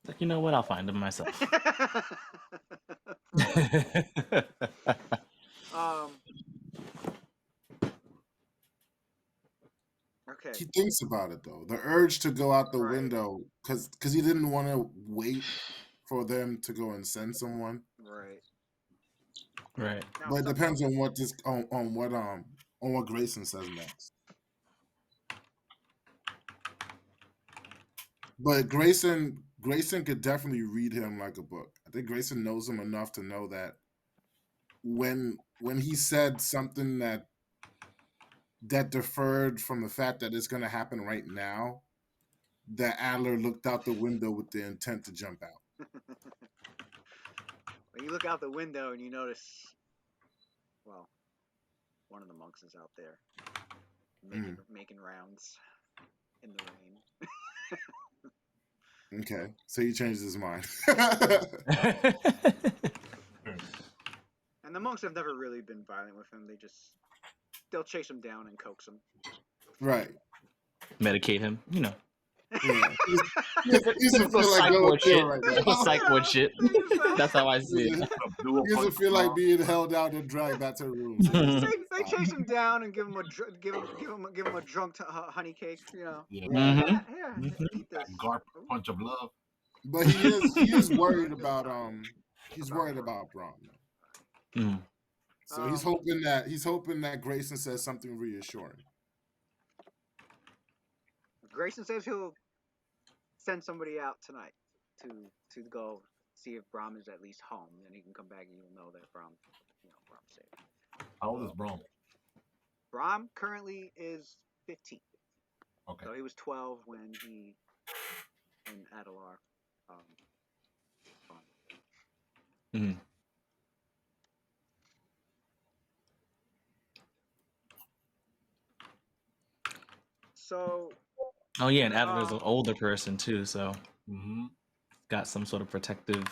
Like, you know what? I'll find him myself. Okay. He thinks about it though. The urge to go out the Right. window because he didn't want to wait for them to go and send someone. Right. Right. Now, But it depends on what this on what Grayson says next. But Grayson could definitely read him like a book. I think Grayson knows him enough to know that when he said something that deferred from the fact that it's going to happen right now, that Adler looked out the window with the intent to jump out. When you look out the window and you notice, well, one of the monks is out there making rounds in the rain. Okay, so he changed his mind. And the monks have never really been violent with him. They'll chase him down and coax him. Right. Medicate him, you know. Yeah. He's Typical psych ward shit. Typical psych ward shit. That's how I see it. He doesn't feel like being held out and dragged back to the room. So they chase him down and give him a drunk honey cake. You know. Yeah. Eat this. Punch of love. But he is worried about Braun. So he's hoping that Grayson says something reassuring. Grayson says he'll send somebody out tonight to go see if Braum is at least home. Then he can come back and you'll know that Braum's safe. How old is Braum? Braum currently is 15. Okay. So he was 12 when Adelar. So. Oh yeah, and Adler's an older person too, so got some sort of protective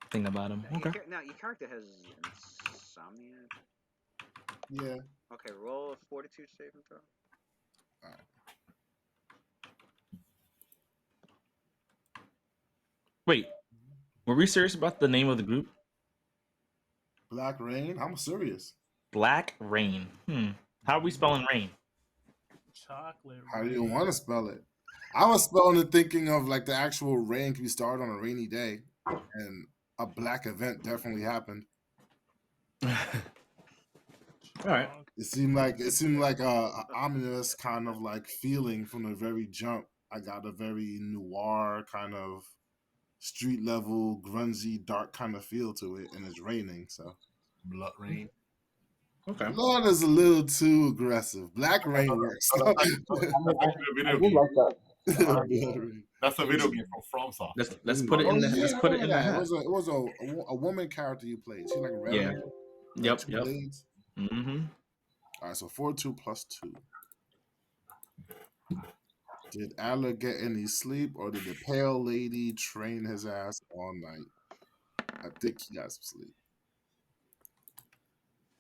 thing about him. Okay. Now your character has insomnia. Yeah. Okay, roll a fortitude saving throw. All right. Wait, were we serious about the name of the group? Black Rain? I'm serious. Black Rain. How are we spelling rain? Chocolate. How do you want to spell it? I was spelling it thinking of like the actual rain can be started on a rainy day, and a black event definitely happened. All right. It seemed like a ominous kind of like feeling from the very jump. I got a very noir kind of street level, grungy, dark kind of feel to it, and it's raining, so Blood rain. Okay. Blood is a little too aggressive. Black Rain works. I like that. That's a video game from FromSoft. Let's put it in the. Let's put it in the hat. It was a woman character you played. She like red. Yeah. Like two blades. Mm-hmm. All right, so 4-2 plus 2. Did Adler get any sleep, or did the pale lady train his ass all night? I think he got some sleep.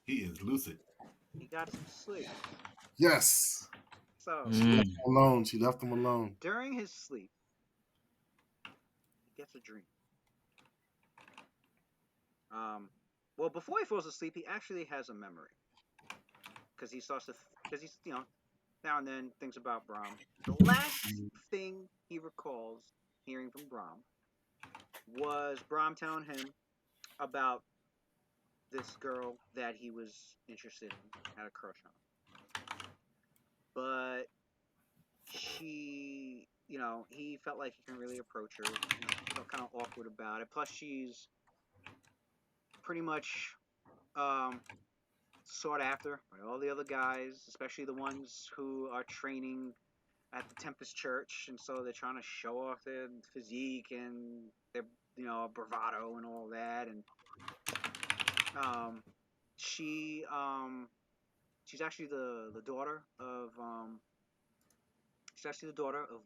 He is lucid. He got some sleep. Yes. So she left him alone. She left him alone. During his sleep, he gets a dream. Well, before he falls asleep, he actually has a memory because he starts to because he's now and then thinks about Braum. The last thing he recalls hearing from Braum was Braum telling him about this girl that he was interested in, had a crush on. But she, he felt like he can really approach her. Felt kind of awkward about it. Plus, she's pretty much sought after by all the other guys, especially the ones who are training at the Tempest Church, and so they're trying to show off their physique and their bravado and all that. And she's actually the daughter of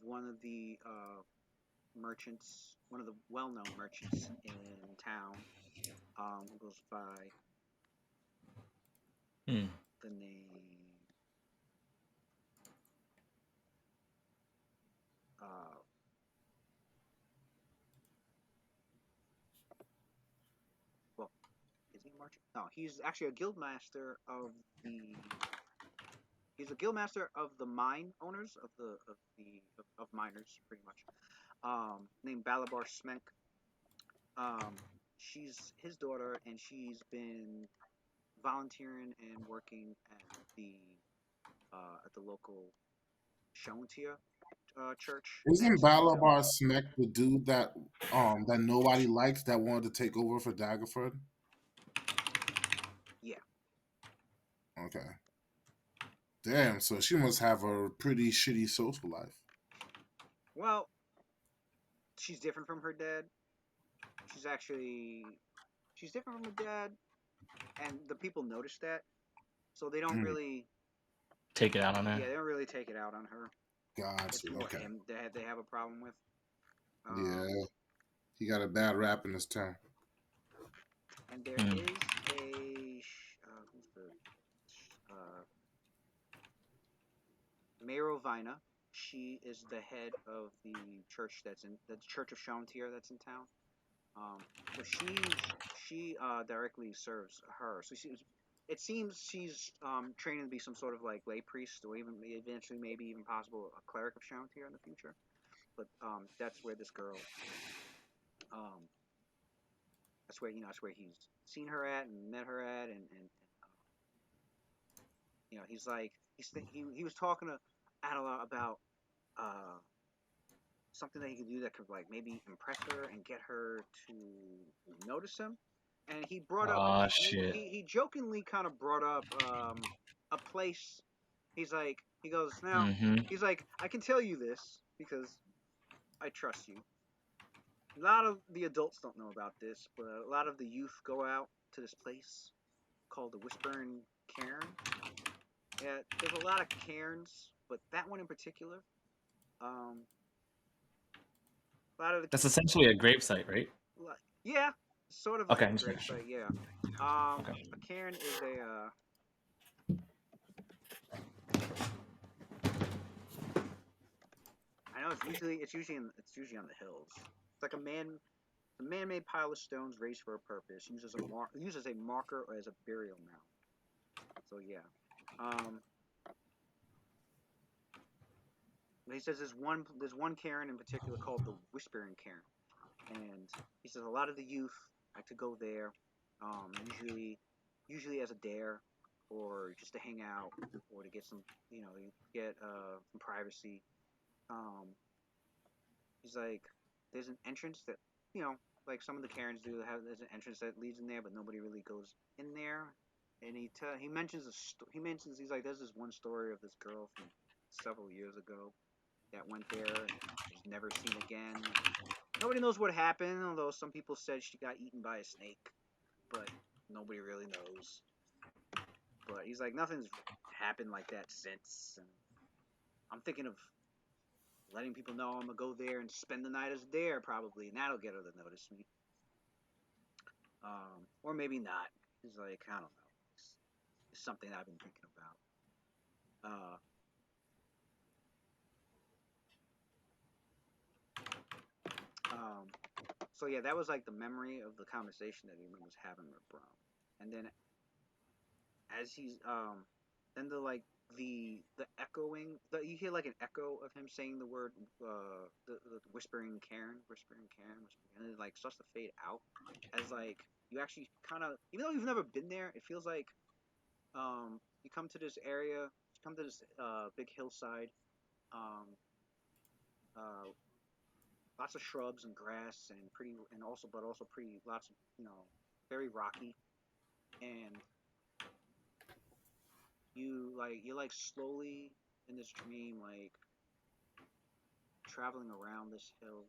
one of the merchants, one of the well-known merchants in town, who goes by Hmm. the name uh, well, is he a merchant? No, he's actually a guild master of the. He's a guild master of the mine owners of miners, pretty much. Named Balabar Smenk. Um, she's his daughter, and she's been volunteering and working at the local Shontia church Isn't that's in town. Balabar Smek the dude that nobody likes that wanted to take over for Daggerford? Yeah. Okay. Damn, so she must have a pretty shitty social life. Well, she's different from her dad. She's actually she's different from her dad, and the people notice that, so they don't Mm, really. Take it out on her. Yeah, they don't really take it out on her. got It's you. more Okay. him that they have a problem with. Yeah, Um, he got a bad rap in this town. and there Hmm. is a who's the Marovina. She is the head of the church the Church of Shontir that's in town. So she directly serves her. So it seems she's training to be some sort of like lay priest, or even eventually maybe even possible a cleric of Shontir in the future. But that's where this girl, um, that's where he's seen her at and met her at, and he's like he was talking to Adela about uh something that he could do that could like maybe impress her and get her to notice him. And he brought up Oh shit. he jokingly kind of brought up a place. He goes now. Mm-hmm. He's like, I can tell you this because I trust you. A lot of the adults don't know about this, but a lot of the youth go out to this place called the Whispering Cairn. Yeah, there's a lot of cairns, but that one in particular, um, a lot of the That's essentially a gravesite, right? yeah, sort of like Okay, a I'm just grave making sure. site. Yeah. Okay. A cairn is a. I know it's usually on the hills. It's like a man-made pile of stones raised for a purpose, uses a marker or as a burial mound. So yeah. Um, he says there's one cairn in particular called the Whispering Cairn, and he says a lot of the youth like to go there, usually as a dare, or just to hang out, or to get some get some privacy. Um, he's like, there's an entrance that you know like some of the cairns do have. There's an entrance that leads in there, but nobody really goes in there. And he mentions he's like, there's this one story of this girl from several years ago that went there and was never seen again. Nobody knows what happened, although some people said she got eaten by a snake, but nobody really knows. But he's like, nothing's happened like that since, and I'm thinking of letting people know I'm gonna go there and spend the night as a dare, probably, and that'll get her to notice me. Or maybe not. He's like, I don't know. It's something I've been thinking about. Um, so yeah, that was like the memory of the conversation that he was having with Brom, and then as he's then the echoing you hear like an echo of him saying the word the whispering Karen, and it like starts to fade out as like you actually kind of, even though you've never been there, it feels like you come to this area, you come to this big hillside, um uh lots of shrubs and grass and also pretty lots of very rocky, and you're like slowly in this dream, like traveling around this hill,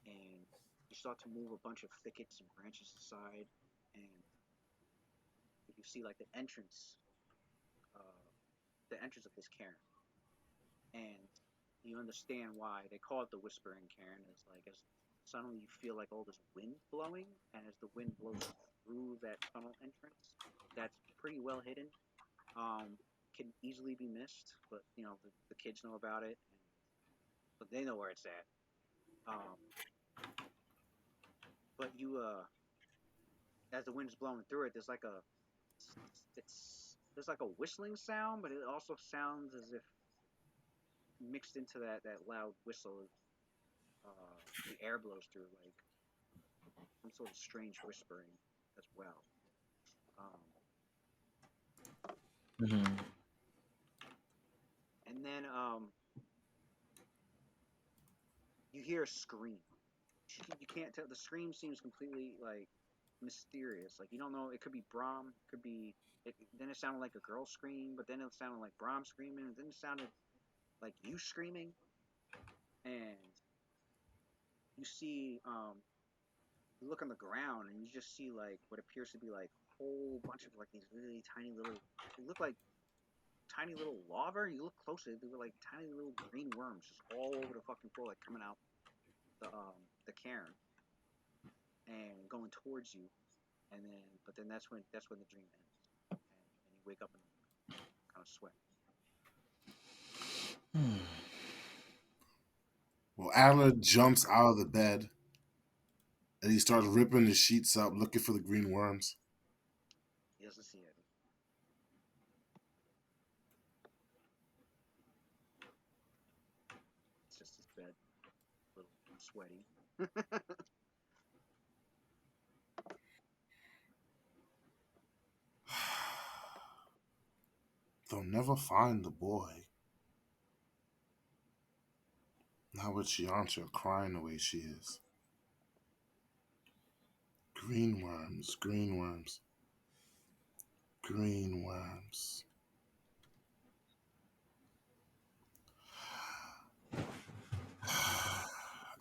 and you start to move a bunch of thickets and branches aside, and you see like uh, the entrance of this cairn, and you understand why they call it the whispering cairn. It's like as suddenly you feel like all this wind blowing, and as the wind blows through that tunnel entrance, that's pretty well hidden. Can easily be missed, but the kids know about it, but they know where it's at. Um, but you as the wind's blowing through it, there's like a whistling sound, but it also sounds as if mixed into that loud whistle, the air blows through like some sort of strange whispering as well. Um, Mm-hmm. and then you hear a scream. You can't tell. The scream seems completely like mysterious. Like you don't know. It could be Brom. It could be. Then it sounded like a girl scream, but then it sounded like Brom screaming, and then it sounded like you screaming, and you see you look on the ground and you just see like what appears to be like a whole bunch of like these really tiny little. They look like tiny little lava. And you look closer, they were like tiny little green worms just all over the fucking floor, like coming out the cairn and going towards you. And then that's when the dream ends, and you wake up in the morning, kind of sweat. Well, Adler jumps out of the bed and he starts ripping the sheets up, looking for the green worms. He doesn't see it. It's just his bed, a little sweaty. They'll never find the boy. Not with Chianti crying the way she is. Green worms, green worms, green worms.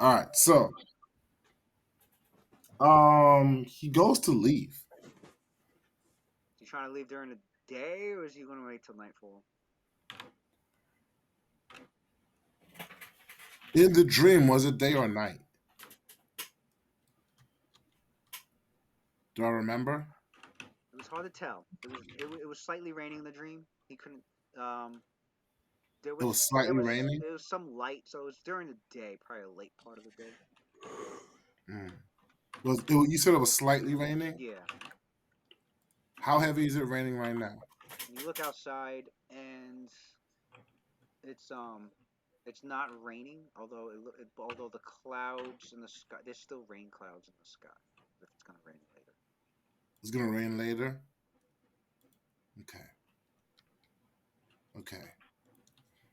All right, so he goes to leave. Is he trying to leave during the day, or is he going to wait till nightfall? In the dream, was it day or night? Do I remember? It was hard to tell. It was slightly raining in the dream. He couldn't. There It was was there slightly was raining. there was some light, so it was during the day, probably a late part of the day. Mm. You said it was slightly raining? Yeah. How heavy is it raining right now? And you look outside, and it's not raining, although the clouds in the sky, there's still rain clouds in the sky. If it's gonna rain later. It's gonna rain later. Okay. Okay.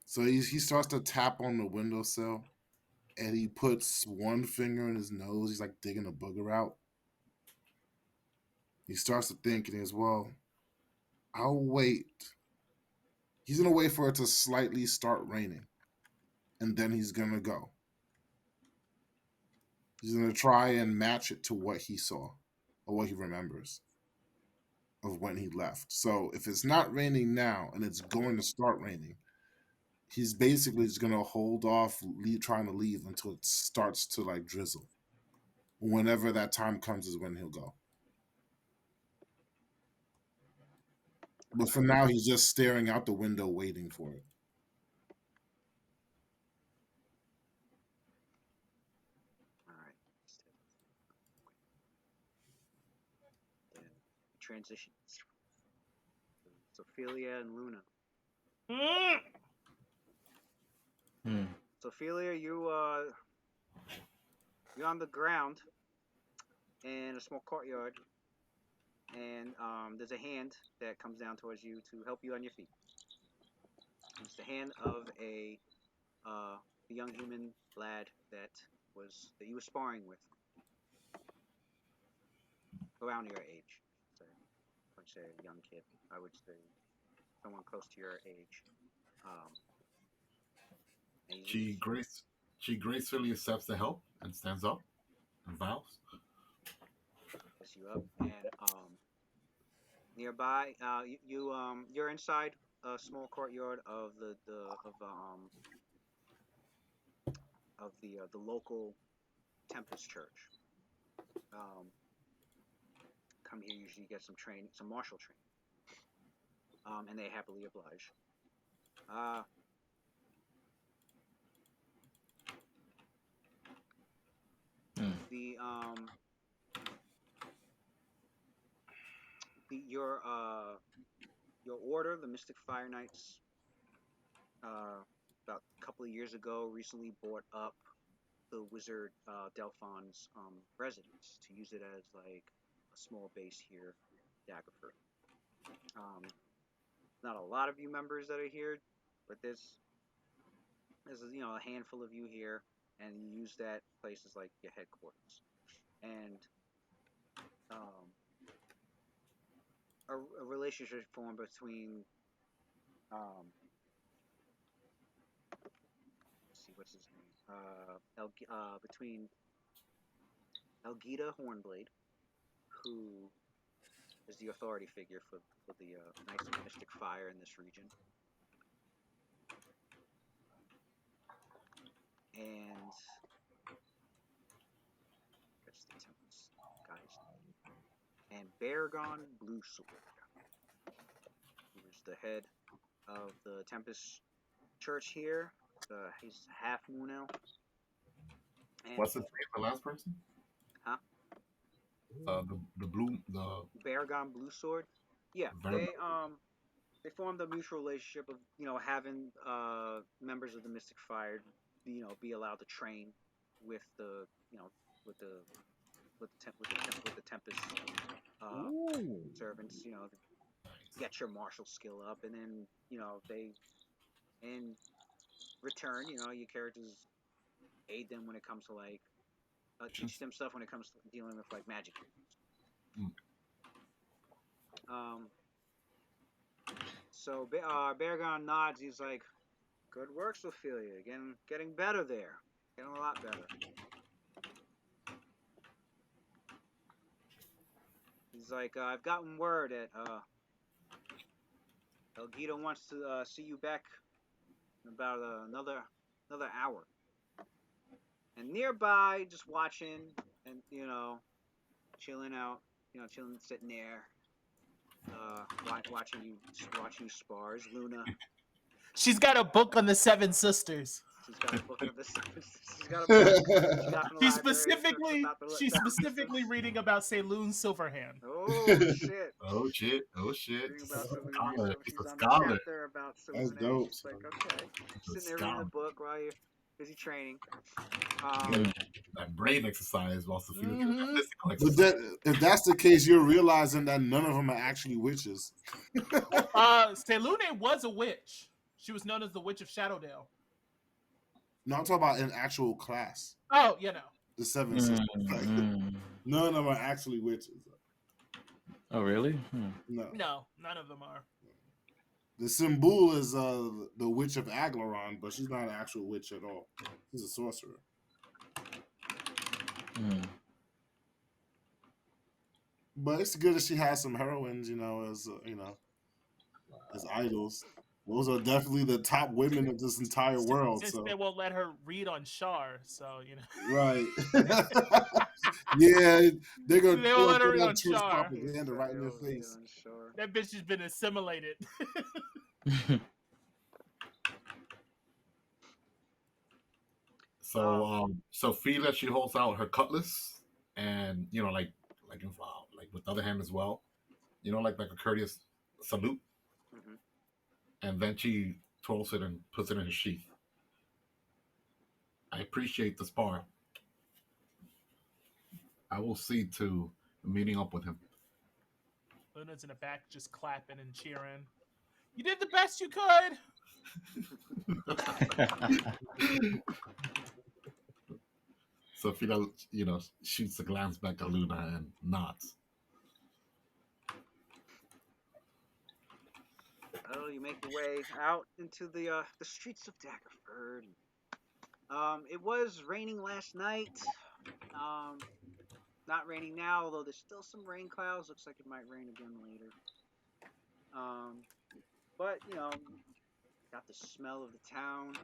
So he starts to tap on the windowsill, and he puts one finger in his nose. He's like digging a booger out. He starts to think, as well, I'll wait. He's gonna wait for it to slightly start raining, and then he's gonna go. He's gonna try and match it to what he saw or what he remembers of when he left. So if it's not raining now and it's going to start raining, he's basically just gonna hold off trying to leave until it starts to like drizzle. Whenever that time comes is when he'll go. But for now, he's just staring out the window waiting for it. All right. Then transition. Sophia and Luna. Hmm. Sophia, you're on the ground in a small courtyard, and there's a hand that comes down towards you to help you on your feet. It's the hand of a young human lad that you were sparring with, around your age. So I would say a young kid. I would say someone close to your age. Um, and She grace she gracefully accepts the help and stands up and bows. lifts you up, and nearby, you're inside a small courtyard of the of of the local Tempest Church. Come here, usually get some training, some martial training, and they happily oblige. The your order, the Mystic Fire Knights, about a couple of years ago, recently bought up the wizard Delphon's residence to use it as like a small base here, Daggerford. Not a lot of you members that are here, but there's a handful of you here, and you use that place as like your headquarters. And a relationship formed between let's see what's his name, between Elgita Hornblade, who is the authority figure for the Knights of Mystic Fire in this region, and that's the Tempest guy's name, and Baragon Bluesword, who is the head of the Tempest Church here. He's half moon elf. And What's his name? The last person? Huh? The Baragon Bluesword. Yeah, they formed a mutual relationship of having members of the Mystic Fire be allowed to train with the with the Tempest servants, get your martial skill up, and then they in return, your characters aid them when it comes to like teach them stuff when it comes to dealing with like magic. So Baragon nods. He's like, "Good work, Ophelia. Getting better there. Getting a lot better." He's like, "I've gotten word that Elgita wants to see you back in about another hour." And nearby, just watching and chilling out, sitting there, watching you spars, Luna. She's got a book on the Seven Sisters. She's got a book of the Seven. She's got a book. She got from the She's specifically reading about Saloon Silverhand. Oh shit! Oh shit! Reading about Scholar. She's on Scholar. the chapter about Saloon. That's dope. She's like, okay, sitting there reading the book while you're busy training. That brain exercise while Sophia But if that's the case, you're realizing that none of them are actually witches. Selune was a witch. She was known as the Witch of Shadowdale. No, I'm talking about an actual class. Oh, The Seven Sisters. None of them are actually witches. Oh, really? No, none of them are. The symbol is the Witch of Aglaron, but she's not an actual witch at all. She's a sorcerer. But it's good that she has some heroines, as idols. Those are definitely the top women of this entire world. Since so they won't let her read on Char, so Right. Yeah, they're gonna they won't let her read on Truth Char. propaganda right in their face. That bitch has been assimilated. So Sophia, she holds out her cutlass, and like with the other hand as well, like a courteous salute, and then she twirls it and puts it in her sheath. I appreciate the spar. I will see to meeting up with him. Luna's in the back just clapping and cheering. You did the best you could. Sophia, shoots a glance back at Luna and nods. Well, you make your way out into the streets of Daggerford. It was raining last night. Not raining now, although there's still some rain clouds. Looks like it might rain again later. But got the smell of the town.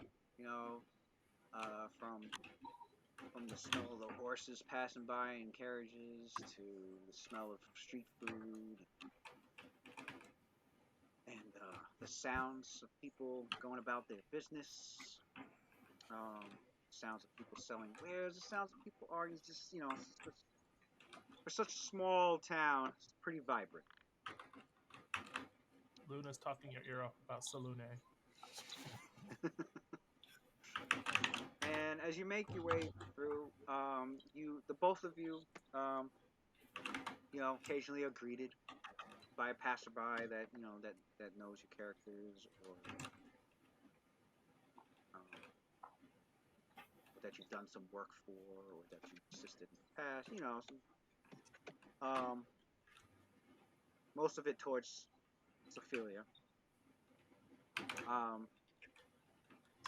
from the smell of the horses passing by in carriages to the smell of street food and the sounds of people going about their business, sounds of people selling wares, the sounds of people arguing. It's just, for such a small town, it's pretty vibrant. Luna's talking your ear off about Salune. And as you make your way through, the both of you, occasionally are greeted by a passerby that that knows your characters or that you've done some work for or that you've assisted in the past. Most of it towards Sophia.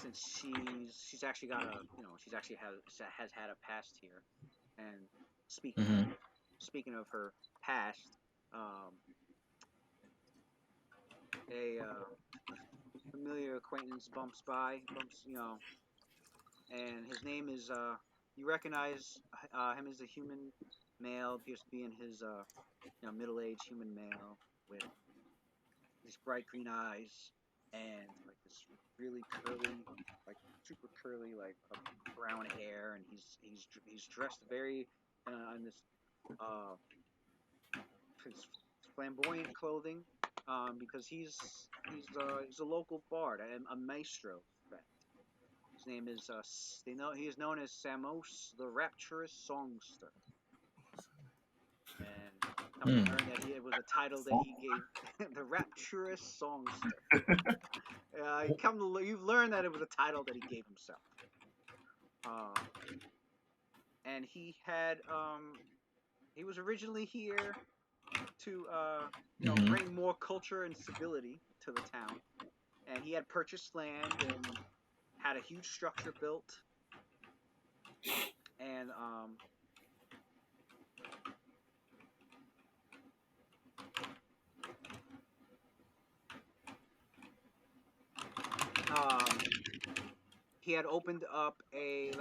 Since she's actually got she's actually has had a past here, and speaking of her past, a familiar acquaintance bumps, and his name is you recognize him as a human male, appears to be in his middle-aged human male with these bright green eyes and like this really curly, like super curly, like brown hair, and he's dressed very in this flamboyant clothing because he's a local bard, a maestro. In fact, his name is he is known as Samos the Rapturous Songster, and come to learn that it was a title that he gave the Rapturous Songster. You've learned that it was a title that he gave himself. And he was originally here to bring more culture and civility to the town, and he had purchased land and had a huge structure built, and he had opened up a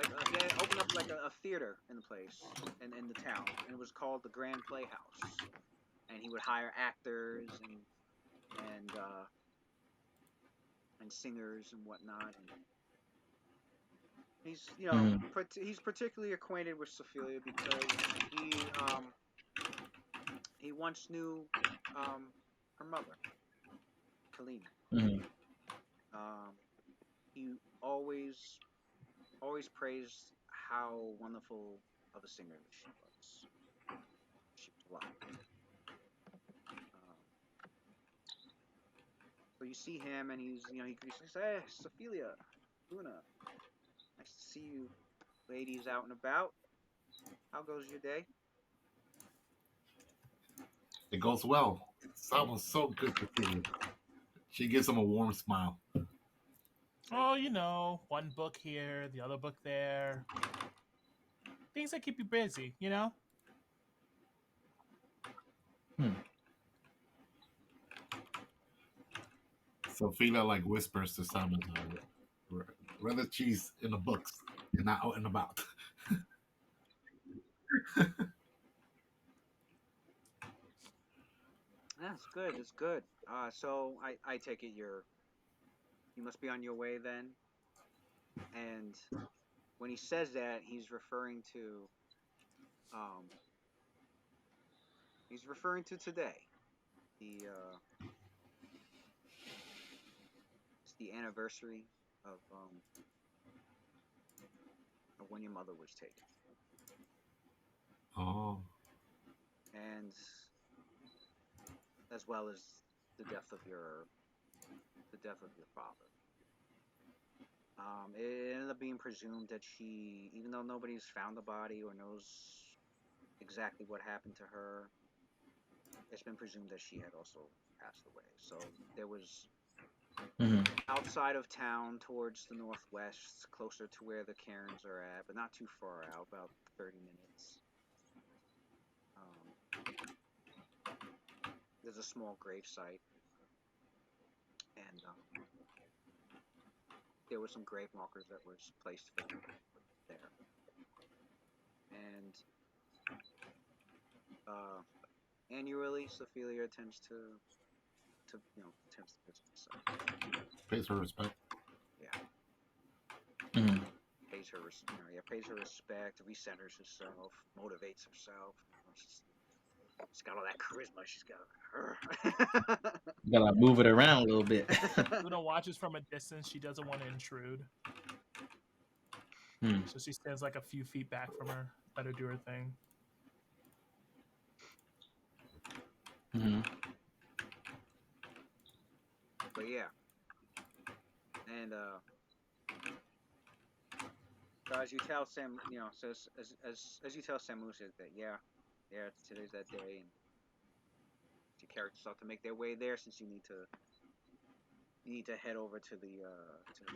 theater in the place in the town, and it was called the Grand Playhouse. And he would hire actors and singers and whatnot. And he's he's particularly acquainted with Sophia because he once knew her mother, Kalina. He always praised how wonderful of a singer she was. She was alive. So you see him, and he says, "Hey, Sophia, Luna, nice to see you, ladies, out and about. How goes your day?" It goes well. Someone's so good to see you. She gives him a warm smile. Oh, one book here, the other book there. Things that keep you busy. Sophia like whispers to Simon, rather she's in the books and not out and about. That's good. It's good. So I take it you must be on your way then. And when he says that, um he's referring to today. The It's the anniversary of when your mother was taken, Oh, and as well as the death of your father. It ended up being presumed that she, even though nobody's found the body or knows exactly what happened to her, it's been presumed that she had also passed away. So there was outside of town towards the northwest, closer to where the cairns are at, but not too far out, about 30 minutes. There's a small grave site, and there were some grave markers that were placed for them there, and annually, Ophelia tends to tends to visit the site. Pays her respect. Yeah. Mm. Pays her respect, recenters herself, motivates herself. She's got all that charisma. She's got. Gotta move it around a little bit. Luna watches from a distance. She doesn't want to intrude. So she stands like a few feet back from her. Let her do her thing. Mm-hmm. But yeah, and so as you tell Sam, so as you tell Samus that today's that day, and your characters start to make their way there since you need to head over to the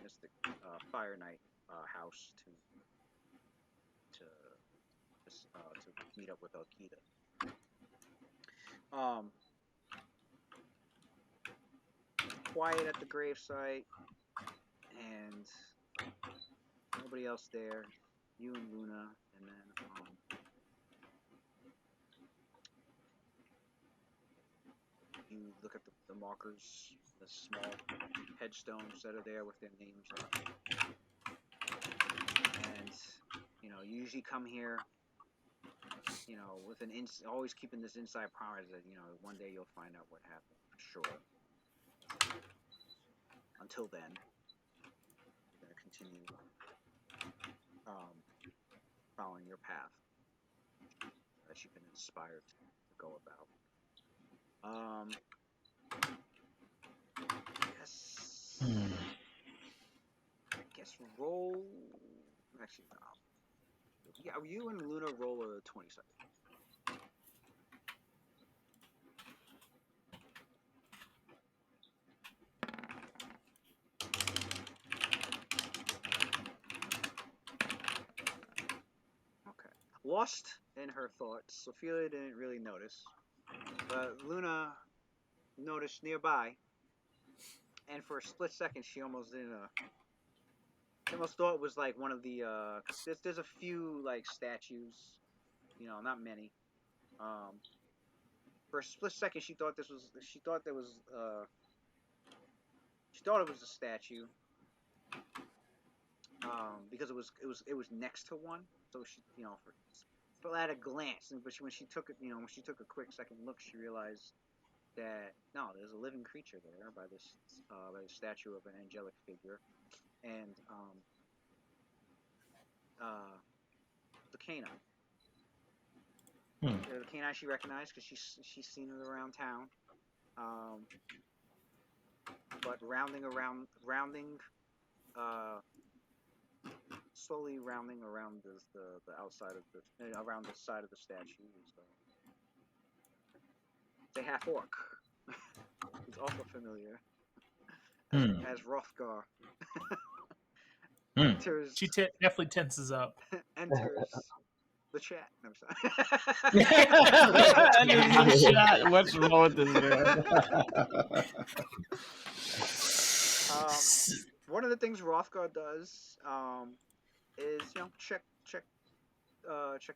Mystic Fire Knight house to meet up with Alkida. Quiet at the gravesite, and nobody else there. You and Luna, and then you look at the markers, the small headstones that are there with their names on it. And you usually come here, with always keeping this inside promise that one day you'll find out what happened for sure. Until then, you're gonna continue following your path that you've been inspired to go about. I guess roll. Actually, no. Yeah, you and Luna roll a 20-sided. Okay. Lost in her thoughts, Ophelia didn't really notice, but Luna noticed nearby, and for a split second, she almost didn't. She almost thought it was like one of the. There's a few like statues, not many. For a split second, she thought it was a statue. Because it was next to one, so she for at a glance, but when she took a quick second look, she realized that no, there's a living creature there by the statue of an angelic figure, and the canine. The canine she recognized because she's seen it around town, but slowly rounding around the outside of around the side of the statue is a half orc. He's also familiar as Rothgar. Enters. She definitely tenses up. Enters the chat. No, I'm sorry. What's wrong with this man? One of the things Rothgar does is check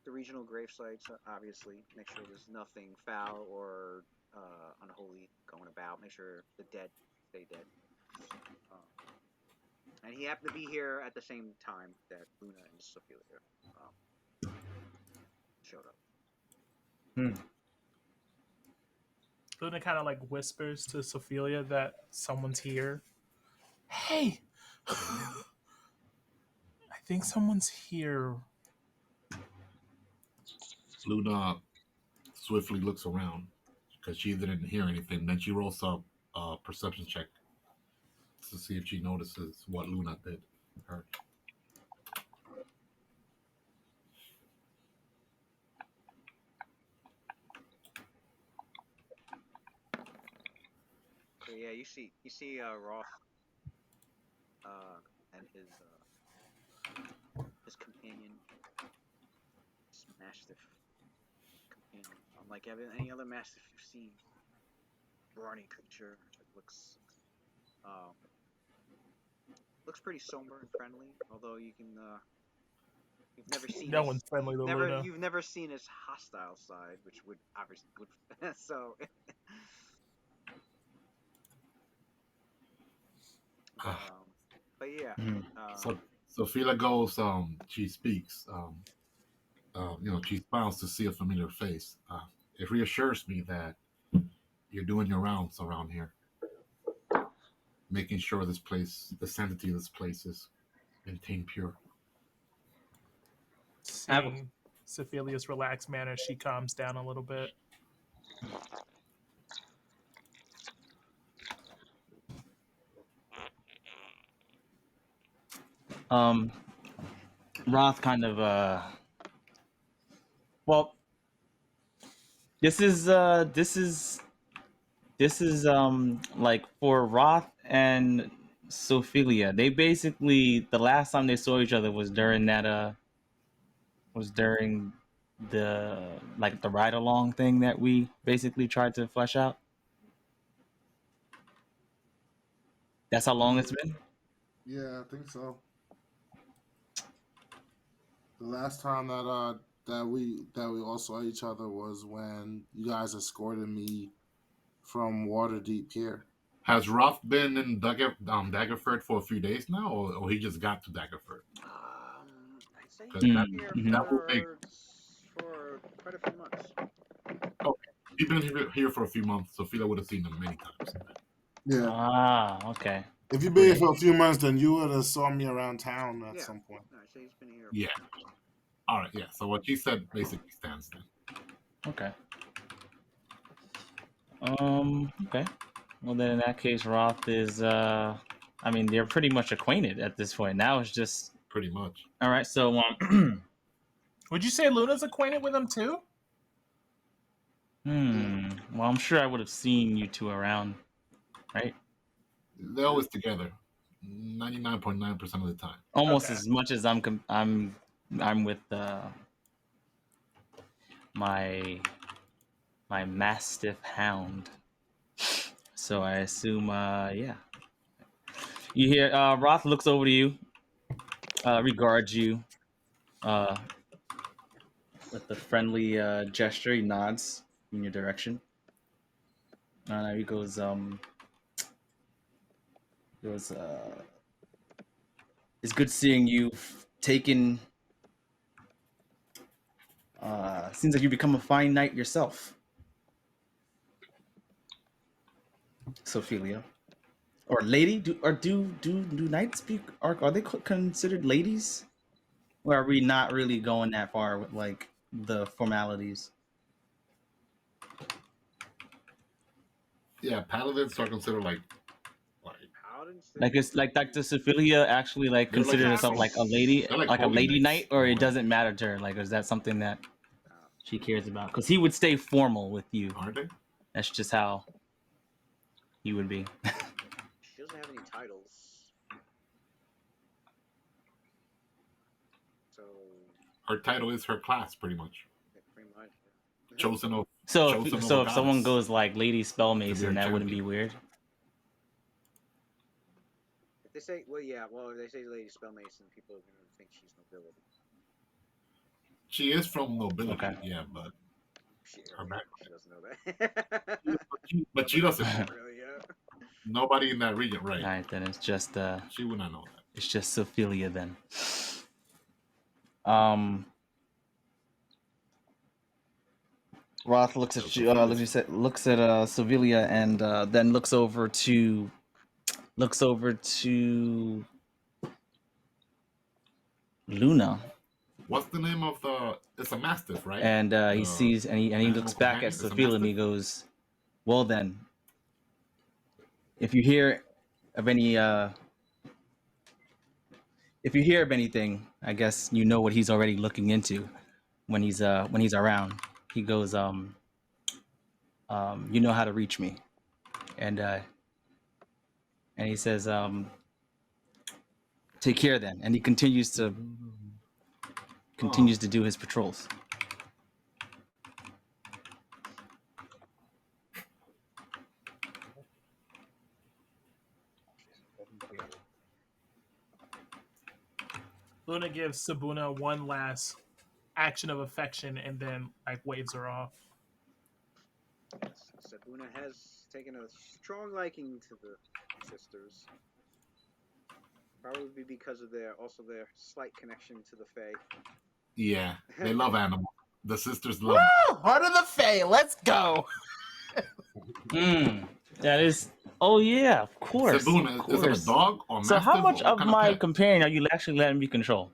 the regional grave sites. Obviously, make sure there's nothing foul or unholy going about. Make sure the dead stay dead. And he happened to be here at the same time that Luna and Ophelia showed up. Luna kind of like whispers to Ophelia that someone's here. Hey, I think someone's here. Luna swiftly looks around because she didn't hear anything. Then she rolls a perception check to see if she notices what Luna did. Heard. So yeah, you see Roth and his companion, his mastiff companion. Unlike any other mastiff you've seen, brawny creature that looks looks pretty somber and friendly. Although you can, you've never seen No his, one's friendly to Luna. you've never seen his hostile side, which would obviously would so. But yeah. So Fila goes. She speaks. She smiles to see a familiar face. It reassures me that you're doing your rounds around here, making sure this place, the sanctity of this place, is maintained pure. Seeing Sophilia's relaxed manner, she calms down a little bit. Roth kind of well, this is like for Roth and Sophilia, they basically, the last time they saw each other was during the like the ride along thing that we basically tried to flesh out. That's how long it's been? Yeah, I think so. The last time that we all saw each other was when you guys escorted me from Waterdeep Pier. Has Roth been in Daggerford for a few days now, or he just got to Daggerford? I'd say Because he's that, been here that will make. for quite a few months. Okay, he's been here for a few months, so Fila would have seen him many times. Yeah. Ah, okay. If you've been here for a few months, then you would have saw me around town at some point. I'd say he's been here. Yeah. All right. Yeah. So what you said basically stands then. Okay. Okay. Well, then in that case, Roth is, I mean, they're pretty much acquainted at this point. Now it's just... Pretty much. All right, so, Would you say Luna's acquainted with him too? Well, I'm sure I would have seen you two around, right? They're always together, 99.9% of the time. Almost as much as I'm with my Mastiff Hound. So I assume, yeah. You hear Roth looks over to you, regards you, with a friendly gesture. He nods in your direction. He goes, it's good seeing you. Taken. Seems like you become a fine knight yourself, Sophilia, or lady. Do knights are they considered ladies? Or are we not really going that far with like the formalities? Yeah, paladins are considered like it's like Dr. Sophilia actually like considers herself like a lady, like a lady knight, or it doesn't matter to her. Like, is that something that she cares about? Because he would stay formal with you. Aren't they? That's just how he would be. She doesn't have any titles, so her title is her class, pretty much. Yeah, pretty much. Yeah. Chosen of. So if someone goes like Lady Spellmason, that wouldn't be weird. If they say, if they say Lady Spellmason, people are gonna think she's nobility. She is from nobility, yeah, but she doesn't know that. but she doesn't know. Really, yeah. Nobody in that region, right? All right, then it's just she would not know that. It's just Sophilia then. Roth looks at you. Looks at Sophilia, and then looks over to Luna. What's the name of the? It's a mastiff, right? And he sees, and he looks back at Sophilia, and he goes, "Well then, if you hear of anything, I guess you know what he's already looking into when he's around." He goes, "You know how to reach me," and he says, "Take care then," and he continues to do his patrols. Luna gives Sabuna one last action of affection and then like waves her off. Yes, Sabuna has taken a strong liking to the sisters. Probably because of their slight connection to the Fae. Yeah, they love animals. The sisters love. Woo! Heart of the Fae, let's go. That is. Oh yeah, of course. Sabuna, Of is it a course. dog or So how mastiff? much Or what of kind of my pet? companion are you actually letting me control?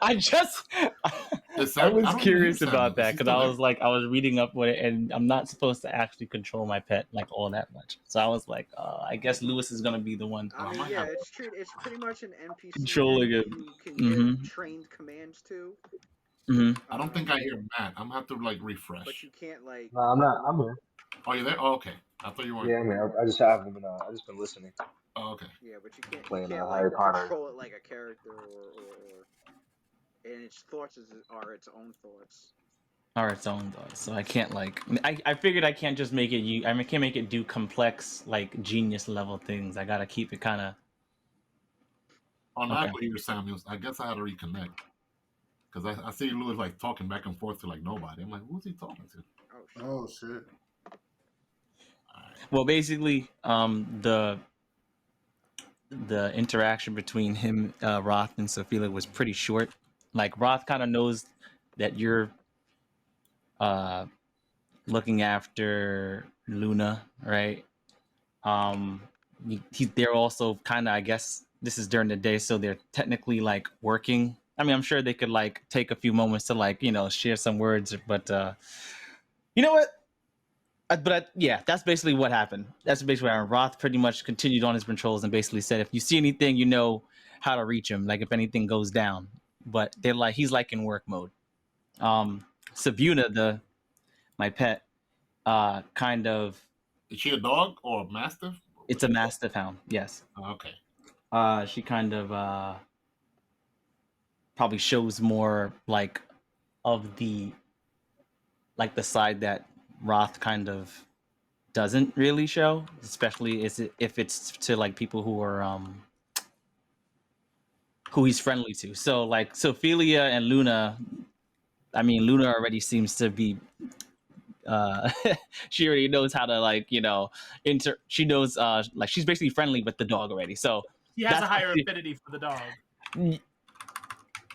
I just. I I was don't even hear curious Samuel. about Is that he because still I there? was like, I was reading up on it, and I'm not supposed to actually control my pet like all that much. So I was like, I guess Lewis is gonna be the one I mean, might yeah, have. it's pretty much an NPC that controlling it. you can give Mm-hmm. trained commands to. Mm-hmm. I don't think I hear Matt. I'm gonna have to like But refresh. you can't like. No, I'm not. I'm here. Oh, you there? Oh, okay. I thought you weren't. Yeah, I'm here. I just haven't been. I just been listening, Oh, okay. Yeah, but you playing can't like Harry Potter. control it like a character or and its thoughts are its own thoughts. Are its own though, so I can't like. I figured I can't just make it. I can't make it do complex like genius level things. I gotta keep it kind of. Oh, now I Okay. could hear Samuels. I guess I had to reconnect because I see Lewis like talking back and forth to like nobody. I'm like, who's he talking to? Oh shit. Oh shit. Well, basically, the interaction between him, Roth, and Sophia was pretty short. Like Roth kind of knows that you're uh, looking after Luna, right? They're also kind of, I guess, this is during the day, so they're technically like working. I mean, I'm sure they could like take a few moments to like share some words, but you know what? Yeah, that's basically what happened. That's basically what happened. Roth pretty much continued on his patrols and basically said, if you see anything, you know how to reach him. Like if anything goes down, but he's like in work mode. Sabuna, my pet, kind of, Is she a dog or a mastiff? it's a mastiff hound. Yes. Oh, okay. She kind of probably shows more like of the side that Roth kind of doesn't really show, especially if it's to like people who are who he's friendly to. So like Sophia and Luna, I mean Luna already seems to be she already knows how to like she knows like she's basically friendly with the dog already. So He has that's a higher affinity for the dog.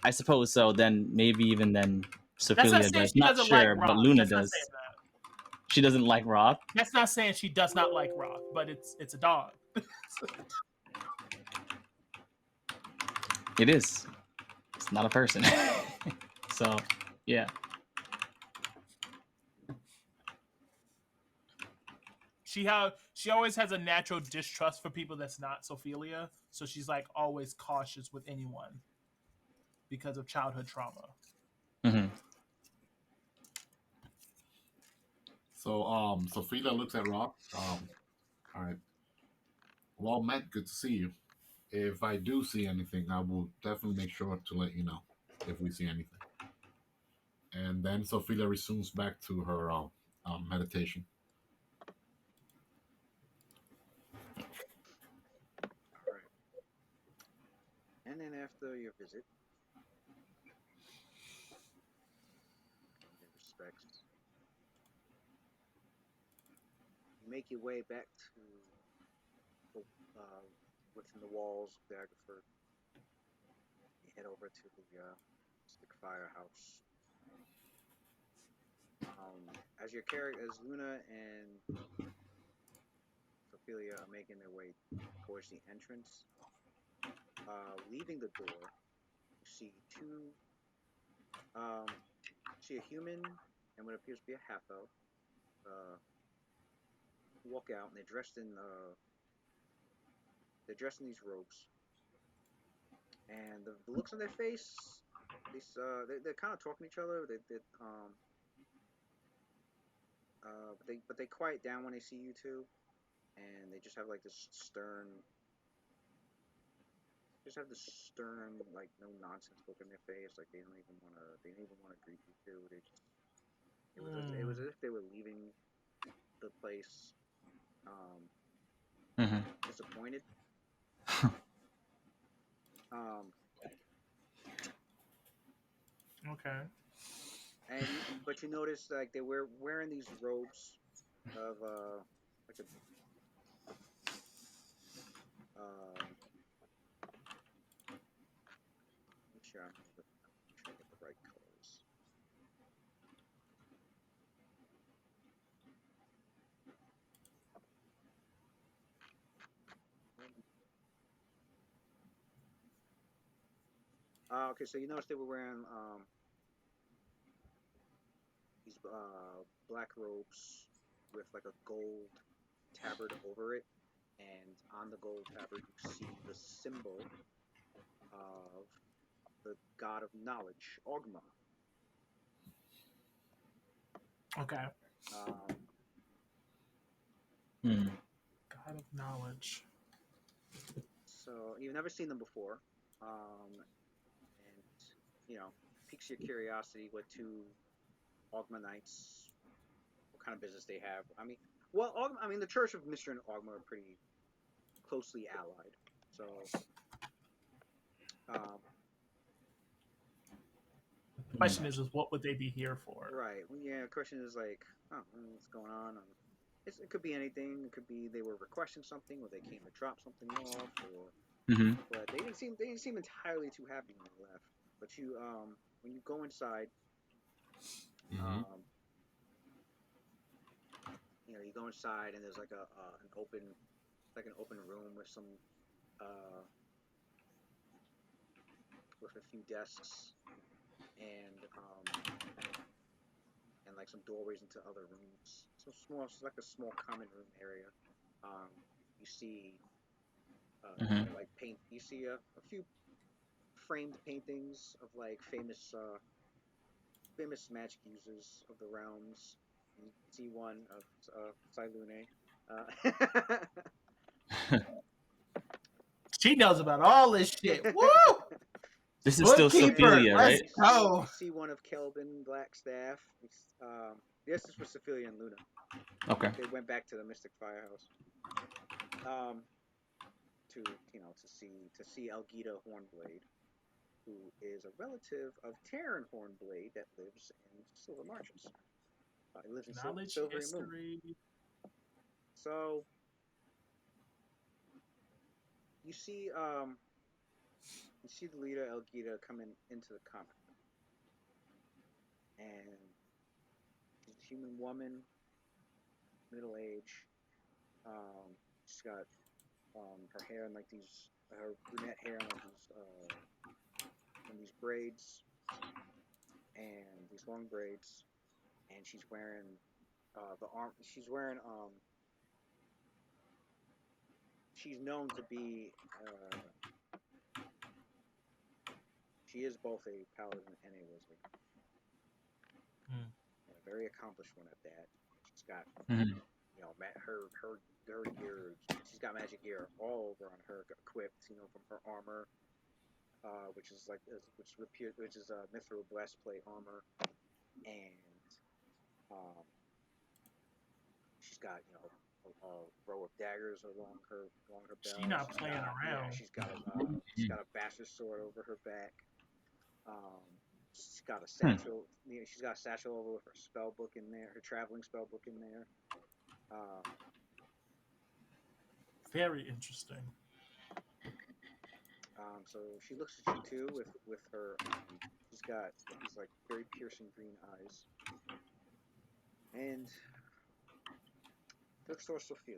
I suppose so. Then maybe even then That's not Sophia saying does. she Not doesn't like sure, but Roth. Luna That's not does. saying that. She doesn't like Roth. That's not saying she does not like Roth, but it's a dog. It is. It's not a person. So, yeah. She always has a natural distrust for people that's not Sophia, so she's like always cautious with anyone because of childhood trauma. Mm-hmm. So Sophia looks at Rock. All right. Well, Matt, good to see you. If I do see anything, I will definitely make sure to let you know if we see anything. And then Sophia resumes back to her meditation. All right. And then after your visit, and your respects, you make your way back to uh, within the walls of Daggerford. You head over to the Stick Firehouse. As your character, as Luna and Sophia are making their way towards the entrance, leaving the door, you see two, see a human and what appears to be a half elf, walk out, and they're dressed in these robes, and the looks on their face, they're kind of talking to each other. But they quiet down when they see you two, and they just have like this stern, like no nonsense look in their face. Like they don't even want to greet you two. It was as if they were leaving the place, um, Mm-hmm. disappointed. Okay. And but you notice like they were wearing these robes of like a make sure I'm trying to get the right colors. Okay, so you notice they were wearing these black robes with like a gold tabard over it, and on the gold tabard you see the symbol of the god of knowledge, Ogma. Okay. Um, God of knowledge. so you've never seen them before, and you know piques your curiosity what two Ogma Knights, what kind of business they have. I mean, well, I mean the Church of Mr. and Ogma are pretty closely allied, so um, The question is what would they be here for? right. Yeah, the question is like, oh, what's going on? It could be anything. It could be they were requesting something, or they came to drop something off, or but they didn't seem entirely too happy when they left. But you when you go inside, Mm-hmm. you know you go inside and there's like an open room with some uh with a few desks and and like some doorways into other rooms. So small, it's like a small common room area. Um, you see like paint. You see a few framed paintings of like famous magic users of the realms. You see one of Silune. Uh, She knows about all this shit. Woo! This is still Bookkeeper, Sophia, let's right? go. you see one of Kelvin Blackstaff. This is for Sophia and Luna. Okay. They went back to the Mystic Firehouse. To to see Elgita Hornblade, who is a relative of Terran Hornblade that lives in Silver Marshes. He lives in Knowledge, Silvery Moon. history. So you see the leader Elgita coming into the comic room, and she's a human woman, middle age. She's got her hair in like her brunette hair in like these braids, and these long braids, and she's wearing the arm. She's wearing she's known to be she is both a paladin and a wizard. Mm. And a very accomplished one at that. She's got her gear. She's got magic gear all over on her, equipped. From her armor, which is a mithril breastplate armor, and she's got a row of daggers along her belt. She not playing around. She's got a bastard sword over her back. She's got a satchel. She's got a satchel over with her spell book in there, her traveling spell book in there. Very interesting. So she looks at you too with her. She's got these like very piercing green eyes, and looks towards Sophia.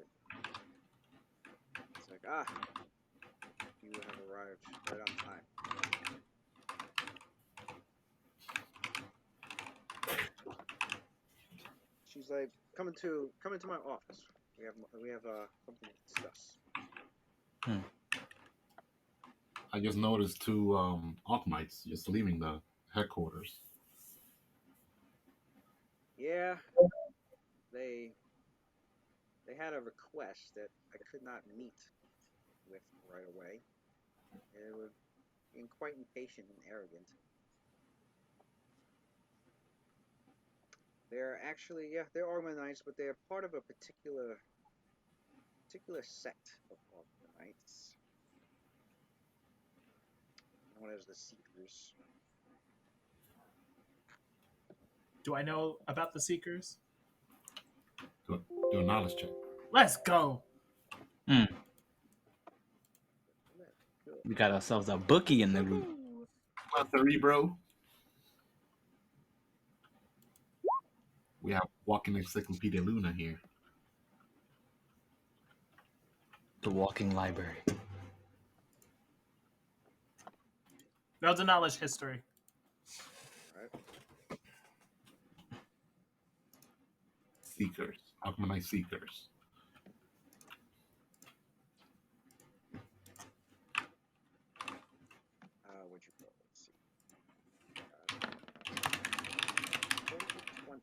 It's like, you have arrived right on time. She's like, come into my office. We have something to discuss. I just noticed two Arkmites just leaving the headquarters. Yeah, they had a request that I could not meet with right away. They were being quite impatient and arrogant. They're actually, they're Ormanites, but they're part of a particular sect of Ormanites known as the Seekers. Do I know about the Seekers? Do a knowledge check. Let's go. We got ourselves a bookie in the group. Come on, Cerebro. We have Walking Encyclopedia Luna here. The walking library. That was a knowledge history. Right. Seekers. Alchemite Seekers. What'd you call it? Let's see. 20.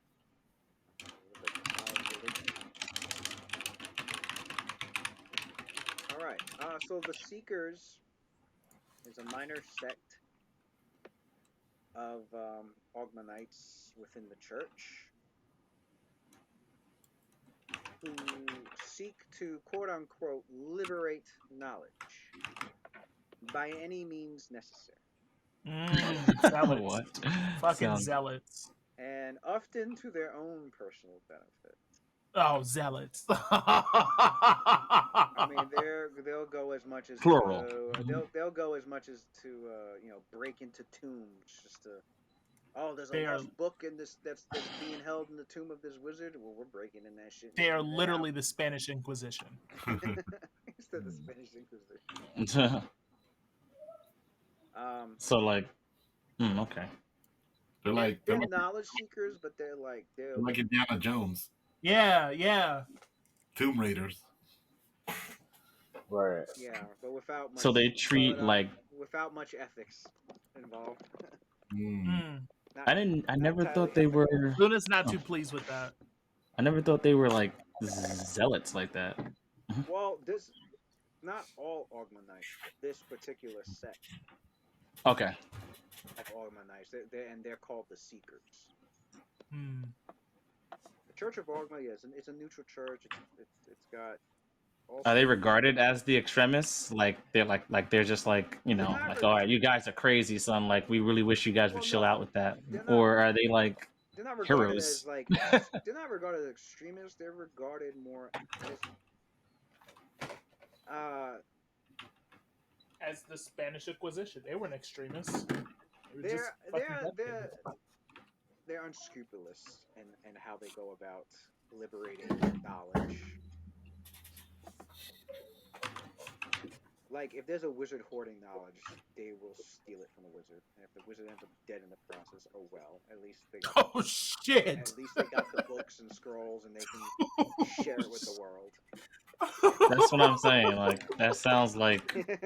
All right. So the Seekers is a minor sect of Ogmanites within the church who seek to quote unquote liberate knowledge by any means necessary. Zealots. What? Fucking zealots. And often to their own personal benefit. Oh, zealots. I mean, they'll go as much as Plural. They'll go as much as to break into tombs just to. Oh, there's a lost book in this that's being held in the tomb of this wizard. Well, we're breaking in that shit. They are literally the Spanish Inquisition. Instead of the Spanish Inquisition. So like, okay. They're knowledge seekers, but they're like Indiana Jones. Yeah. Tomb Raiders. Right. Yeah, but without much. So they treat without much ethics involved. I never thought they were. Luna's not too pleased with that. I never thought they were like zealots like that. Well, not all Ogmanites, but this particular sect. Okay. Of Ogmanites, they're called the Seekers. The Church of Ogma, it's a neutral church. It's got. Are they regarded as the extremists? Like they're just like all right, you guys are crazy, son. Like we really wish you guys would chill out with that. Or are they like they're not regarded heroes? as they're not regarded as extremists. They're regarded more as the Spanish Inquisition. They weren't extremists. They're unscrupulous in how they go about liberating knowledge. Like, if there's a wizard hoarding knowledge, they will steal it from the wizard. And if the wizard ends up dead in the process, oh well. At least they got shit. At least they got the books and scrolls, and they can share it with the world. That's what I'm saying. Like that sounds like it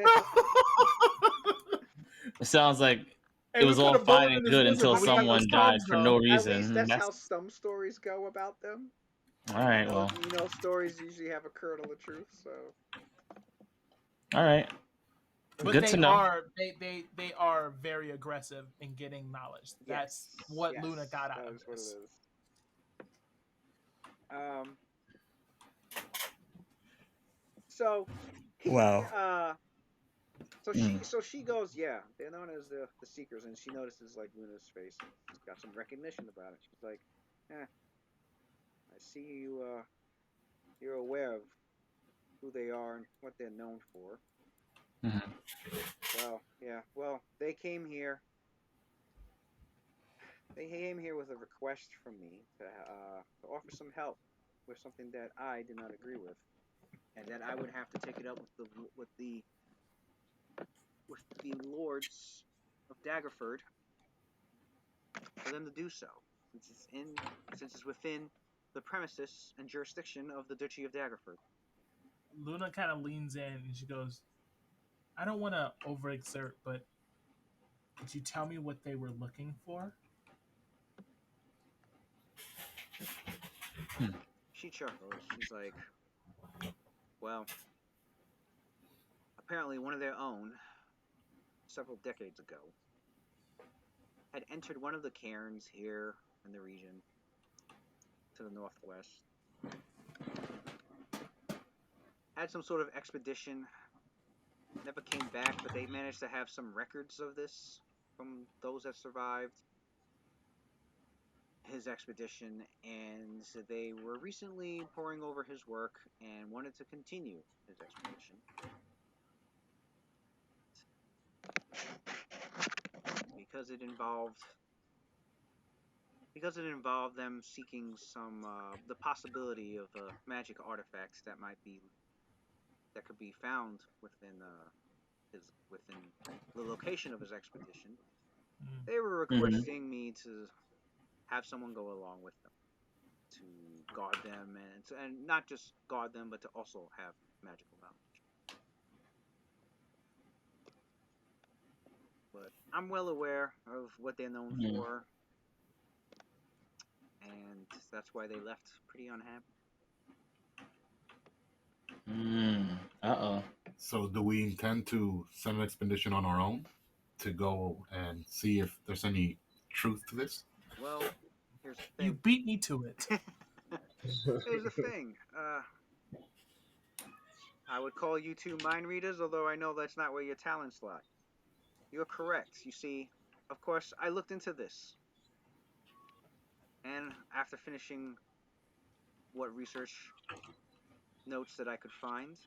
sounds like it was all fine and good until someone died for no reason. At least that's how some stories go about them. All right, well. Stories usually have a kernel of truth, so. All right. But good to know. They are very aggressive in getting knowledge. That's what Luna got out of this. So. Wow. So she goes, yeah, they're known as the Seekers, and she notices like Luna's face. She's got some recognition about it. She's like, I see you. You're aware of who they are and what they're known for. Well, yeah. Well, they came here. They came here with a request from me to offer some help with something that I did not agree with, and that I would have to take it up with the lords of Daggerford for them to do so, since it's within the premises and jurisdiction of the Duchy of Daggerford. Luna kind of leans in and she goes, I don't want to overexert, but could you tell me what they were looking for? She chuckles. She's like, well, apparently one of their own, several decades ago, had entered one of the cairns here in the region to the northwest. Had some sort of expedition, never came back, but they managed to have some records of this from those that survived. his expedition, and they were recently poring over his work and wanted to continue his expedition. Because it involved them seeking some the possibility of magic artifacts that could be found within the location of his expedition. They were requesting me to have someone go along with them to guard them and not just guard them, but to also have magical knowledge. But I'm well aware of what they're known for, and that's why they left pretty unhappy. So do we intend to send an expedition on our own to go and see if there's any truth to this? Well, here's the thing. You beat me to it. Here's the thing. I would call you two mind readers, although I know that's not where your talents lie. You're correct. You see, of course, I looked into this. And after finishing what research notes that I could find,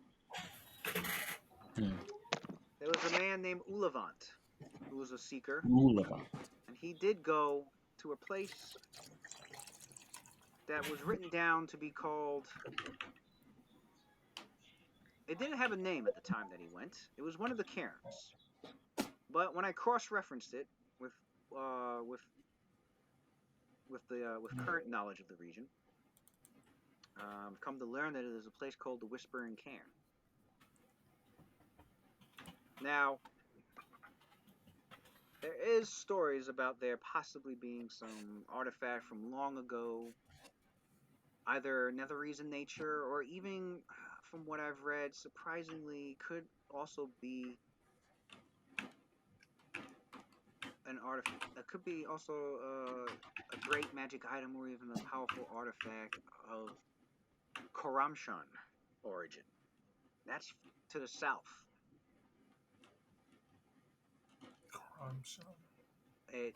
there was a man named Ulavant, who was a seeker. And he did go to a place that was written down to be called... It didn't have a name at the time that he went. It was one of the cairns. But when I cross-referenced it with current knowledge of the region, come to learn that it is a place called the Whispering Cairn. Now, there is stories about there possibly being some artifact from long ago, either Netherese in nature, or even, from what I've read, surprisingly, could also be an artifact. It could be also a great magic item, or even a powerful artifact of Koramshan origin. That's to the south. It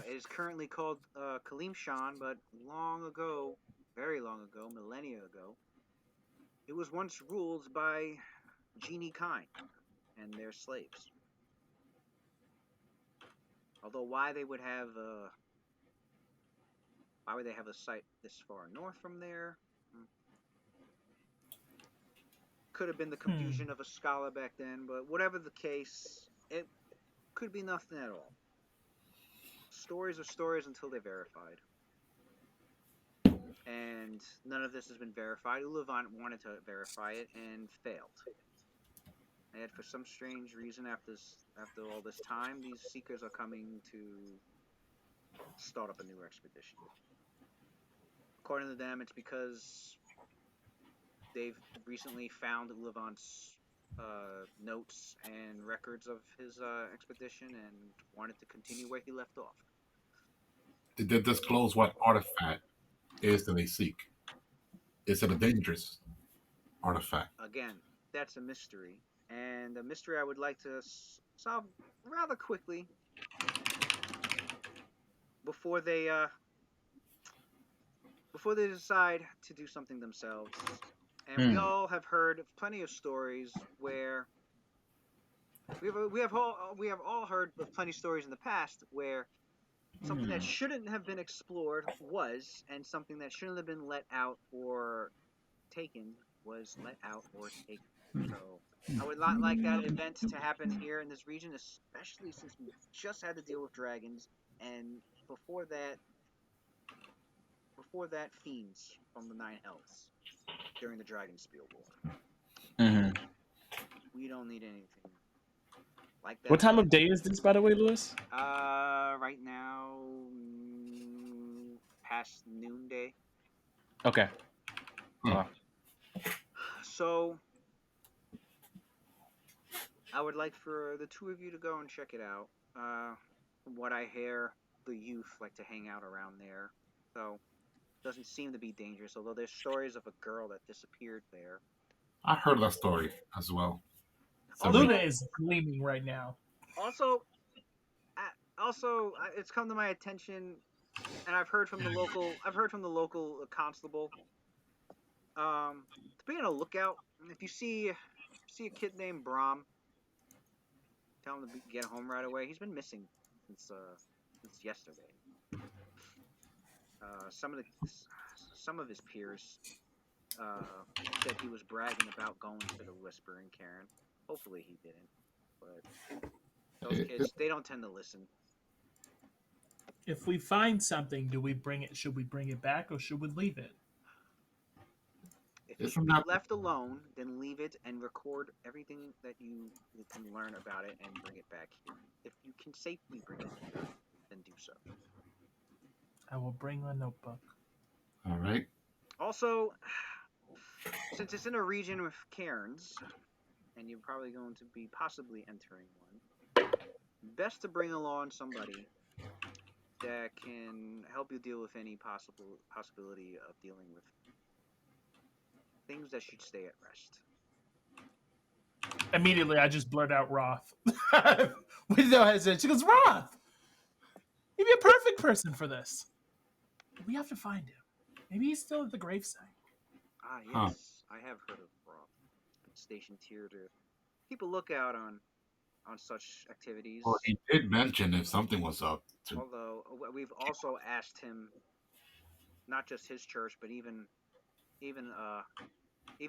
is currently called Kalimshan, but long ago, very long ago, millennia ago, it was once ruled by genie kind and their slaves. Although why they would have a site this far north from there? Could have been the confusion of a scholar back then, but whatever the case, it could be nothing at all. Stories are stories until they're verified. And none of this has been verified. Ulavant wanted to verify it and failed. And for some strange reason, after all this time, these seekers are coming to start up a new expedition. According to them, it's because they've recently found Ulavant's notes and records of his expedition and wanted to continue where he left off. Did they disclose what artifact is that they seek? Is it a dangerous artifact? Again, that's a mystery, and a mystery I would like to solve rather quickly before they decide to do something themselves. And we all have heard plenty of stories where we have all heard of plenty of stories in the past where something that shouldn't have been explored was, and something that shouldn't have been let out or taken was let out or taken. So I would not like that event to happen here in this region, especially since we just had to deal with dragons, and before that, fiends from the Nine Hells during the Dragonspiel War. We don't need anything like that. What time of day is this, by the way, Lewis? Right now, past noonday. Okay. So, I would like for the two of you to go and check it out. From what I hear, the youth like to hang out around there. So, it doesn't seem to be dangerous, although there's stories of a girl that disappeared there. I heard that story as well. Luna is gleaming right now. Also, it's come to my attention and I've heard from the local constable. To be on a lookout. If you see a kid named Brom, tell him to get home right away. He's been missing since yesterday. Some of his peers said he was bragging about going to the Whispering Cairn. Hopefully he didn't, but those kids, they don't tend to listen. If we find something, do we bring it? Should we bring it back or should we leave it? If it should be left alone, then leave it and record everything that you can learn about it and bring it back here. If you can safely bring it here, then do so. I will bring a notebook. All right. Also, since it's in a region with cairns, and you're probably going to be possibly entering one, best to bring along somebody that can help you deal with any possibility of dealing with things that should stay at rest. Immediately, I just blurt out Roth. With no hesitation. She goes, Roth! He'd be a perfect person for this. We have to find him. Maybe he's still at the gravesite. Ah, yes. I have heard of Roth. Been stationed here to keep a lookout on such activities. Well, he did mention if something was up. Although we've also asked him, not just his church, but even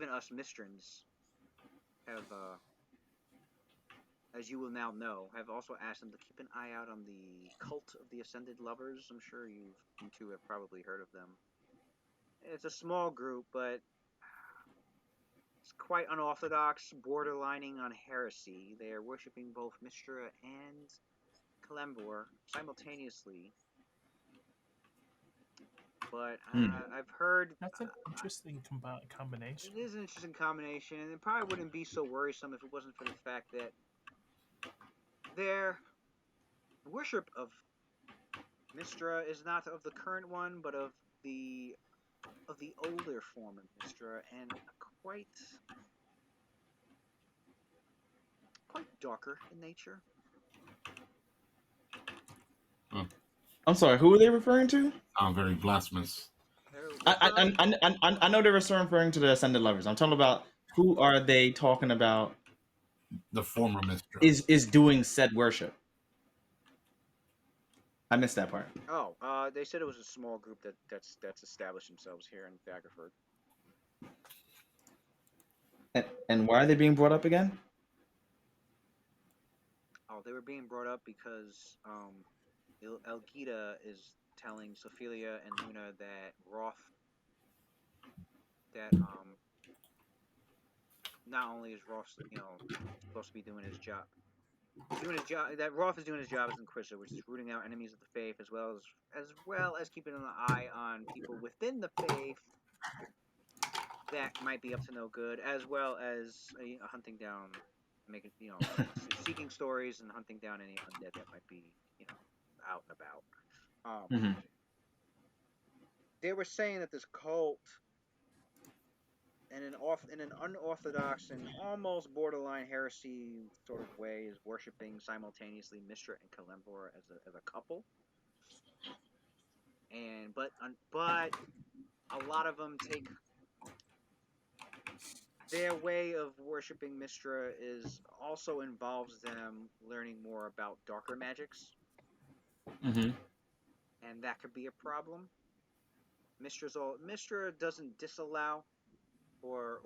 us Mistrans have, as you will now know, have also asked him to keep an eye out on the cult of the Ascended Lovers. I'm sure you two have probably heard of them. It's a small group, but it's quite unorthodox, borderlining on heresy. They are worshipping both Mystra and Kalemvor simultaneously. But I've heard... That's an interesting combination. It is an interesting combination, and it probably wouldn't be so worrisome if it wasn't for the fact that their worship of Mystra is not of the current one, but of the older form of Mystra, and quite darker in nature. I'm sorry, who are they referring to? I'm very blasphemous. I know they're referring to the Ascended Lovers. I'm talking about who are they talking about? The former Mystra is doing said worship. I missed that part. Oh, they said it was a small group that's established themselves here in Daggerford. And why are they being brought up again? Oh, they were being brought up because Elgita is telling Sophelia and Luna that Roth, that not only is Roth, supposed to be doing his job, that Roth is doing his job as Inquisitor, which is rooting out enemies of the faith, as well as keeping an eye on people within the faith that might be up to no good, as well as hunting down, seeking stories and hunting down any undead that might be, out and about. They were saying that this cult, in an unorthodox and almost borderline heresy sort of way, is worshiping simultaneously Mystra and Kalemvor as a couple. But a lot of them take their way of worshiping Mystra also involves them learning more about darker magics. And that could be a problem. Mystra doesn't disallow or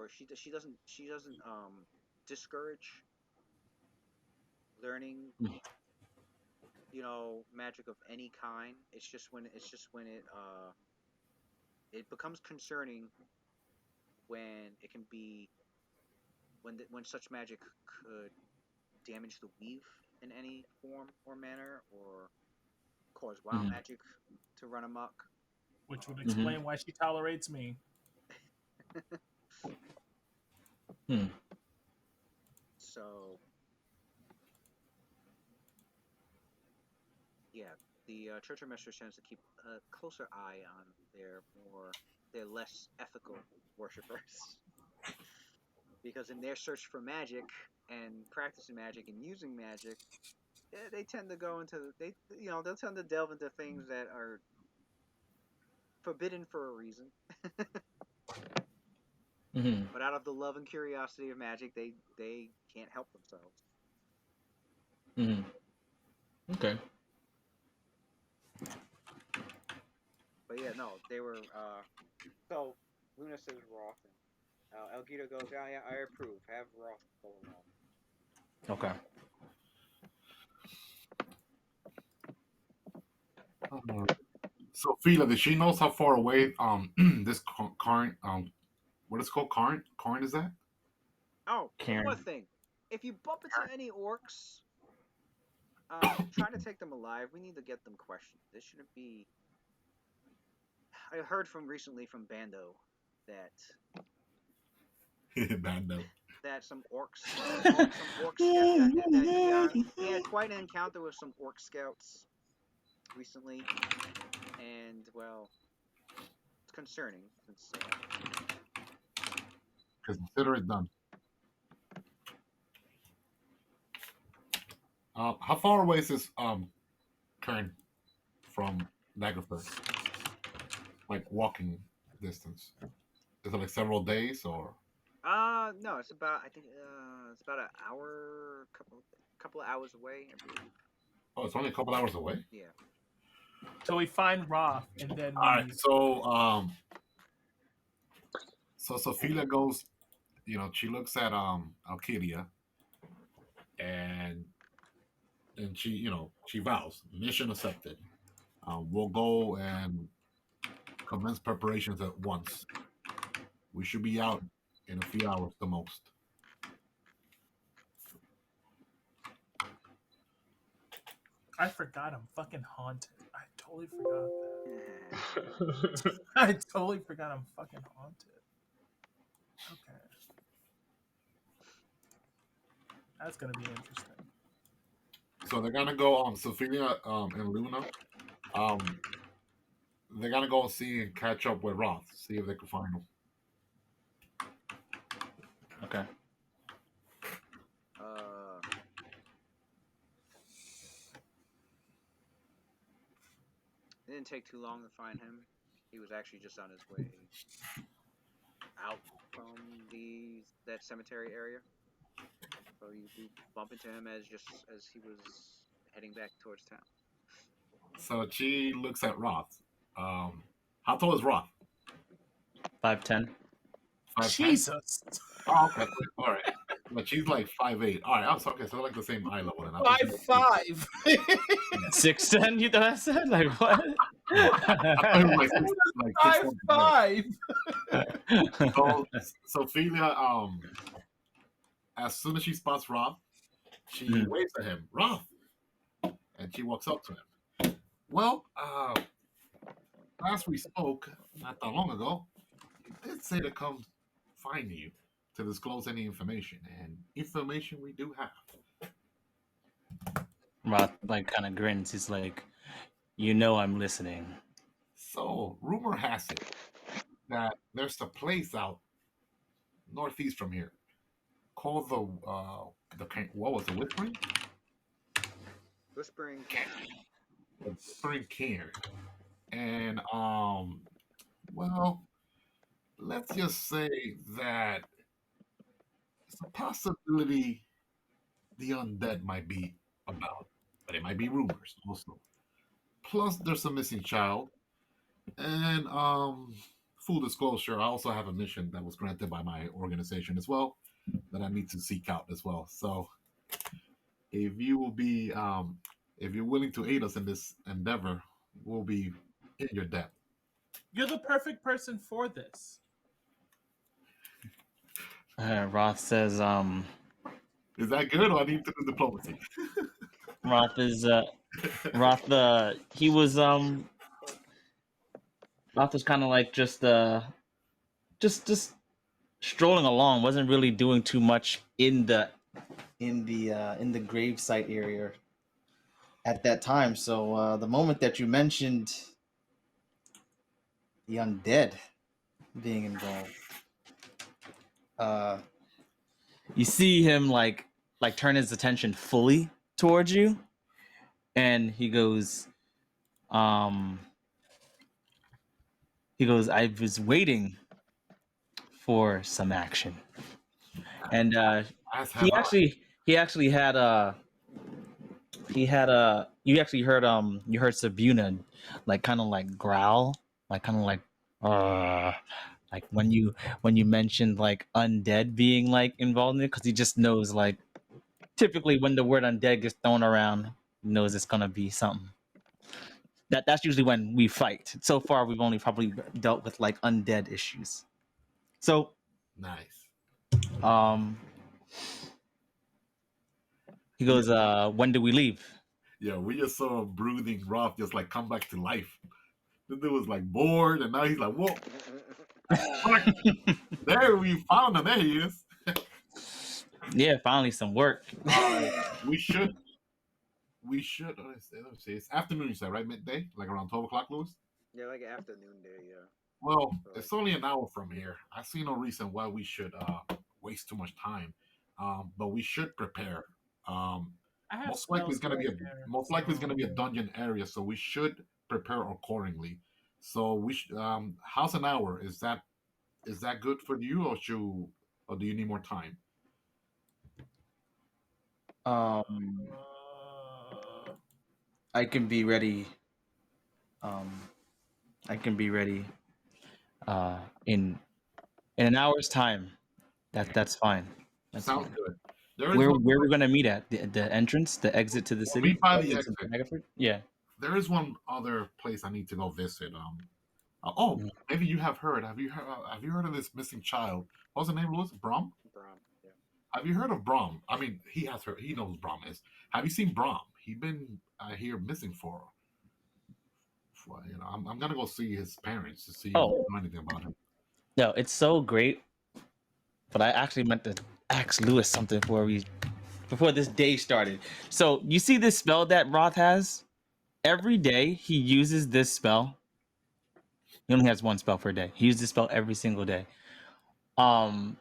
she doesn't discourage learning magic of any kind. It's just when it becomes concerning when it can be when such magic could damage the weave in any form or manner, or cause wild magic to run amok. Which would explain why she tolerates me. So, yeah, the Church of Misters tends to keep a closer eye on their less ethical worshippers. Because in their search for magic and practicing magic and using magic, they tend to go into they'll tend to delve into things that are forbidden for a reason. But out of the love and curiosity of magic, they can't help themselves. Okay. But yeah, no, they were. So Luna says Roth, and Elgito goes, yeah, I approve. Have Roth go along. Okay. So Fila, did she knows how far away this current what is it called? Current is that? Oh, Karen. one thing. If you bump into any orcs, trying to take them alive, we need to get them questioned. This shouldn't be. I heard recently from Bando that Bando. that some orc scouts that he had quite an encounter with some orc scouts recently, and well, it's concerning since. Consider it done. How far away is this Kern from Daggerford? Like walking distance? Is it like several days or? No, it's about I think it's about an hour, couple of hours away, I believe. Oh, it's only a couple hours away. Yeah. So we find Roth, and then All right. So Sophia goes. She looks at Alkidia, and she vows mission accepted. We'll go and commence preparations at once. We should be out in a few hours the most. I forgot I'm fucking haunted. I totally forgot that. I totally forgot I'm fucking haunted. Okay. That's gonna be interesting. So they're gonna go on Sophia and Luna. They're gonna go see and catch up with Roth, see if they can find him. Okay. It didn't take too long to find him. He was actually just on his way out from that cemetery area. So you bump into him as he was heading back towards town. So she looks at Roth. How tall is Roth? 5'10". 5'10"? Jesus. Oh, okay. All right. But she's like 5'8". All right. Okay. So they're like the same eye level. 5'5". 6'10". You thought I said like what? I thought it was like 5'5". So Sophia, as soon as she spots Roth, she waves at him, Roth, and she walks up to him. Well, last we spoke, not that long ago, you did say to come find you to disclose any information, and information we do have. Roth like kind of grins. He's like, I'm listening. So, rumor has it that there's a place out northeast from here called the what was it, Whispering? Whispering The Whispering Cairn. And well, let's just say that it's a possibility the undead might be about, but it might be rumors also. Plus, there's a missing child, and full disclosure, I also have a mission that was granted by my organization as well that I need to seek out as well. So, if you will be, if you're willing to aid us in this endeavor, we'll be in your debt. You're the perfect person for this. Roth says, Is that good, or I need to do diplomacy? Roth is he was Roth was kind of like just strolling along, wasn't really doing too much in the gravesite area at that time. So the moment that you mentioned the undead being involved, you see him like turn his attention fully towards you, and he goes, I was waiting for some action, and As he have I. actually he actually had you actually heard you heard Sabuna like kind of like growl, like kind of like when you mentioned like undead being like involved in it, because he just knows like typically when the word undead gets thrown around, he knows it's gonna be something. That's usually when we fight. So far, we've only probably dealt with like undead issues. So Nice. um, he goes, "When do we leave?" Yeah, we just saw brooding Roth just like come back to life. The dude was like bored, and now he's like, "Whoa, fuck, there we found him. There he is." Yeah, finally some work. We should. We should. Let me see. It's afternoon, you said, right? Midday, like around 12 o'clock, Lewis. Yeah, like afternoon day. Yeah. Well, So, like, it's only an hour from here. I see no reason why we should waste too much time. But we should prepare. Um, I have most likely it's spells gonna be a there, most likely it's gonna be a dungeon area, so we should prepare accordingly. So how's an hour? Is that good for you, or do you need more time? um, Uh, I can be ready. Um, I can be ready. In an hour's time. That's fine. That's Sounds fine. good. There is one Where we're gonna meet at the entrance, the exit to the We'll city, meet by the the exit to exit. Daggerford? Yeah. There is one other place I need to go visit. Oh, Mhm. maybe you have heard. Have you heard of this missing child? What's the name, Louis? Brom? Brom. Yeah. Have you heard of Brom? I mean, he has heard. He knows Brom is. Have you seen Brom? He been here missing for I'm gonna go see his parents to see if they Oh know anything about him. no, it's so great. But I actually meant to ask Lewis something before this day started. So you see this spell that Roth has? Every day he uses this spell. He only has one spell per day. He uses this spell every single day.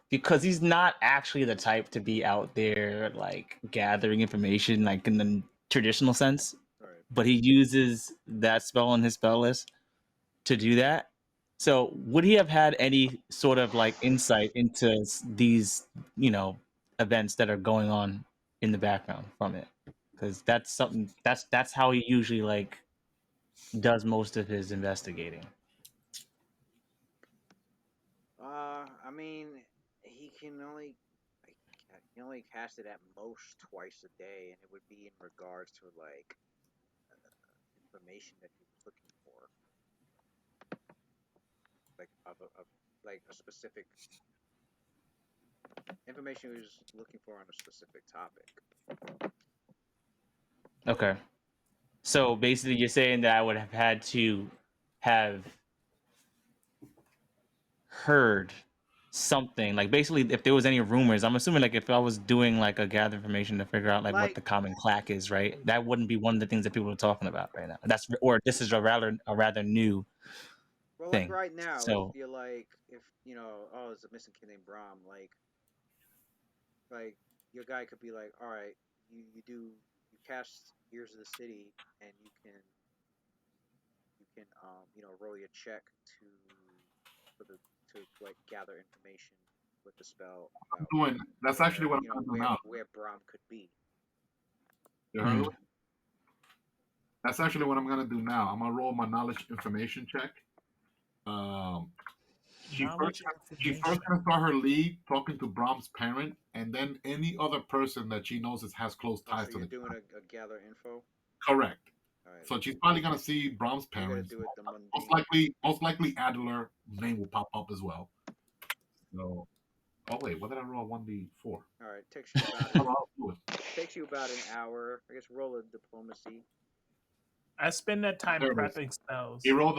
Because he's not actually the type to be out there like gathering information like in the traditional sense, All right. but he uses that spell on his spell list to do that. So would he have had any sort of like insight into these, events that are going on in the background from it? Because that's something that's how he usually like does most of his investigating. I mean, he can only like he can only cast it at most twice a day, and it would be in regards to like information that he was looking for, like like a specific information he was looking for on a specific topic. Okay. So basically you're saying that I would have had to have heard something like basically if there was any rumors. I'm assuming like if I was doing like a gather information to figure out like what Like, the common clack is, right? That wouldn't be one of the things that people are talking about right now. That's or this is a rather new well, like thing. right now, if So you're like, if oh, there's a missing kid named Brom, like your guy could be like, all right, you cast Ears of the City, and you can roll your check to for the to like gather information with the spell about Doing that's actually where what I'm gonna do where now. where Brom could be. You heard, mm, Louis? That's actually what I'm gonna do now. I'm gonna roll my knowledge information check. Um, she first knowledge she information. first gonna start her lead talking to Brom's parent, and then any other person that she knows has close Oh, ties so to you're the doing child. a gather info. Correct. All right, So she's probably gonna see Brom's you got to parents. do it the Most mundane. likely, Adler name will pop up as well. So, oh wait, what did I roll? 1d4. All right, takes you about Oh, I'll do it. an hour. I guess roll a diplomacy. I spend that time There it is. prepping spells. He rolled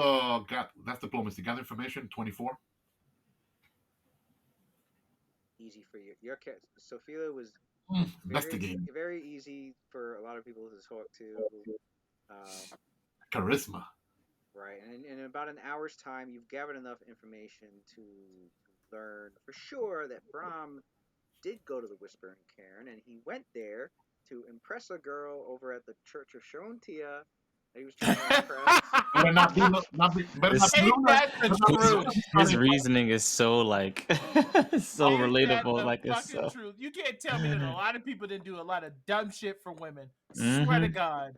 that's diplomacy. Gather information 24. Easy for you. Your cat Sophia was Investigating. very easy for a lot of people to talk to. Um, Charisma. right, and in about an hour's time, you've gathered enough information to learn for sure that Brom did go to the Whispering Cairn, and he went there to impress a girl over at the Church of Shontia that he was trying to impress. Better not be Ain't that the truth? His reasoning is so like so Ain't that relatable. the Like it's fucking so. truth? You can't tell me that a lot of people didn't do a lot of dumb shit for women. Mhm. Swear to God.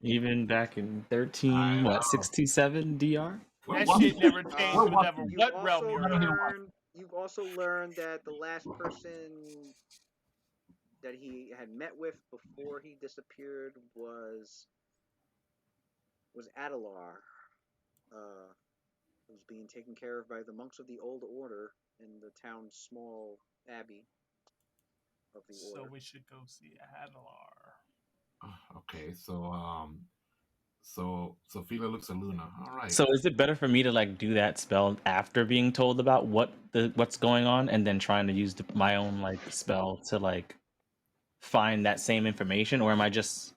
Even back in 13, I know. 67 DR. That shit never changed What no was matter he? what realm you're in. You've also learned that the last person that he had met with before he disappeared was Adelar. Was being taken care of by the monks of the Old Order in the town's small abbey of the So order. we should go see Adelar. Okay, so Sophia looks at Luna. All right. So is it better for me to like do that spell after being told about what's going on, and then trying to use my own like spell to like find that same information, or am I just,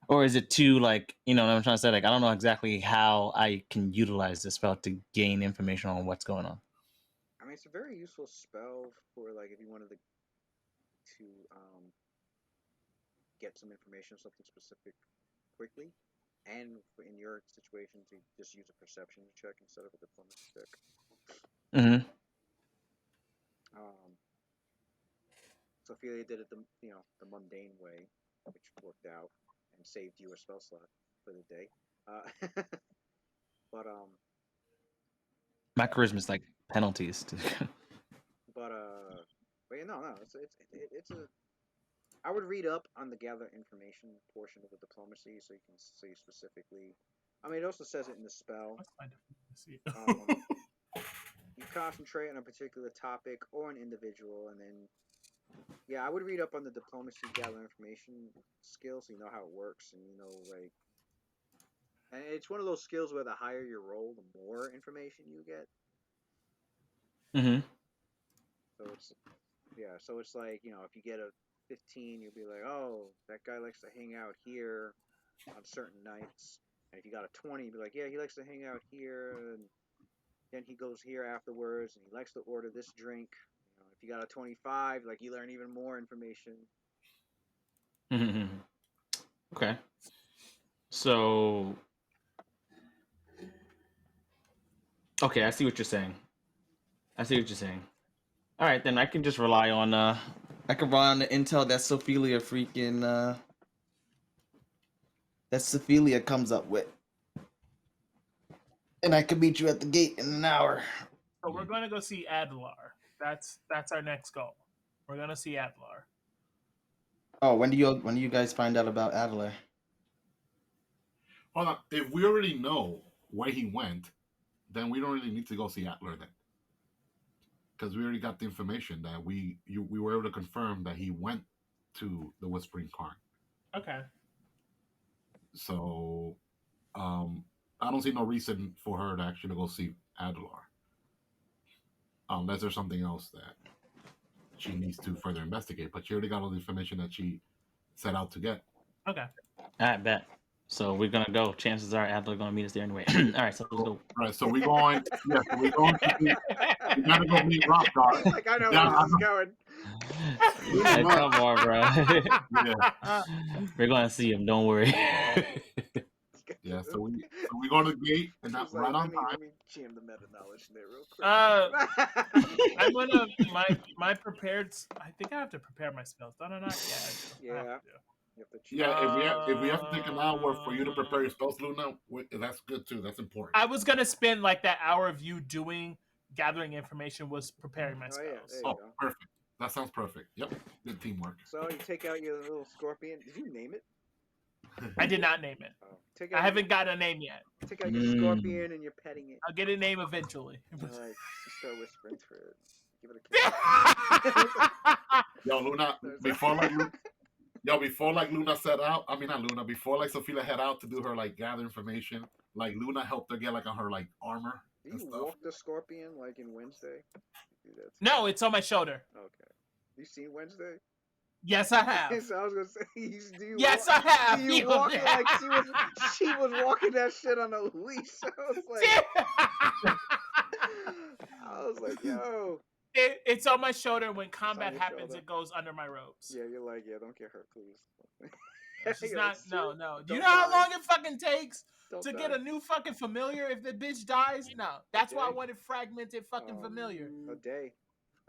or is it too like, you know what I'm trying to say? Like I don't know exactly how I can utilize this spell to gain information on what's going on. I mean, it's a very useful spell for like if you wanted to get some information, something specific quickly, and in your situation to just use a perception check instead of a diplomacy check. Mm-hmm. Sophia did it the mundane way, which worked out and saved you a spell slot for the day. But My charisma's like penalties. but yeah, no, it's a. I would read up on the gather information portion of the diplomacy so you can see specifically. I mean, it also says it in the spell. What's my diplomacy? You concentrate on a particular topic or an individual, and then I would read up on the diplomacy gather information skill so you know how it works, and like, and it's one of those skills where the higher your roll, the more information you get. Mm-hmm. So it's like, if you get a 15, you'll be like, oh, that guy likes to hang out here on certain nights. And if you got a 20, you'll be like, yeah, he likes to hang out here, and then he goes here afterwards, and he likes to order this drink. If you got a 25, like, you learn even more information. Mm-hmm. Okay. So, okay, I see what you're saying. All right, then I can just rely on the intel that Sophia comes up with. And I can meet you at the gate in an hour. So we're going to go see Adelar. That's our next goal. We're going to see Adelar. Oh, when do you guys find out about Adelar? Hold on. If we already know where he went, then we don't really need to go see Adler then. Because we already got the information that we were able to confirm that he went to the Whispering Cairn. Okay. So, I don't see no reason for her to actually go see Adelar. Unless there's something else that she needs to further investigate. But she already got all the information that she set out to get. Okay. I bet. So we're gonna go. Chances are Adler gonna meet us there anyway. All right, so let's go. Right, so we're going. Yeah, so we're going. We gotta go meet Rockdart. He's like, I know where this is going. Hey, come on, bro. Yeah. We're gonna see him. Don't worry. Yeah, so we go to the gate and not She's like, right on let time. me jam the meta knowledge there real quick. I'm gonna my prepared. I think I have to prepare my spells. Don't I not? Yeah. I do. I have to. Yeah, if we have to take an hour for you to prepare your spells, Luna, that's good too. That's important. I was gonna spend like that hour of you gathering information was preparing my spells. Oh, perfect. That sounds perfect. Yep, good teamwork. So you take out your little scorpion. Did you name it? I did not name it. I haven't got a name yet. Take out your scorpion and you're petting it. I'll get a name eventually. Like, you start whispering to it. Give it a kiss. Yo, Luna, before Luna set out, I mean not Luna, before like Sophia head out to do her like gather information, like Luna helped her get like on her like armor. Do you walk the scorpion like in Wednesday? Do that no, it's on my shoulder. Okay. You seen Wednesday? Yes, I have. So I was gonna say, yes, I have. Do you walk it like she was walking that shit on a leash? I was like, yo. It's on my shoulder. When on combat your happens, shoulder. it goes under my robes. Yeah, you're like, yeah, don't get hurt, please. It's not. No. Do you Don't know how die. long it fucking takes Don't to die. get a new fucking familiar if the bitch dies? No. That's why I day? wanted fragmented fucking familiar. A day.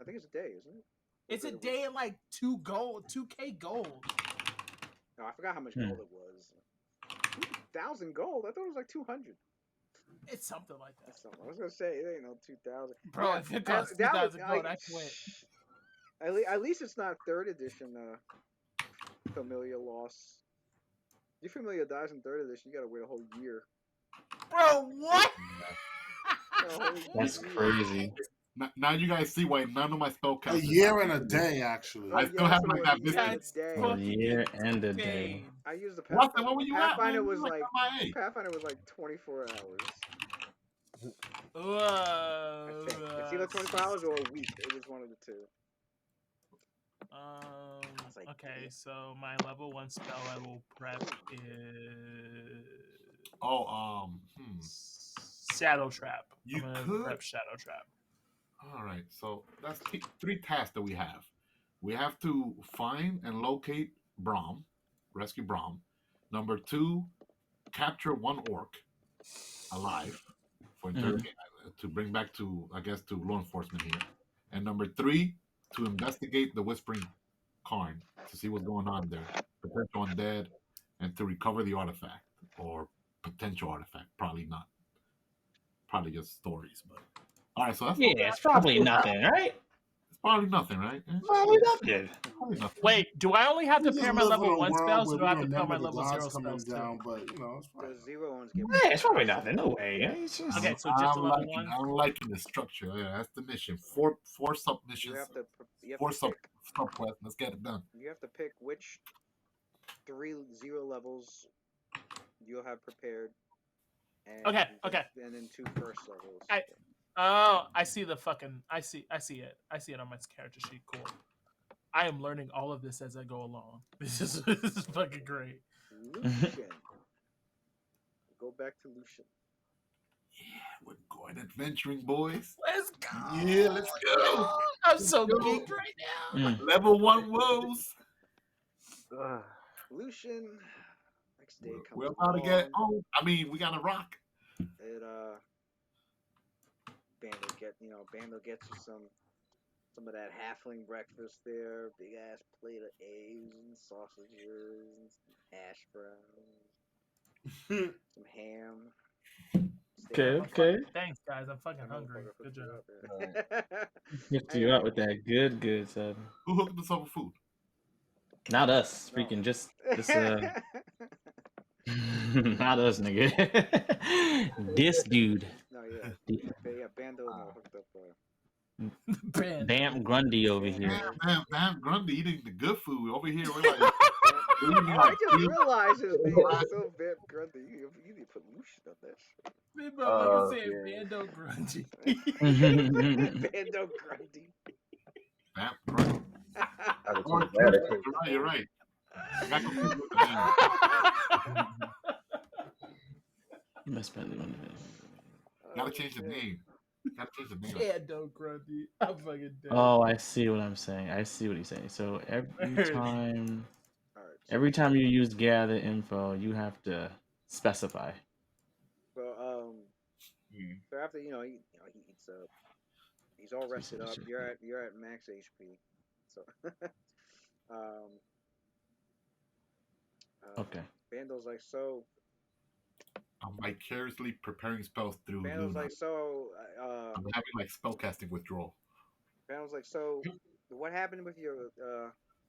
I think it's a day, isn't it? It's a day and like 2K gold. No, I forgot how much gold it was. 2,000 gold? I thought it was like 200. It's something like that. Something. I was gonna say it ain't no 2,000. Bro, if it costs 2,000 gold, I quit. At least it's not 3rd edition familiar loss. Your familiar dies in 3rd edition, you gotta wait a whole year. Bro, what? That's crazy. Now you guys see why none of my spellcasters. A year and a day, actually. I still have like that That's A year and a day. I used the Pathfinder. What were you Pathfinder at? was like Pathfinder was like 24 hours. It's either 24 hours or a week. It was one of the two. Okay, so my level 1 spell I will prep is Shadow Trap. You could prep Shadow Trap. All right, so that's 3 tasks that we have. We have to find and locate Braum, rescue Braum. Number 2, capture 1 orc alive for to bring back to, I guess, to law enforcement here. And number 3, to investigate the Whispering Cairn to see what's going on there, potential undead, and to recover the artifact or potential artifact. Probably not. Probably just stories, but all right. So that's it's probably nothing, right? It's probably nothing, right? Probably nothing. Wait, do I only have to We pair just my live in level a 1 world spells, where or do I have we to pair my remember the level 0 gods coming spells too? down, but you know, it's fine. The 0 ones get. Yeah, it's probably nothing. No way. It's just... Okay, so just a level 1. I'm liking the structure. Yeah, that's the mission. 4 sub missions. You have 4 to sub pick, quests. Let's get it done. You have to pick which 3 0 levels you'll have prepared. And Okay. And then 2 first levels. I see the fucking. I see it. I see it on my character sheet. Cool. I am learning all of this as I go along. This is fucking great. Lucian. Go back to Lucian. Yeah, we're going adventuring, boys. Let's go. Yeah, let's go. I'm so geeked right now. Level 1 woes. Lucian. Next day comes. We're about to get. Oh, I mean, we got to rock. It Bandle gets you some of that halfling breakfast there. Big ass plate of eggs and sausages and some hash browns, some ham. Okay. Thanks, guys. I'm fucking hungry. Good job. Lift you up with that good stuff. Who hooked us up with food? Not us. Freaking just not us, nigga. This dude. No, yeah. Bandle hooked up. Bam Grundy over here. Bam Grundy eating the good food. Over here, we're like. I just realized his name is so Bam Grundy. You need to put Lucian on that shit. Me motherfucker said Bando Grundy. Bando Grundy. Bam Grundy. You're right. You must spend it on it. Gotta change the name. Bando Grundy. I'm fucking dead. Oh, I see what I'm saying. I see what he's saying. So every time you use gather info, you have to specify. Well, so after he eats up, he's all rested up. You're at max HP. So, okay. Bandle's like, so. I'm vicariously preparing spells through Bandle's Luna. like, so. I'm having like spellcasting withdrawal. Bandle's like, so. What happened with your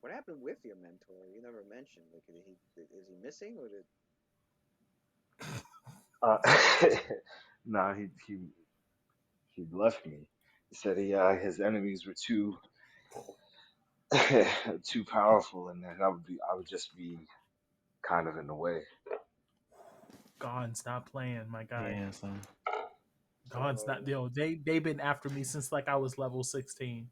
mentor? You never mentioned. Like, is he missing or did? No, he left me. He said his enemies were too powerful, and then I would just be kind of in the way. Gone, stop playing, my guy. Yeah, son. Gone's not. They've been after me since like I was level 16.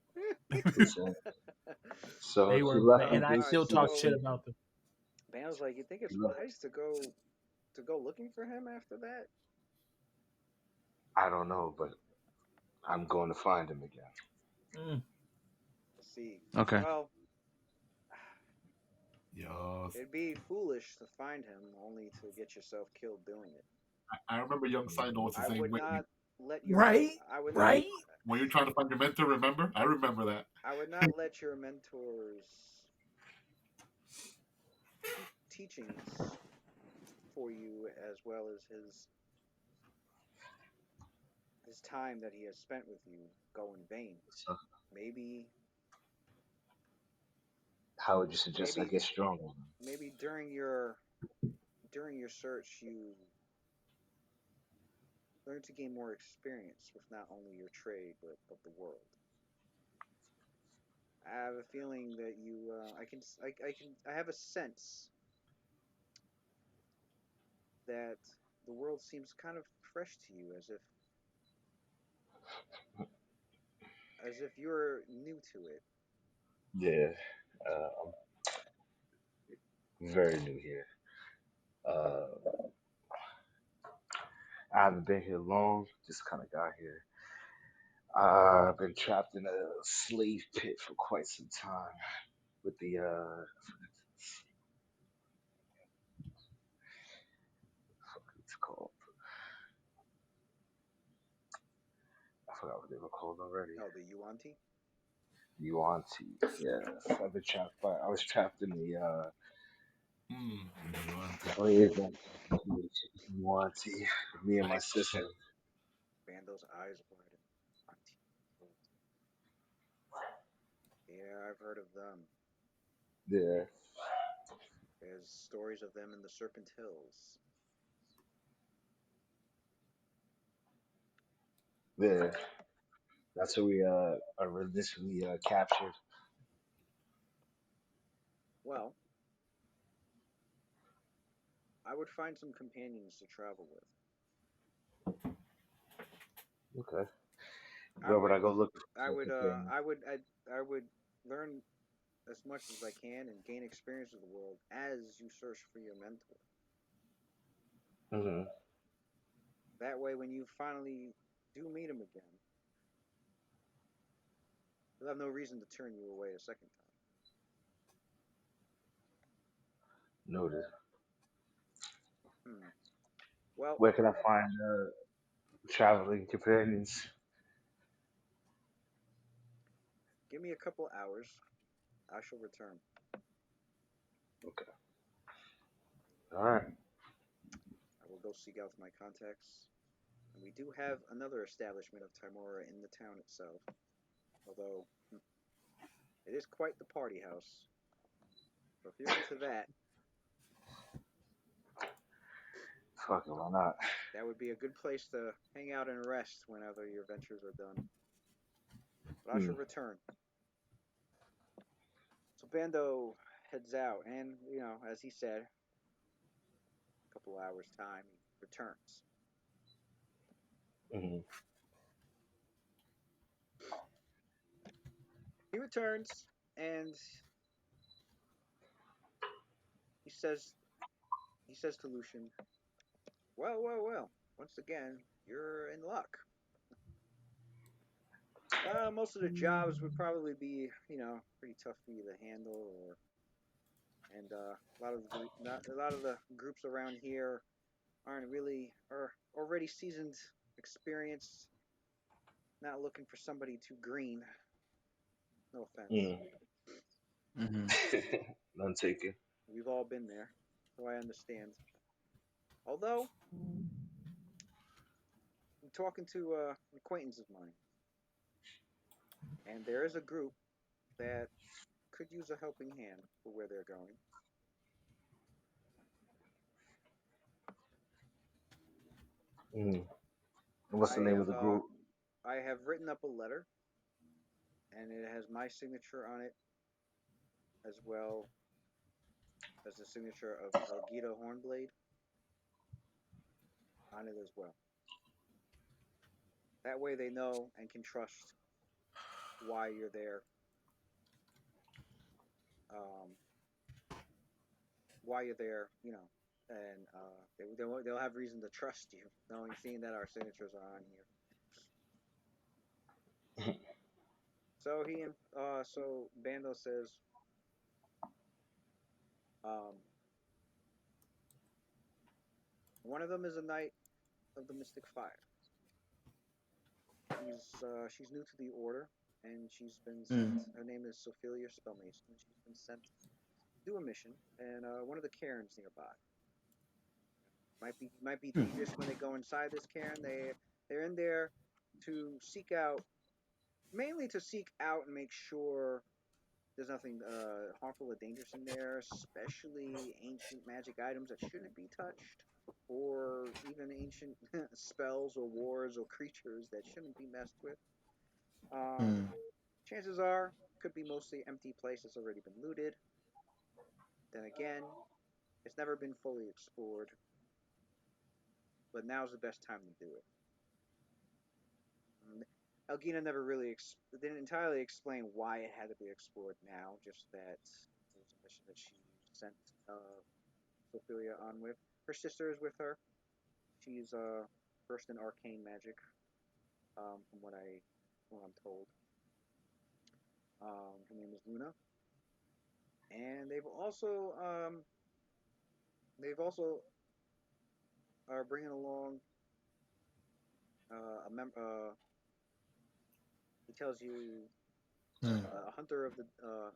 So they were, and I still talk shit about them. Bandle's like, you think it's wise to go looking for him after that? I don't know, but I'm going to find him again. Mm. Let's see. Okay. Well, Yes. it'd be foolish to find him only to get yourself killed doing it. I remember Young Sino was the I same would way. not let your Right, I would not right. When you're trying to find your mentor, remember? I remember that. I would not let your mentor's teachings for you, as well as his time that he has spent with you, go in vain. So Maybe how would you suggest I maybe get stronger? maybe during your search you learn to gain more experience with not only your trade but of the world. I have a feeling that I have a sense that the world seems kind of fresh to you, as if you're new to it. Yeah, I'm very new here. Uh, I haven't been here long. Just kind of got here. I've been trapped in a slave pit for quite some time with the it's called. I forgot what they were called already. Oh, the Yuanti? Yuanti. Yes, I've been trapped by. I was trapped in the Hmm. slave Yuanti. Me and my sister. Bando's eyes widen. Yuanti. Yeah, I've heard of them. Yeah, There's stories of them in the Serpent Hills. yeah. That's who we are initially captured. Well, I would find some companions to travel with. Okay. I Where would would, I go look I for would, companions? I would learn as much as I can and gain experience of the world as you search for your mentor. Mm-hmm. That way, when you finally do meet him again, he'll have no reason to turn you away a second Noted. time. Hmm. Well, Where can I find traveling companions? give me a couple hours. I shall return. Okay. All right. I will go seek out my contacts. And we do have another establishment of Timora in the town itself, although it is quite the party house. So if you're into that, Fuck it, why not? that would be a good place to hang out and rest whenever your ventures are done. But I Hmm. shall return. So Bando heads out, and as he said, a couple hours time, he returns. Hmm. He returns, and he says he says to Lucian, "Well, well, well. Once again, you're in luck. Most of the jobs would probably be, pretty tough for you to handle, and a lot of the groups around here are already seasoned, experienced, not looking for somebody too green. No offense. Hmm. Mm-hmm. None taken. We've all been there, so I understand. Although I'm talking to an acquaintance of mine, and there is a group that could use a helping hand for where they're going. Hmm. What's I the name of have the group? I have written up a letter, and it has my signature on it, as well as the signature of Elgita Hornblade on it as well. That way, they know and can trust why you're there, um, why you're there, and they'll have reason to trust you, seeing that our signatures are on here. So Bando says, one of them is a knight of the Mystic Fire. She's new to the order, and she's been sent. Her name is Sophia Spellmason, and she's been sent to do a mission, and one of the cairns nearby. Might be dangerous when they go inside this cairn. They're in there to seek out, mainly to seek out and make sure there's nothing harmful or dangerous in there, especially ancient magic items that shouldn't be touched, or even ancient spells or wars or creatures that shouldn't be messed with. Chances are, could be mostly empty place that's already been looted. Then again, it's never been fully explored, but now's the best time to do it. Elgina never really didn't entirely explain why it had to be explored now, just that it was a mission that she sent Sophia on with. Her sister is with her. She's versed in arcane magic, from what I'm told. Her name is Luna, and they've also are bringing along a member. He tells you a hunter of the a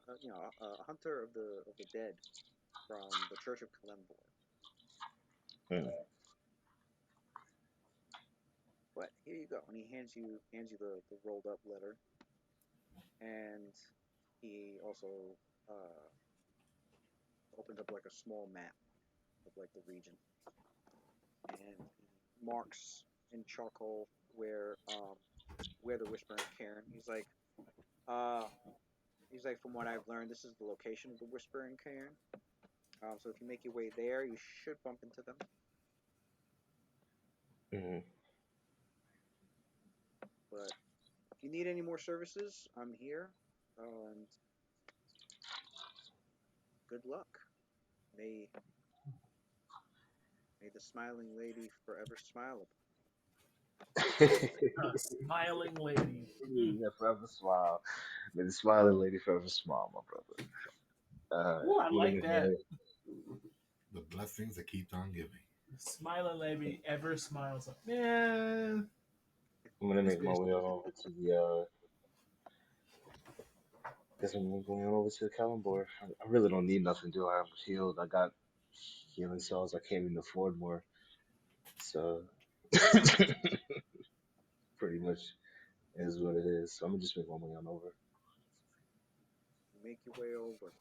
hunter of the dead from the Church of Kalembor. But here you go, and he hands you the rolled up letter, and he also opens up like a small map of like the region, and he marks in charcoal where the Whispering Cairn. He's like, from what I've learned, this is the location of the Whispering Cairn. So if you make your way there, you should bump into them. But if you need any more services, I'm here. And good luck. May the smiling lady forever smile upon Smiling lady. Yeah, forever smile. May the smiling lady forever smile, my brother. Ooh, I like that. The blessings that keep on giving. Smiling lady ever smiles. Man. I'm gonna make my way over to the. Guess I'm going over to the Kalambor. I really don't need nothing, do I? I'm healed. I got healing cells. I can't even afford more. So pretty much is what it is. So I'm gonna just make my way on over. Make your way over.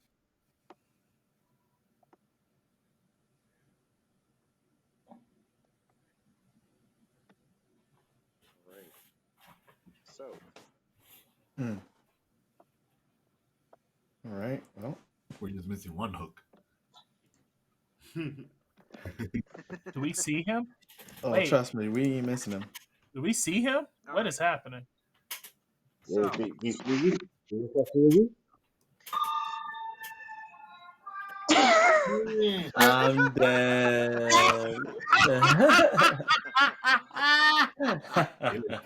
Right. So. All right. Well, we're just missing one hook. Do we see him? Oh, wait. Trust me, we ain't missing him. Do we see him? What is happening? So, I'm dead.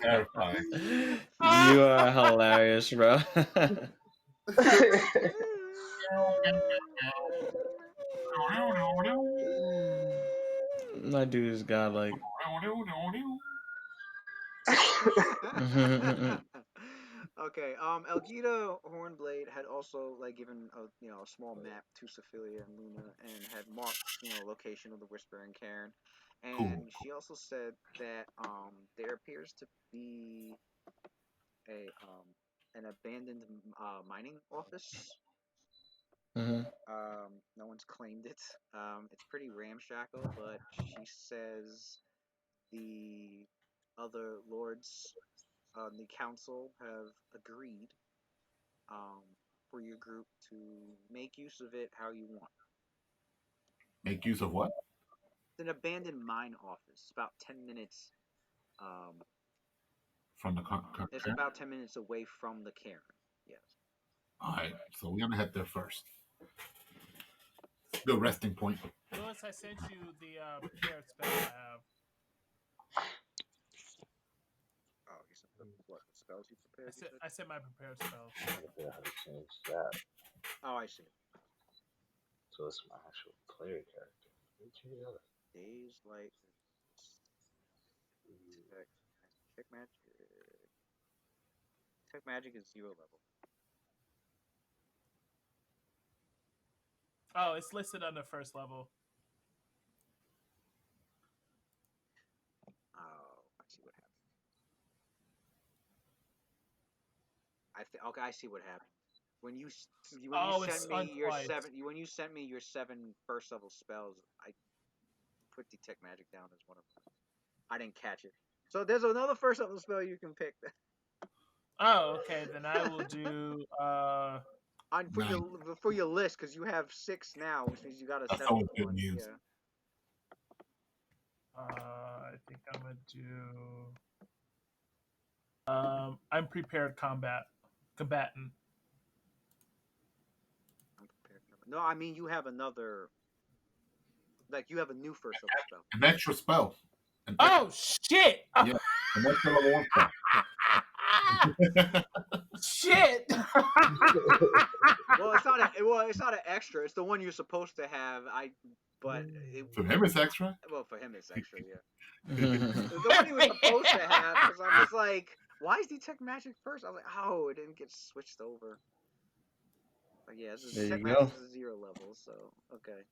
Terrifying. You are hilarious, bro. My dude is godlike. Okay. Elgita Hornblade had also like given a small map to Sophia and Luna, and had marked location of the Whispering Cairn, and she also said that there appears to be an abandoned mining office. No one's claimed it. It's pretty ramshackle, but she says the other lords on the council have agreed for your group to make use of it how you want. Make use of what? It's an abandoned mine office. About 10 minutes. From the it's about 10 minutes away from the cairn. Yes. All right, so we're gonna head there first. Good resting point. Louis, I sent you the prepared spell I have. Oh, you what spells you prepared? I said my prepared spells. I gotta figure out how to change that. Oh, I see. So it's my actual player character. Let me change that. Days light. Tech magic. Tech magic is 0 level. Oh, it's listed on the first level. Oh, I see what happened. Okay, I see what happened. When you sent me your twice. 7, when you sent me your 7 first level spells, I put detect magic down as one of them. I didn't catch it. So there's another first level spell you can pick. Oh, okay. Then I will do. For your list, because you have 6 now, which means you got a That's 7th always good one. news. Yeah. I think I'm gonna do. I'm prepared combatant. I'm prepared. No, I mean you have another. Like you have a new first level spell. An extra spell. Oh shit! Yeah, an extra level 1 spell. Shit! Well, it's not an extra. It's the one you're supposed to have. For him, it's extra. Well, for him, it's extra. Yeah. It's the one he was supposed to have. Because I was like, why is detect magic first? I was like, oh, it didn't get switched over. But yeah, detect magic is a 0 level. So okay.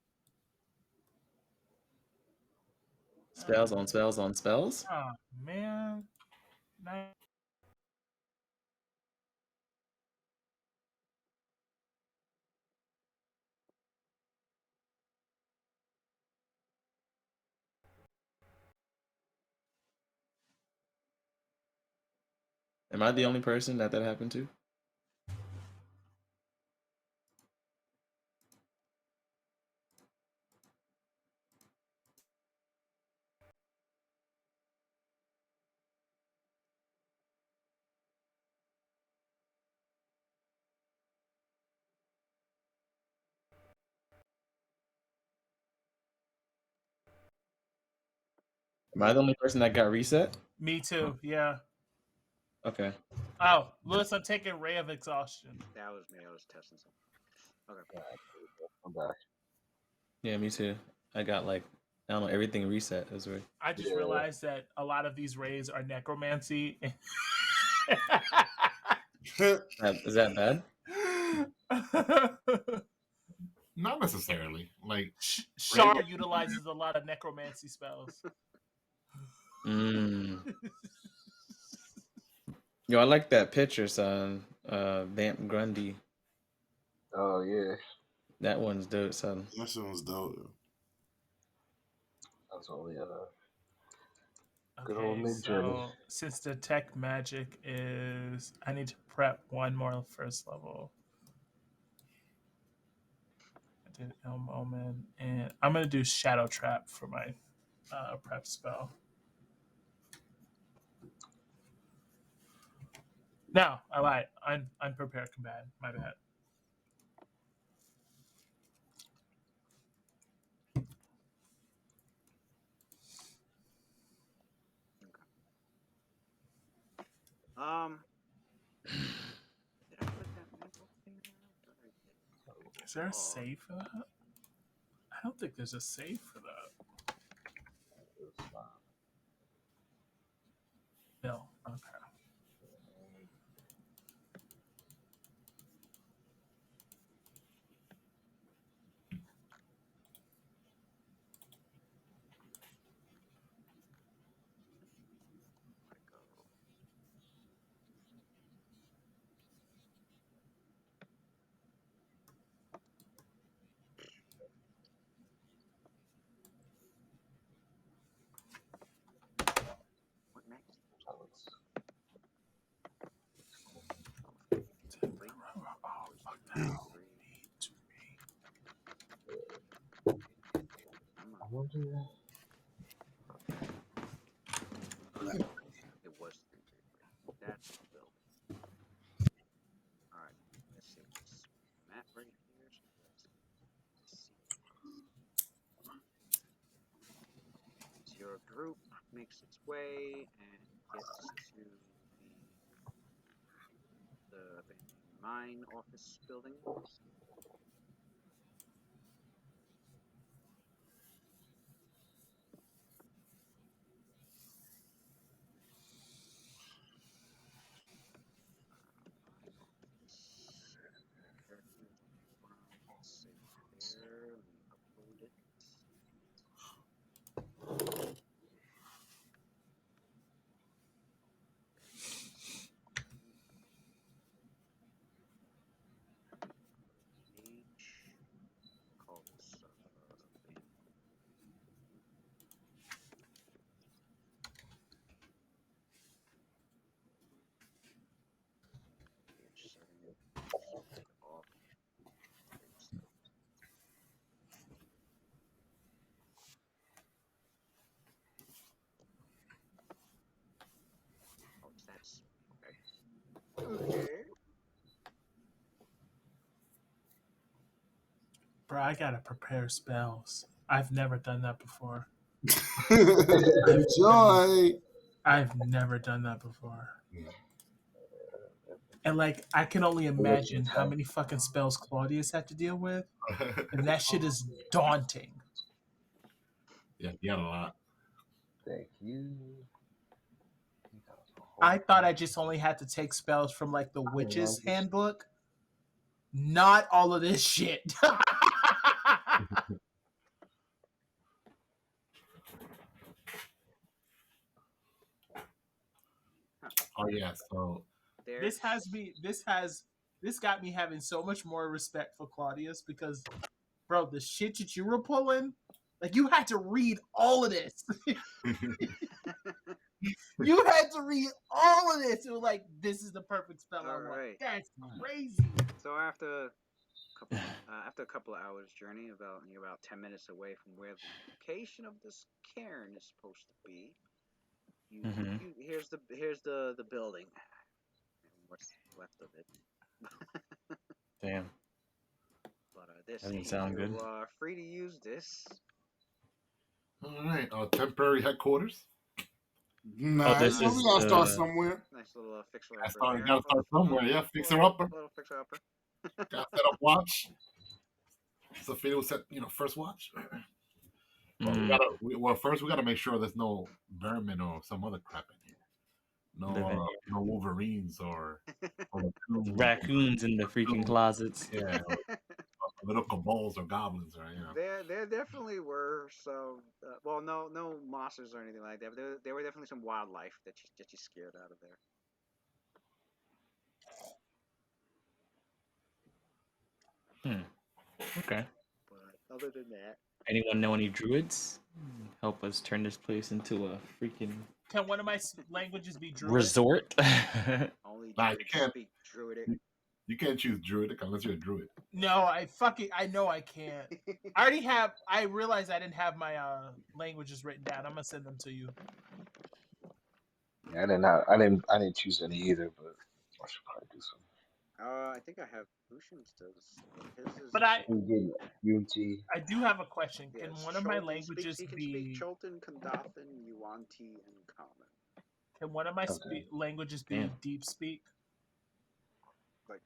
Spells on spells on spells. Oh man. Nice. Am I the only person that happened to? Am I the only person that got reset? Me too. Yeah. Okay. Oh, Lewis, I'm taking Ray of Exhaustion. That was me. I was testing something. Okay. I'm back. Yeah, me too. I got I don't know, everything reset. It was weird. I just realized that a lot of these rays are necromancy. Is that bad? Not necessarily. Like Shar utilizes a lot of necromancy spells. Yo, I like that picture, son. Vamp Grundy. Oh yeah. That one's dope, son. That shit was dope. That was only good Okay, old mid journey. since the tech magic is, I need to prep one more first level. I did Elm Omen, and I'm gonna do Shadow Trap for my prep spell. No, I lied. I'm prepared combat. My bad. Did I put that mental thing out? Is there a save for that? I don't think there's a save for that. No. Okay. What next? I wonder. It was 3. That's the build. All right. Let's see this map right here. So your group makes its way and gets to the a mine office building. Mine office. Characters, save there. Let me upload it. Page. Call this thing. Page setting. Off. Page setting. Oh, stats. Okay. Okay. Bro, I gotta prepare spells. I've never done that before. Enjoy. I've never done that before. And like, I can only imagine how many fucking spells Claudius had to deal with, and that shit is daunting. Yeah, you got a lot. Thank you. I thought I just only had to take spells from like the witch's handbook. Not all of this shit. Oh yeah, so this got me having so much more respect for Claudius because, bro, the shit that you were pulling, like you had to read all of this. You had to read all of this. It was like, this is the perfect spell I want. Right. That's crazy. So after a couple of hours journey, about 10 minutes away from where the location of this cairn is supposed to be, here's the building, and what's left of it. Damn. But this Doesn't sound good. you are free to use this. all right, temporary headquarters. Nice. this Well, is we gotta start somewhere. Nice little fixer Gotta upper start, there. gotta start somewhere. Yeah, fixer upper. Little fixer upper. Gotta set up watch. Sophia will set, first watch. Well, first we gotta make sure there's no vermin or some other crap in here. No, no Wolverines or raccoons in the freaking closets. Yeah, little kobolds or goblins or There definitely were some. Well, no monsters or anything like that. But there were definitely some wildlife that you scared out of there. Okay. But other than that, anyone know any druids? Help us turn this place into a freaking. Can one of my languages be Druid? Resort? Only Nah, you can't speak Druidic. You can't choose Druidic unless you're a Druid. No, I know I can't. I realized I didn't have my languages written down. I'm gonna send them to you. Yeah, I didn't choose any either, but I should probably do some. I think I have Lucian's does. But I Unity. I do have a question. Yeah, Can one of my languages he can be speak Cholton, Kandothan, Yuan-Ti, and Common. Can one of my languages be Deep Speak? Like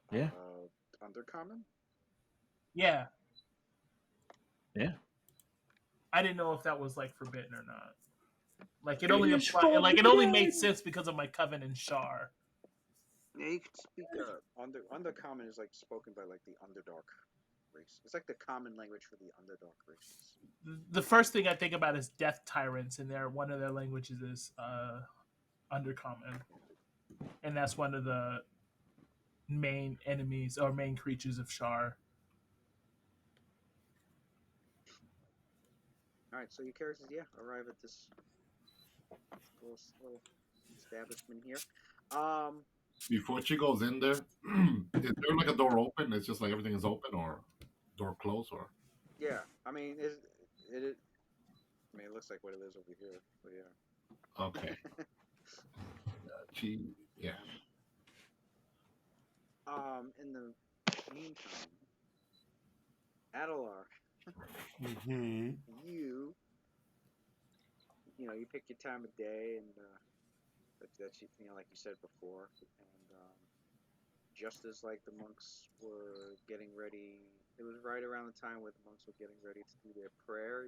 Undercommon? Yeah. Yeah. I didn't know if that was like forbidden or not. Like it only applied, like it only made sense because of my coven in Shar. Yeah, you can speak Undercommon is like spoken by like the Underdark race. It's like the common language for the Underdark races. The first thing I think about is Death Tyrants, and one of their languages is Undercommon, and that's one of the main enemies or main creatures of Shar. All right, so your characters, arrive at this little establishment here. Before she goes in there, is there like a door open? It's just like everything is open, or door closed, or? Yeah, I mean, it looks like what it is over here, but yeah. Okay. Yeah. In the meantime, Adelar, you pick your time of day, and that you like you said before, and just as like the monks were getting ready. It was right around the time where the monks were getting ready to do their prayer.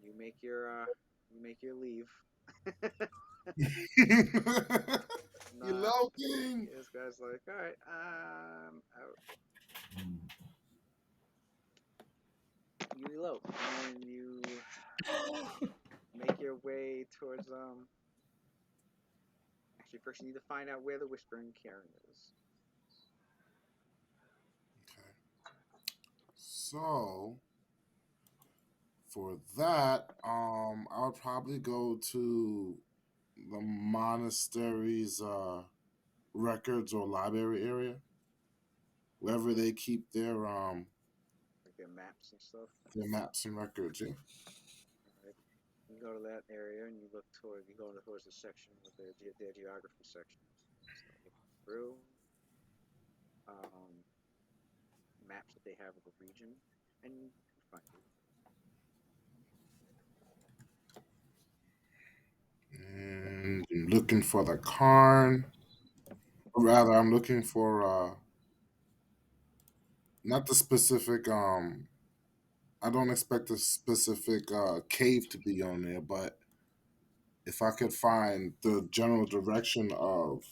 You make your leave. You Not know, King. this guy's like, all right, out. You elope and you make your way towards Actually, first you need to find out where the Whispering Cairn is. Okay. So for that, I would probably go to the monastery's records or library area, wherever they keep Like their maps and stuff. their maps and records. Yeah. All right. You go to that area and you go towards the section with their geography section. Start looking through um, maps that they have of the region, and you find it. And I'm looking for the Karn. Or rather, I'm looking for not the specific. I don't expect a specific cave to be on there, but if I could find the general direction of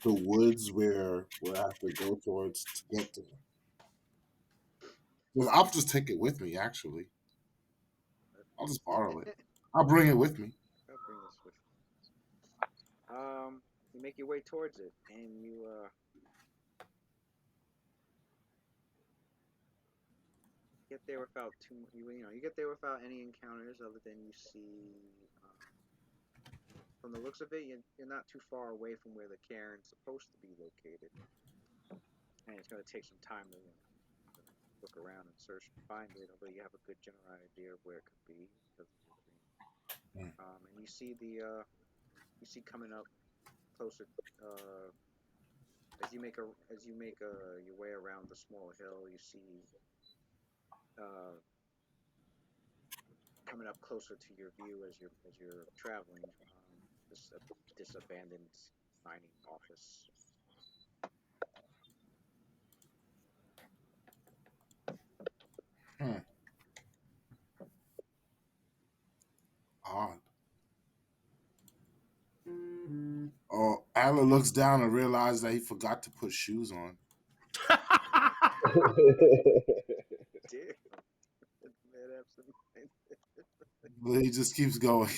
the woods where I have to go towards to get to. Well, I'll just take it with me. Actually, I'll just borrow it. I'll bring it with me. I'll bring this with you. You make your way towards it, and you get there without you get there without any encounters other than you see. From the looks of it, you're not too far away from where the cairn's supposed to be located, and it's going to take some time to look around and search and find it. Although you have a good general idea of where it could be because of your dream. And you see coming up closer as you make your way around the small hill. You see uh, coming up closer to your view as you're traveling. This abandoned mining office. Hmm. Odd. Oh, Ala looks down and realizes that he forgot to put shoes on. Damn, man, absolutely. But he just keeps going.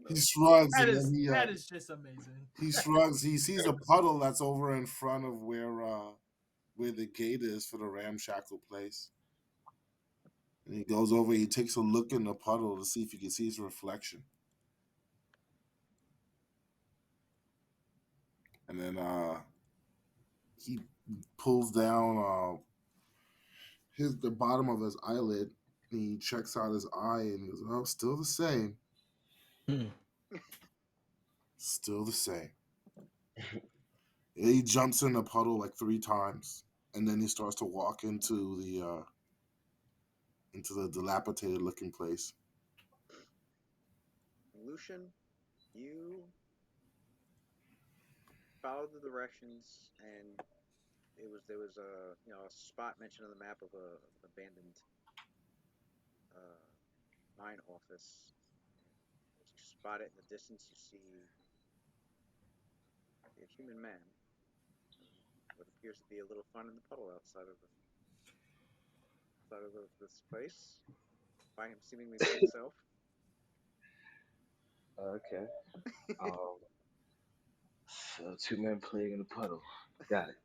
He No. shrugs That and then is just amazing. he shrugs. He sees a puddle that's over in front of where the gate is for the ramshackle place. And he goes over. He takes a look in the puddle to see if he can see his reflection. And then he pulls down the bottom of his eyelid. And he checks out his eye and he goes, "Oh, still the same. Still the same." And he jumps in the puddle like 3 times, and then he starts to walk into the dilapidated looking place. Lucian, you followed the directions, and there was a spot mentioned on the map of an abandoned uh, mine office. And as you spot it in the distance, you see a human man. What appears to be a little fun in the puddle outside of this place, by him seemingly by himself. Okay. Um, so 2 men playing in a puddle. Got it.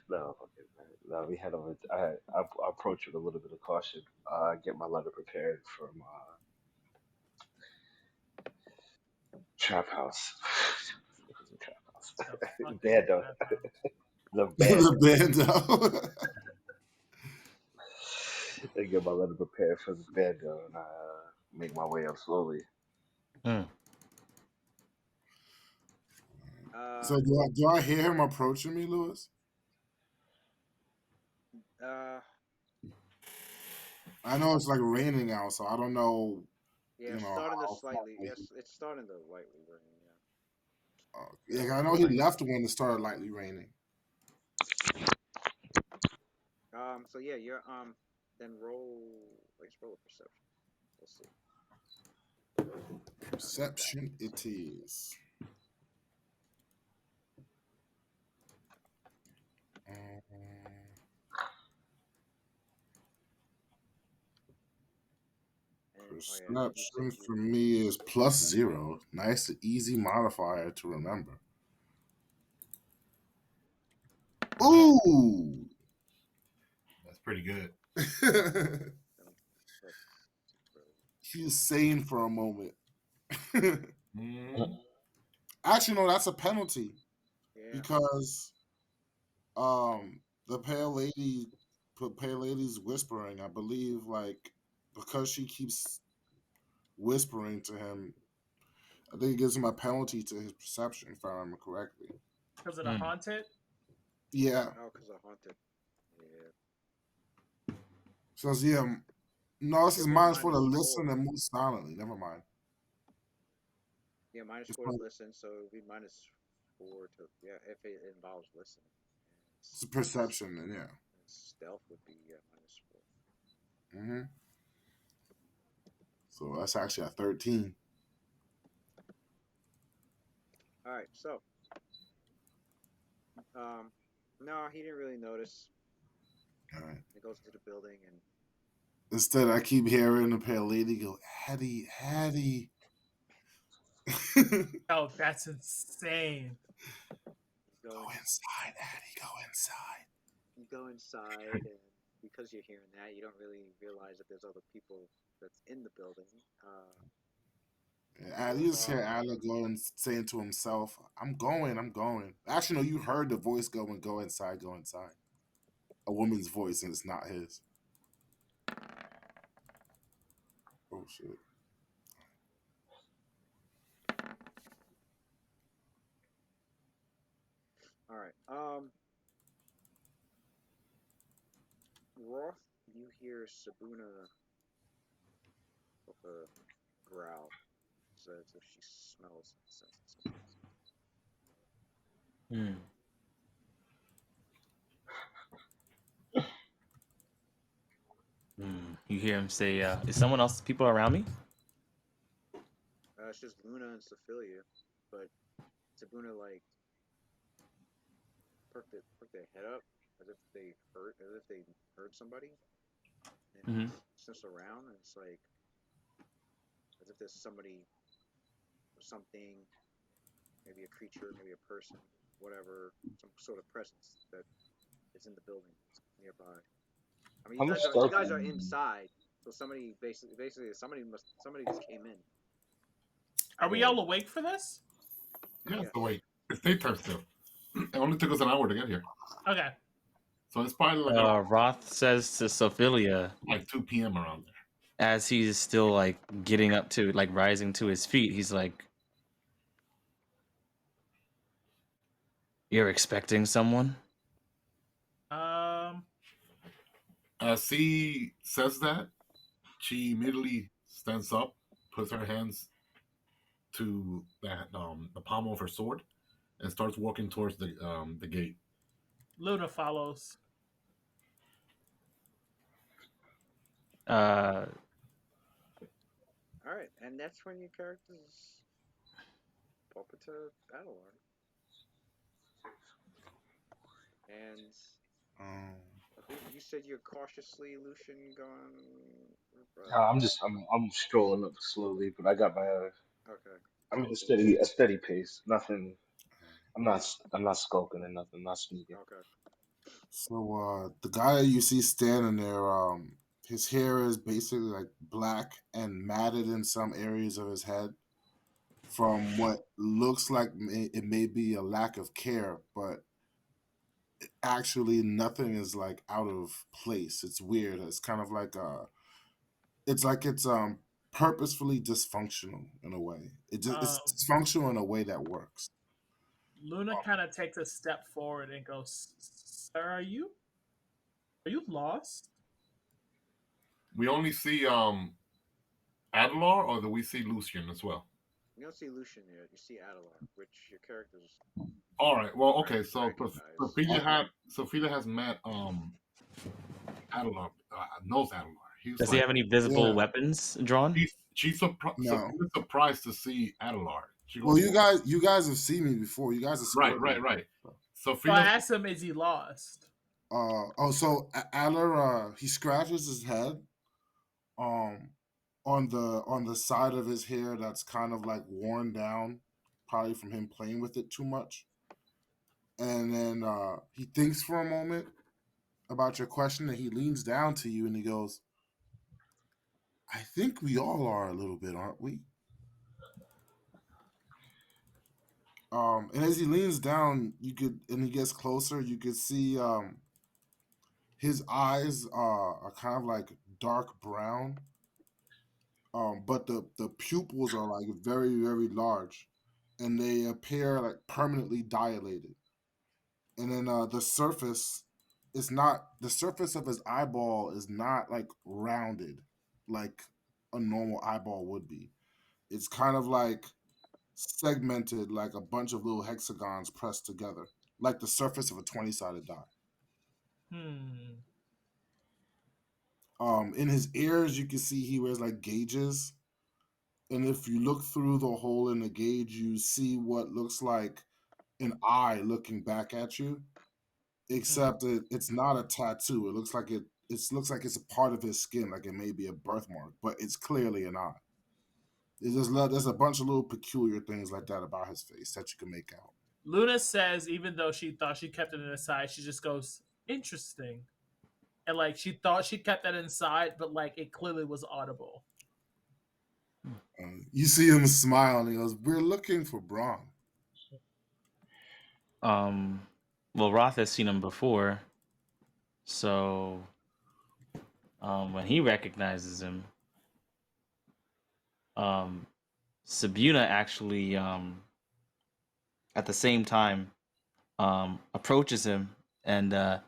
No, okay, man. No, we head over. I approach with a little bit of caution. Get my letter prepared from trap house. The trap house. The fuck is Bando. that about? The The bando. bando. I get my letter prepared for the bando, and I make my way up slowly. So do I hear him approaching me, Lewis? Uh, I know it's like raining out, so I don't know Yeah, you it's know starting to how far slightly. Yes, it's starting to lightly rain. Yeah. yeah, I So know he like, left when it started lightly raining. so yeah, you're then let's roll a perception. We'll see. I'll get back Perception to it is. And oh yeah, you said Perception you. for me is +0. Nice, easy modifier to remember. Ooh. That's pretty good. Plus 0. He's sane for a moment. Mm. Actually, no, that's a penalty Yeah. because the pale lady's whispering. I believe like because she keeps whispering to him, I think it gives him a penalty to his perception, if I remember correctly. Because of the haunted? Yeah. Oh, because I haunted. Yeah. So yeah, no, this You'll is be minus 4 to listen -4. and move silently. Never mind. Yeah, It's, -4 to listen, so it'll be -4 to yeah if it involves listening. it's a perception, and yeah. And stealth would be -4. Hmm. So that's actually a 13. All right, so no, he didn't really notice. All right. He goes to the building and Instead, I keep hearing the pale lady go, Hattie, Hattie. Oh, that's insane. you Go go in, inside, Hattie, go inside. you go inside, and because you're hearing that, you don't really realize that there's other people that's in the building. And you just hear Adler going, saying to himself, I'm going, I'm going. Actually, no, you heard the voice going, go inside, go inside. A woman's voice, and it's not his. Oh, shit. All right. Roth, you hear Sabuna with a growl, says if she smells and senses something. Hmm. You hear him say, "Is someone else? People around me?" It's just Luna and Sophia, but Sabuna like perk their head up as if they heard somebody, and Hmm. sniffs around, and it's like as if there's somebody or something, maybe a creature, maybe a person, whatever, some sort of presence that is in the building nearby. I mean, How much you stealth do guys are you inside, so somebody basically somebody just came in. Are we all awake for this? Yeah, Yes. so wait, it's daytime still. It only took us an hour to get here. Okay. So it's probably like around Roth says to Sophia like 2 p.m. around there. as he's still like getting up to like rising to his feet. He's like, "You're expecting someone?" Um, As he says that, she immediately stands up, puts her hands to the palm of her sword, and starts walking towards the gate. Luna follows. Uh, All right, and that's when your characters pop into battle art. And Um, you said you're cautiously Lucian going. I'm strolling up slowly, but I got my Okay. I'm in a steady pace. Nothing. I'm not skulking and nothing. Not sneaking. Okay. so the guy you see standing there, his hair is basically like black and matted in some areas of his head from what looks like it may be a lack of care, but actually nothing is like out of place. It's weird. It's kind of like it's purposefully dysfunctional in a way. It's Um, dysfunctional in a way that works. Luna kind of takes a step forward and goes, "Sir, are you lost?" We only see Adelar, or do we see Lucian as well? You don't see Lucian yet. You see Adelar, which your characters All right. Well, okay. So recognize. Sophia has met Adelar, knows Adelar. He's Does he like have any visible Yeah. weapons drawn? No. Sophia's surprised to see Adelar. She Well, goes, you guys have seen me before. You guys right, escorted right, me. right. So I Sophia, asked him, "Is he lost?" So Adler, he scratches his head, um, on the side of his hair that's kind of like worn down, probably from him playing with it too much. And then he thinks for a moment about your question, and he leans down to you and he goes, "I think we all are a little bit, aren't we?" And as he leans down, and he gets closer, you could see his eyes are kind of like dark brown, but the pupils are like very very large, and they appear like permanently dilated. And then the surface of his eyeball is not like rounded like a normal eyeball would be. It's kind of like segmented like a bunch of little hexagons pressed together, like the surface of a 20-sided die. Hmm. In his ears, you can see he wears like gauges, and if you look through the hole in the gauge, you see what looks like an eye looking back at you. Except it's not a tattoo. It looks like looks like it's a part of his skin, like it may be a birthmark, but it's clearly an eye. There's a bunch of little peculiar things like that about his face that you can make out. Luna says, even though she thought she kept it inside, she just goes, "Interesting," and like she thought she kept that inside, but like it clearly was audible. You see him smile, and he goes, "We're looking for Braun." Well, Roth has seen him before, so when he recognizes him, Sabuna actually, at the same time, approaches him and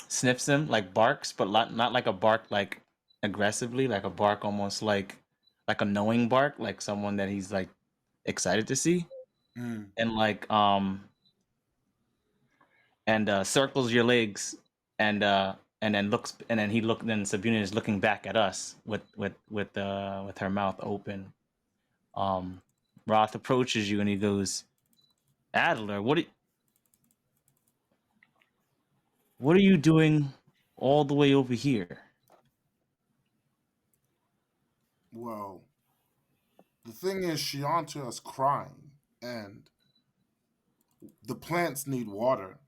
sniffs him, like barks, but not like a bark like aggressively, like a bark almost like a knowing bark, like someone that he's like excited to see, and like circles your legs and then looks and then then Sabina is looking back at us with her mouth open. Roth approaches you and he goes, "Adler, what are you doing all the way over here?" Well, the thing is, Shianta is crying, and the plants need water,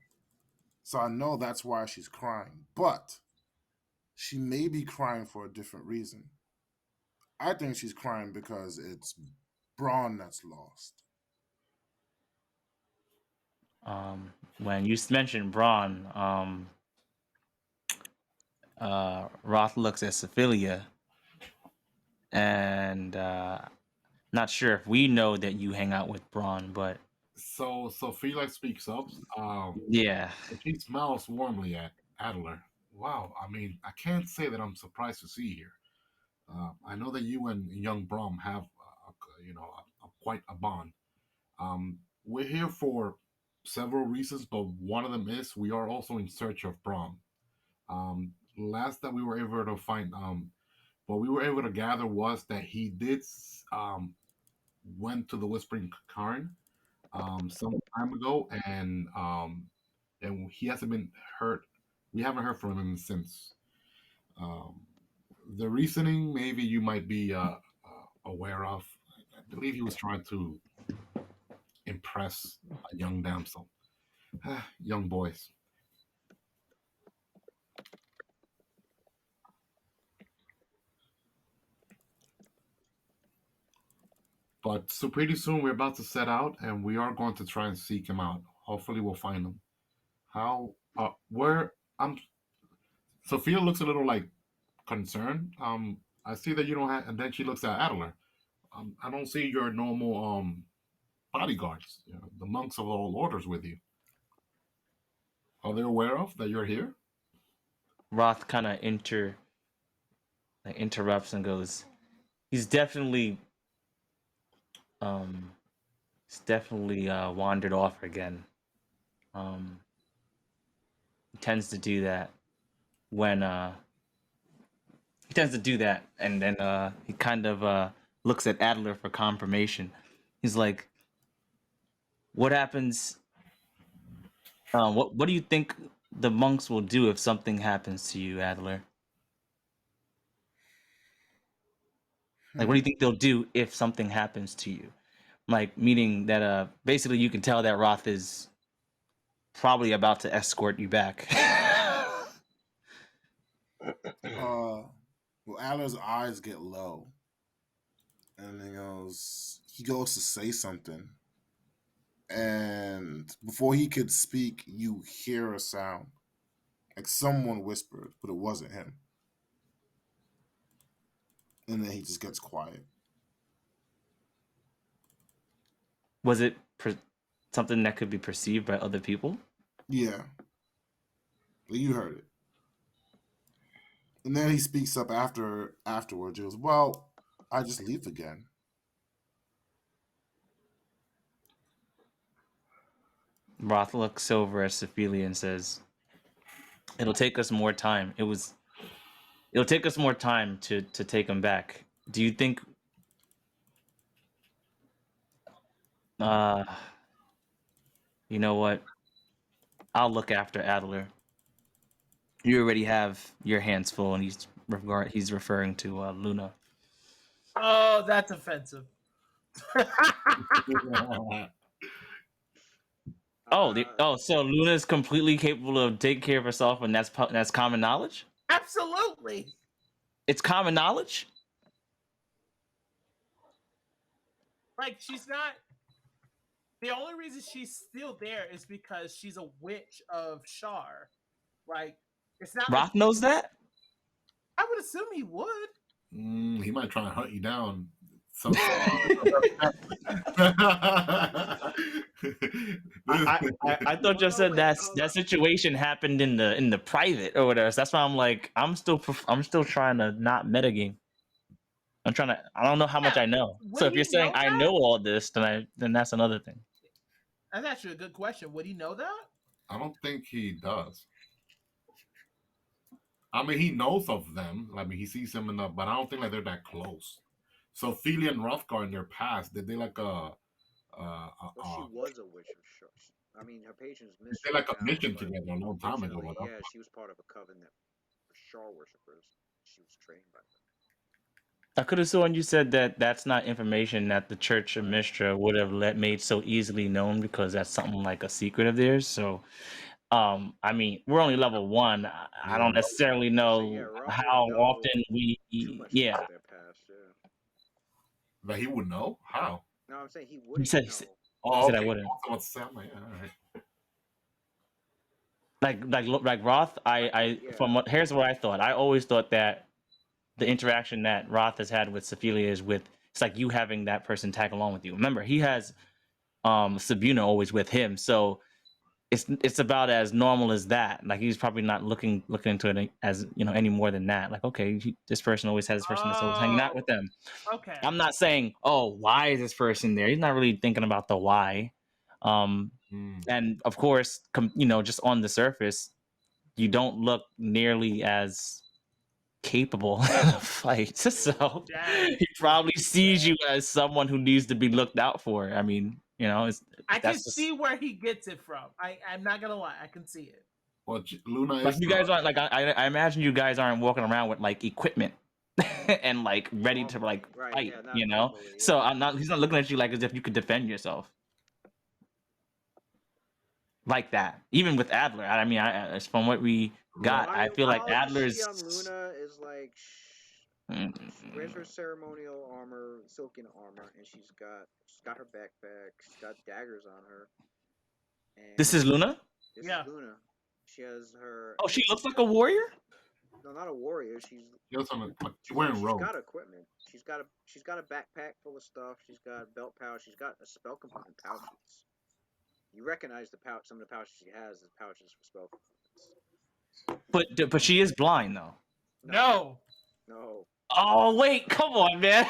so I know that's why she's crying. But she may be crying for a different reason. I think she's crying because it's Braun that's lost. When you mentioned Braun, Roth looks at Sophia and not sure if we know that you hang out with Braun, but so Sophia speaks up. yeah. She smiles warmly at Adler. Wow, I mean, I can't say that I'm surprised to see you here. I know that you and young Brom have, quite a bond. We're here for several reasons, but one of them is we are also in search of Brom. Last that we were able to find, what we were able to gather was that he did went to the Whispering Cairn some time ago, and he hasn't been heard. We haven't heard from him since. Um, the reasoning, maybe you might be aware of. I believe he was trying to impress a young damsel, young boys. But so pretty soon we're about to set out, and we are going to try and seek him out. Hopefully, we'll find him. How? Where? Sophia looks a little like concerned. I see that you don't have, and then she looks at Adler. I don't see your normal bodyguards, the monks of all orders with you. Are they aware of that you're here? Roth kind of interrupts and goes, he's definitely wandered off again. He tends to do that when he tends to do that, and then he kind of looks at Adler for confirmation. He's like, "What happens? What do you think the monks will do if something happens to you, Adler? Like, what do you think they'll do if something happens to you? Like, meaning that basically you can tell that Roth is probably about to escort you back." Well, Adler's eyes get low, and he goes to say something, and before he could speak, you hear a sound, like someone whispered, but it wasn't him. And then he just gets quiet. Was it something that could be perceived by other people? Yeah, you heard it. And then he speaks up afterwards. He goes, "Well, I just leave again." Roth looks over at Ophelia and says, "It'll take us more time. It'll take us more time to take him back. Do you think you know what? I'll look after Adler. You already have your hands full," and he's referring to Luna. Oh, that's offensive. So Luna's completely capable of taking care of herself, and that's common knowledge? Absolutely. It's common knowledge? Like, she's not. The only reason she's still there is because she's a witch of Shar. Like, it's not Roth like knows that? I would assume he would. He might try and hunt you down. I thought you said that situation happened in the private or whatever. So that's why I'm like, I'm still trying to not metagame. I don't know how much I know. So if you're saying I know all this, then that's another thing. That's actually a good question. Would he know that? I don't think he does. I mean, he knows of them. I mean, he sees them enough, but I don't think like they're that close. So Ophelia and Rothgar in their past, did they like well, she was a witch of Shar. I mean, her patient's they mystery like a now, mission but together a long time ago. originally, yeah, she was part of a coven that were Shar worshippers. She was trained by them. I could have sworn you said that that's not information that the Church of Mystra would have made so easily known because that's something like a secret of theirs. So, I mean, we're only level 1. I don't necessarily know how often we. Too much Yeah. into their past, yeah. But he would know how. No, I'm saying he He wouldn't said, know. Oh, I okay. wouldn't. All right. Like Roth, here's what I thought. I always thought that the interaction that Roth has had with Ophelia is it's like you having that person tag along with you. Remember, he has Sabuna always with him, so it's about as normal as that. Like he's probably not looking into it as any more than that. Like, okay, this person always has this person that's always hanging out with them. Okay. I'm not saying, oh, why is this person there? He's not really thinking about the why. And of course, just on the surface, you don't look nearly as capable in a fight. So he probably sees you as someone who needs to be looked out for. I mean, I can see where he gets it from. I'm not gonna lie, I can see it. Well, Luna like is you guys aren't like I imagine you guys aren't walking around with like equipment and like ready to like fight. Normally, yeah. So he's not looking at you like as if you could defend yourself like that. Even with Adler, I mean, from what we got, I feel like Adler's. Luna is like, wears her ceremonial armor, silken armor, and she's got her backpack. She's got daggers on her. And this is Luna. This is Luna. She has her. Oh, she looks like a warrior. No, not a warrior. She's wearing robe. She's got equipment. She's got a backpack full of stuff. She's got a belt pouch. She's got a spell component pouches. You recognize the pouch. Some of the pouches she has is pouches for spell components. But she is blind though. No. Oh wait, come on, man.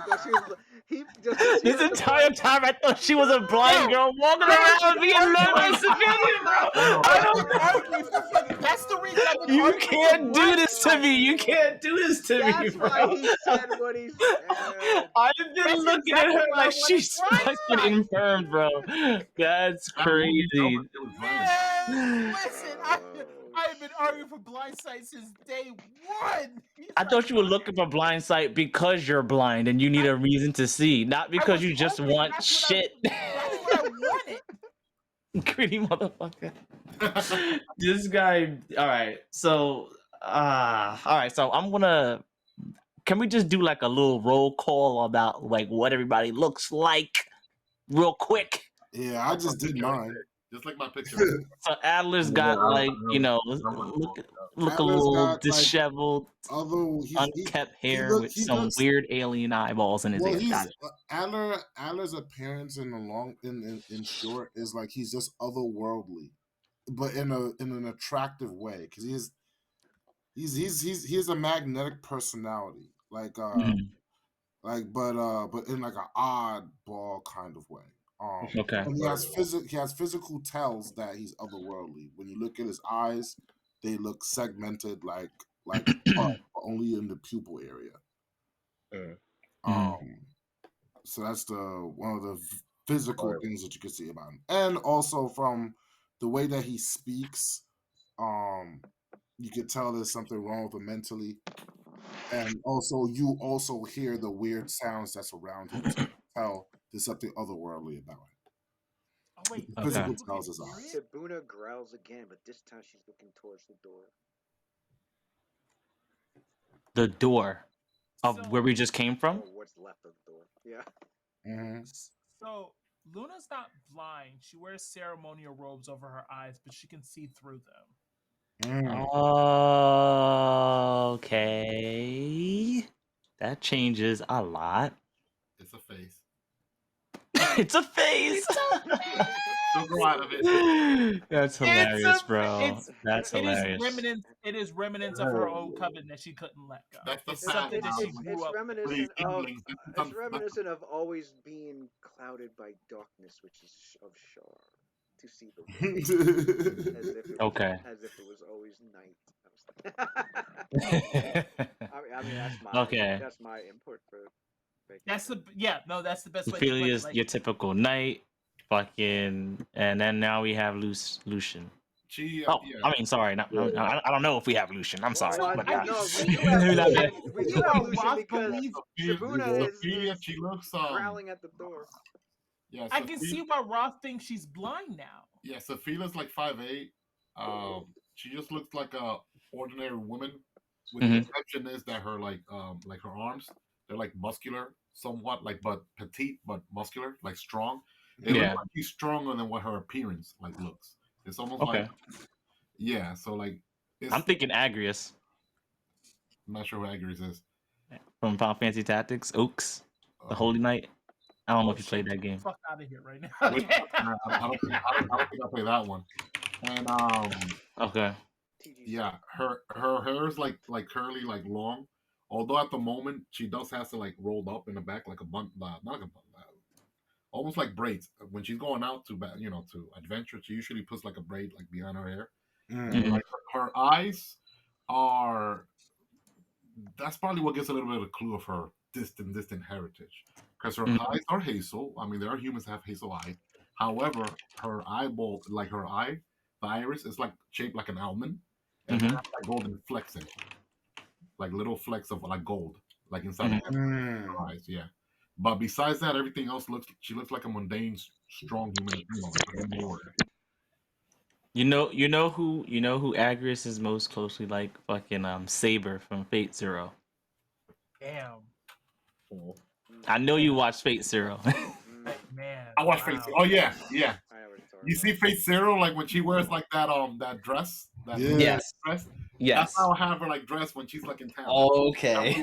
Because she was, he just because she This was a entire blind. time I thought she was a blind girl walking around being led by civilian, bro. I don't Arguing for fucking. That's the reason I've been You arguing can't for do this to Blindside. me. You can't do this to me, That's bro. why he said what he said. I've been That's looking at exactly her why I like wanted she's fucking Blindside. infirmed, bro. That's That movie crazy. it was violent. Man, listen, I've been arguing for Blindside since day one. I thought you were looking for blind sight because you're blind and you need a reason to see, not because you just want shit. That's what I wanted. Greedy motherfucker. This guy. All right. So, all right. So I'm gonna. Can we just do like a little roll call about like what everybody looks like, real quick? Yeah, I just did mine. Just like my picture. So Adler's Yeah, got I'm- like I'm- you know I'm gonna look pull it up. a Adler's little got, like, disheveled, Although unkept hair look- with he some looks- weird alien eyeballs in his well, ear. he's Got it. Adler's appearance in short is like he's just otherworldly, but in an attractive way because he has a magnetic personality, like Mhm. but in like an oddball kind of way. Okay. And he has physical tells that he's otherworldly. When you look at his eyes, they look segmented like only in the pupil area. So that's one of the physical things that you can see about him, and also from the way that he speaks, you can tell there's something wrong with him mentally, and also you also hear the weird sounds that's around him. So you can tell there's something otherworldly about him. Oh wait, Physical okay. tells his eyes. Sabuna growls again, but this time she's looking towards the door. The door of where we just came from. Or what's left of the door. Yeah. Mm-hmm. So Luna's not blind. She wears ceremonial robes over her eyes, but she can see through them. Okay, that changes a lot. It's a face. It's a face. Don't go out of it. That's hilarious, bro. That's hilarious. It is remnants of her old coven that she couldn't let go. That's the It's fact. something that she grew It's up. reminiscent of always being clouded by darkness, which is of Shar, to see the world. Okay. As if it was always night. I mean that's my input for. That's the best way. Ophelia is your typical knight, fucking, and then now we have Lucian. I mean, sorry, I don't know if we have Lucian. I'm sorry. Well, but we do have Lucian because Sabuna is growling at the door. Yeah, I can see why Roth thinks she's blind now. Yeah, Sophia's like 5'8". She just looks like a ordinary woman. With the exception is that her her arms, they're like muscular, somewhat but petite but muscular, like strong. It looks like she's stronger than what her appearance looks. It's almost so I'm thinking Agrius. I'm not sure who Agrius is. From Final Fantasy Tactics, Oaks, the Holy Knight. I don't know if you played that game. Fuck out of here right now. I don't think I play that one. And okay. Yeah, her hair is like curly, like long. Although at the moment she does have to rolled up in the back like a bun, not like a bun, almost like braids. When she's going out to to adventure, she usually puts like a braid behind her hair. Mm-hmm. Like her eyes are. That's probably what gives a little bit of a clue of her distant heritage, because her eyes are hazel. I mean, there are humans that have hazel eyes. However, her eyeball, the iris is shaped like an almond, and it has golden flecks in it, like little flecks of gold, inside her eyes. Yeah, but besides that, everything else she looks like a mundane, strong human. You know who Agrius is most closely like? Fucking Saber from Fate Zero. Damn. I know you watched Fate Zero. Man, I watched Fate Zero. Oh yeah. You see Fate Zero when she wears that dress. Yes. Dress. Yes. That's how I have her dressed when she's in town. Okay.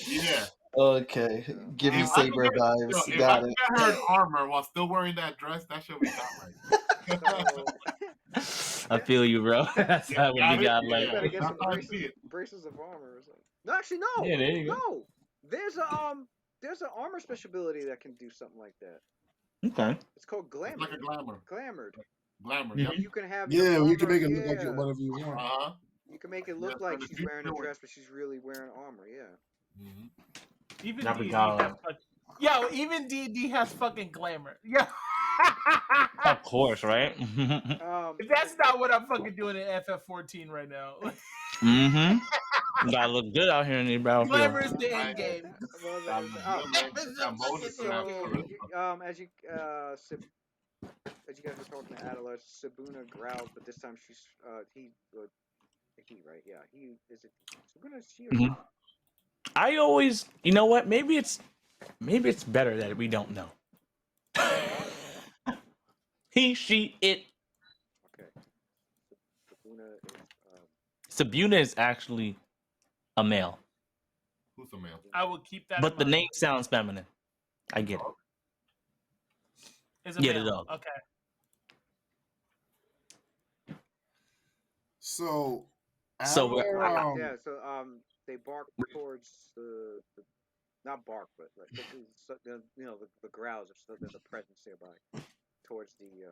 Yeah. Okay. Giving Saber vibes. If Got I it. get her in armor while still wearing that dress, that should be not right. I feel you, bro. That's how when you got You like. better get That's some how I see it. braces of armor or something. No, actually, no, Yeah, there you go. no. There's an armor special ability that can do something like that. Okay. It's called It's like a glamour. Glamored. Glamour, Mhm. yep. You can have your Yeah, you can armor. make it look like Yeah, whatever you want. Uh-huh. you can make it Yeah, look so like in the she's future, wearing a dress, but she's really wearing armor. Yeah. Mhm. Even Not D&D Pagala. has yo, even D&D has fucking glamour. Yo. Of course, right? That's not what I'm fucking doing in FF14 right now. Mm-hmm. You gotta look good out here in the battlefield. Glamour is the I- end game. Well, That was good, man. Glamour is Yeah, the Moses fucking end so game. as you as you guys were talking to Adela, Sabuna growls, but this time she's he right? Yeah, he is it Sabuna? Is she or he? Mhm. I always, you know what? Maybe it's better that we don't know. He, she, it. Okay, Sabuna is Sabuna is actually a male, Who's the male? I will keep that but in the mind. name sounds feminine. I get it. Is a Yeah, male. the dog. Okay. So, So we're, Adler, yeah. So they bark towards the not bark, but like the the growls if so there's a presence nearby towards the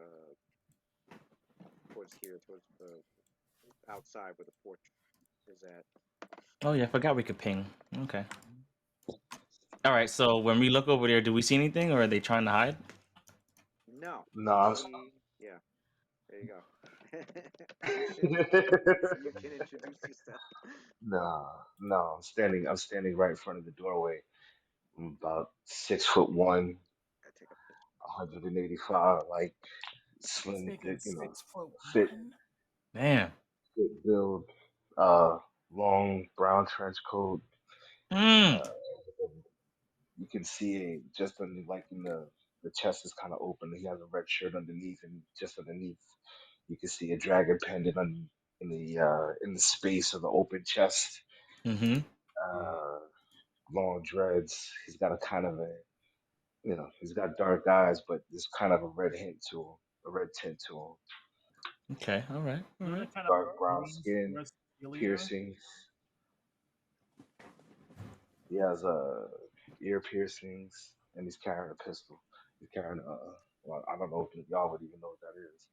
towards here towards the outside where the porch is at. oh yeah, I forgot we could ping. Okay. All right. So when we look over there, do we see anything, or are they trying to hide? No. No, Yeah. There you go. You can introduce yourself. no. I'm standing right in front of the doorway. I'm about 6'1", I take a picture. 185, like This slim, nigga thick, is 6'1". fit, Man. fit build, uh, long brown trench coat. Mm. Uh, you can see it just under, like in the chest is kind of open. He has a red shirt underneath, and just underneath, you can see a dragon pendant in the space of the open chest. Mm-hmm. Uh, long dreads. He's got a kind of a he's got dark eyes, but there's kind of a red hint to him, a red tint to him. Okay. All right. All Luna right. kind of Dark brown leans skin, towards Celia. piercings. He has ear piercings, and he's carrying a pistol. He's carrying well, I don't know if y'all would even know what that is.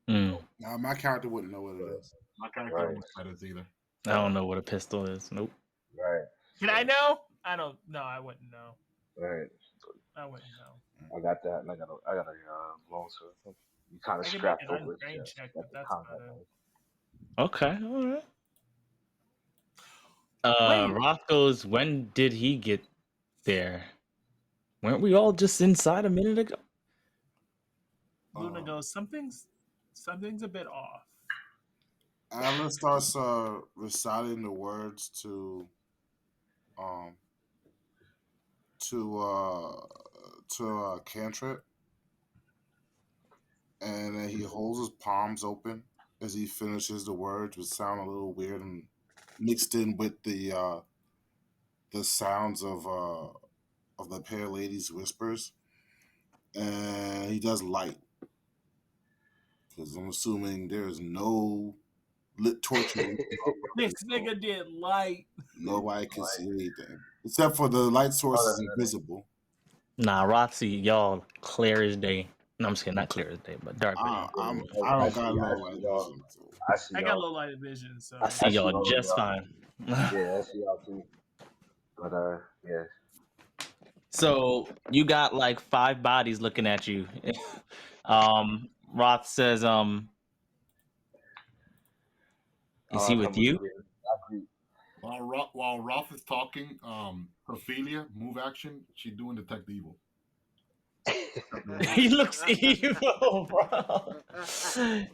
Mm. now my character wouldn't know what it But is. My character right, don't know what that is either. I don't know what a pistol is. Nope. right. Can I know? I don't. No, I wouldn't know. Right. I wouldn't know. I got that, and I got a long sword. You kind of I can make strapped an over his untrained chest. check, Got but the that's combat about it. knife. Okay. All right. Wait. Roth goes, when did he get there? Weren't we all just inside a minute ago? Luna goes, something's a bit off. Adler starts reciting the words um to cantrip, and then he holds his palms open as he finishes the words, which sound a little weird and mixed in with the sounds of the pale lady's whispers, and he does light because I'm assuming there is no lit torches. This nigga did light. Nobody can see anything except for the light source is invisible. Nah, Rothsy, y'all clear as day. No, I'm just kidding, not clear as day, but dark as day. I I don't got see, low I light see y'all. vision. So. I see I got y'all. low light vision, so I see I see y'all all of just y'all. fine. Yeah, I see y'all too. But yeah. So you got like 5 bodies looking at you. Roth says, is he with you? I agree. While Rolf is talking, Ophelia, move action, she's doing Detect Evil. He looks evil, bro.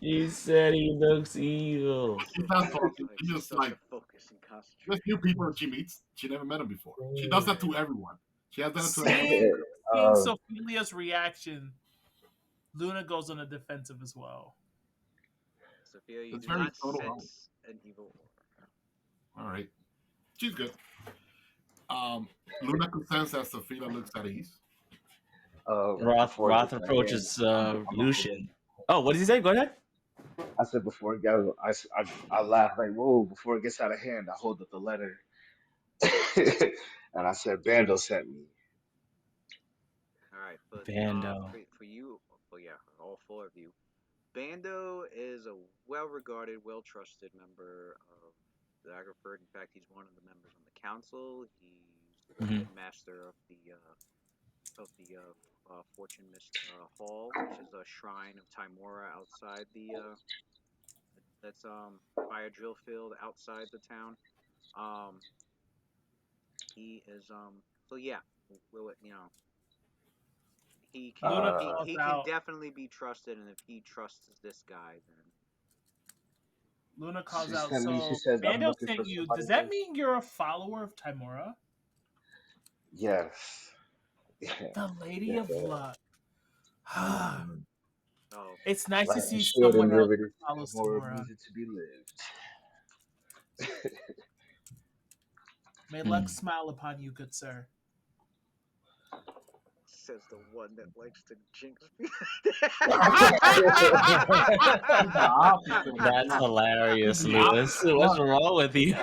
You said he looks evil. She's not talking. Like, She she just starts like to focus and concentrate. there's new people that she meets. She never met them before. She does that to everyone. She has done it to everyone. Seeing Sophilia's reaction, Luna goes on the defensive as well. Sophia, you It's do very not subtle. sense an evil aura. All right, she's good. Luna can sense that Sophia looks at ease. before I get Roth that approaches I'm Lucian. Oh, what did he say? Go ahead. I said before it got, I laughed like, whoa, before it gets out of hand, I hold up the letter. And I said, Bando sent me. All right, but Bando. for you, well, yeah, for all four of you, Bando is a well-regarded, well-trusted member of the Daggerford. In fact, he's one of the members on the council. He's the Mm-hmm. headmaster of the Fortune Mist Hall, which is a shrine of Timora outside the that's by a drill field outside the town. Um, he is so yeah, you know, Luna Uh, calls he can out. definitely be trusted, and if he trusts this guy, then Luna calls she out. sent me. She So says, I'm Bando looking for sent you. somebody Does that named. mean you're a follower of Timora, Yes. Yeah. the Lady Yes. of Luck? Mm. oh, It's nice to Life see is short someone and else limited. that There's follows more Timora. needed to be lived. May luck Mm. smile upon you, good sir. says the one that likes to jinx He's the opposite of That's that. He's hilarious, the Lewis. opposite What's one. wrong with you?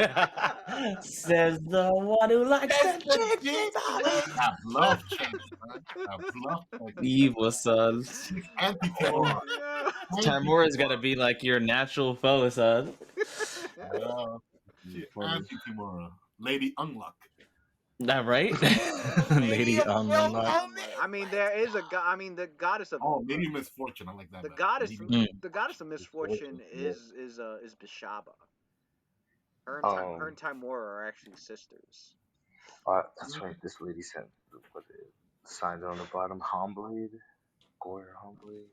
Says the one who likes That's to the jinx jinx it up. witch. That bluff check, man. That bluff check. Evil son. She's anti-Timora. Oh, yeah. Tamora's got to Anti-Timora. be like your natural foe, son. Yeah. She's Funny. anti-Timora. Lady Unluck. That right? Lady Lady of Ill Unluck. I mean, there is a god. I mean, the goddess of Oh, Lady Misfortune. I like that the better. goddess Lady Mm. the goddess of misfortune Misfortune, yeah. is Bishaba. Her Um, and Timora are actually sisters. that's right. This lady sent what signed on the bottom. Homblade, Goyer Homblade.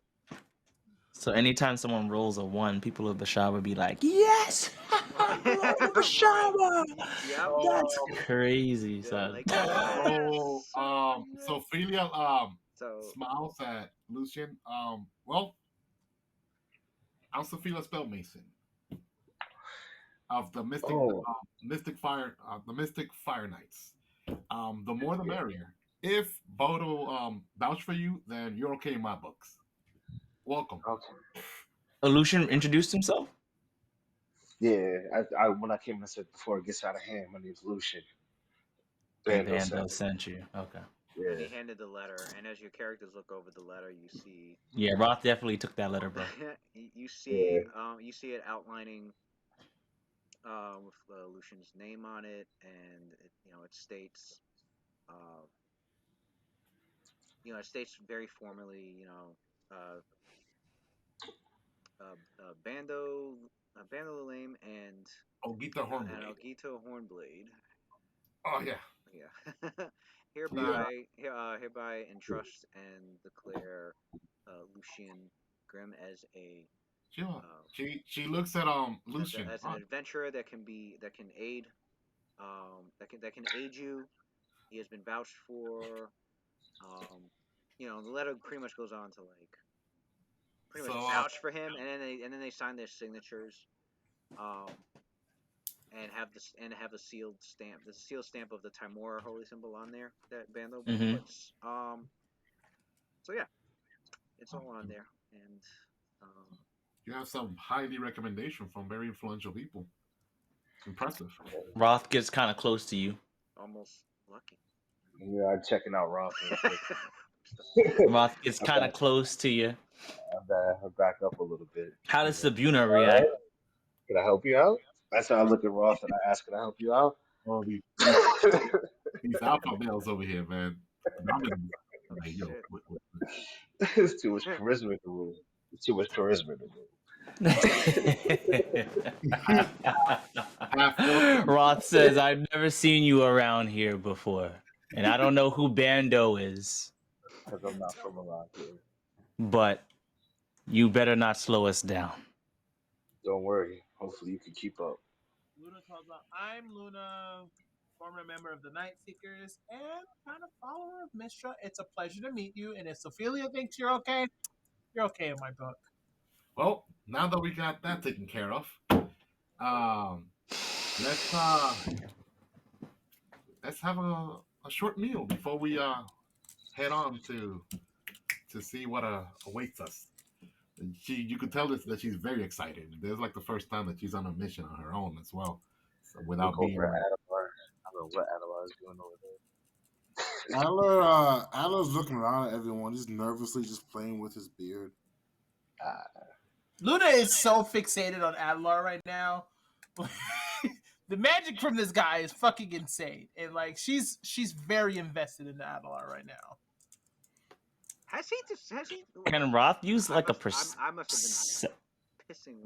So anytime someone rolls a one, people of Bashar would be like, "Yes, Right. Lord of Right. Bashar." Yep. That's Oh, crazy, They're son. like, yes, sir, So yes. Ophelia So smiles at Lucian. Well, I'm Sophia Spellmason of the Oh, Mystic Fire Knights. The more the merrier. If Bodo vouch for you, then you're okay in my books. Welcome. okay. Aleutian introduced himself. Yeah, I when I came in, I said before it gets out of hand, my name's Lucian. And Bando Bando sent me. sent you. Okay. and Yeah, he handed the letter, and as your characters look over the letter, you see Yeah, Roth definitely took that letter, bro. yeah. you see it outlining with Lucian's name on it, and it states uh, it states very formally, uh, Bando, Bando the Lame, and Ogita Hornblade. Ogito Hornblade. Oh yeah. Yeah. Yeah. hereby entrust and declare Lucian Grimm as a Sure. uh, She looks at Lucian. as an adventurer that can aid that can aid you. He has been vouched for. Um, the letter pretty much goes on to like pretty much So vouch for him, and then they sign their signatures, um, and have the sealed stamp of the Timora holy symbol on there that Bando Mm-hmm. puts. So yeah, it's all on there, and um, you have some highly recommendation from very influential people. Impressive. Roth gets kind of close to you. almost lucky. Yeah, I'm checking out Roth real quick. Roth gets I kind back, of close to you. I back up a little bit. How You does know, Sabuna all right. react? Can I help you out? That's how I look at Roth and I ask, "Can I help you out?" Oh, these alpha males over here, man. I'm like, yo, Shit. It's too much charisma in the room. It's too much charisma in the room. half orc. Roth says, "I've never seen you around here before, and I don't know who Bando is, Because I'm not from around here. but you better not slow us down." Don't worry. Hopefully you can keep up. Luna calls out. I'm Luna, former member of the Night Seekers and kind of follower of Mistra. It's a pleasure to meet you. And if Ophelia thinks you're okay in my book. Well, now that we got that taken care of, let's have a short meal before we head on to see what awaits us. And you could tell that she's very excited. This is like the first time that she's on a mission on her own as well, so without Look being over at Adelar. I don't know what Adelar is doing over there. Adler's looking around at everyone, just nervously, just playing with his beard. Luna is so fixated on Adelar right now. The magic from this guy is fucking insane, and like she's very invested in Adelar right now. Has he? Can Roth use like I must have been pissing.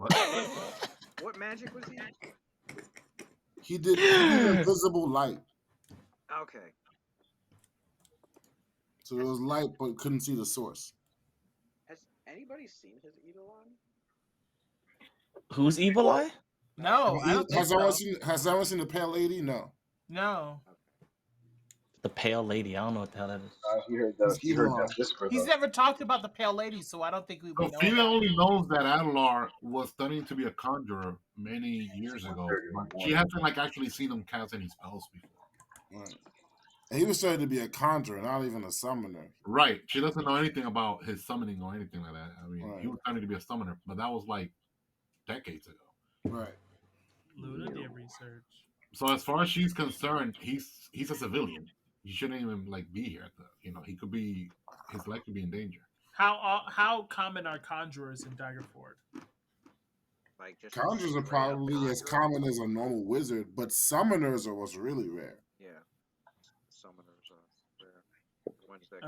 What magic was he? He did invisible light. Okay. So it was light, but couldn't see the source. Has anybody seen his Eidolon? Who's Evil Eye? No, I don't think Has someone seen the Pale Lady? No. No. The Pale Lady. I don't know what the hell that is. He heard that whisper. He's never talked about the Pale Lady, so I don't think we know. Ophelia only knows that Adelar was studying to be a conjurer many years ago. She hasn't like actually seen him cast any spells before. Right. And he was studying to be a conjurer, not even a summoner. Right. She doesn't know anything about his summoning or anything like that. I mean, he was studying to be a summoner, but that was like decades ago. Right. Luna did research. So as far as she's concerned, he's a civilian. He shouldn't even like be here. He could be, his life could be in danger. How common are conjurers in Daggerford? Like just conjurers are probably as common as a normal wizard, but summoners are what's really rare. Yeah, summoners are rare. The ones that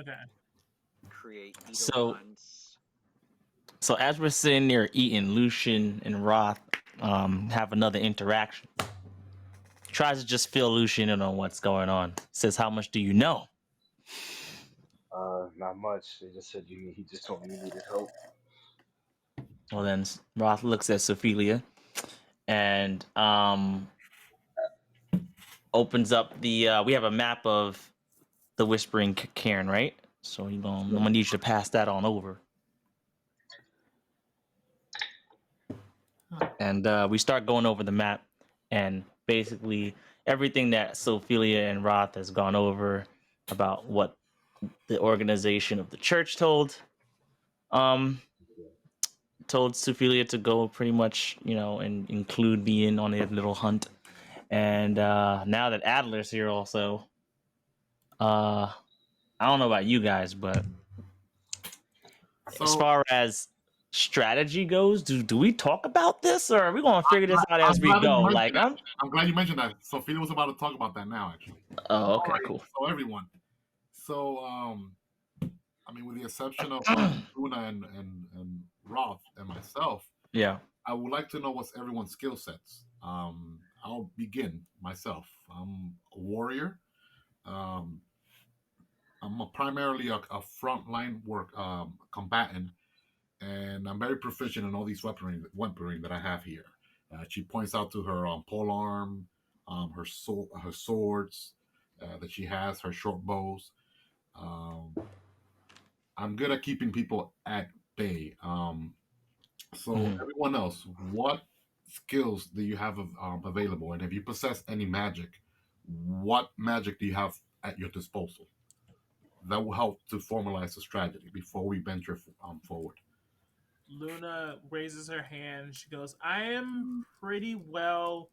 create Eidolons. So as we're sitting there eating, Lucian and Roth have another interaction. Tries to just fill Lucian in on what's going on. Says, "How much do you know?" Not much. They just said he just told me you needed help. Well, then Roth looks at Ophelia and opens up the. We have a map of the Whispering Cairn, right? So I'm gonna need you to pass that on over. And we start going over the map, and basically everything that Ophelia and Roth has gone over about what the organization of the church told Ophelia to go pretty much, and include me in on a little hunt. And now that Adler's here also, I don't know about you guys, but as far as strategy goes, do we talk about this, or are we gonna figure this out as we go? Like, I'm glad you mentioned that. Ophelia was about to talk about that now, actually. Oh, okay, cool. So everyone, I mean, with the exception of Luna and Roth and myself, yeah, I would like to know what's everyone's skill sets. I'll begin myself. I'm a warrior. I'm primarily a frontline combatant, and I'm very proficient in all these weaponry that I have here. She points out to her polearm, her swords that she has, her short bows. I'm good at keeping people at bay. Everyone else, what skills do you have available? And if you possess any magic, what magic do you have at your disposal? That will help to formalize the strategy before we venture forward. Luna raises her hand. She goes, "I am pretty well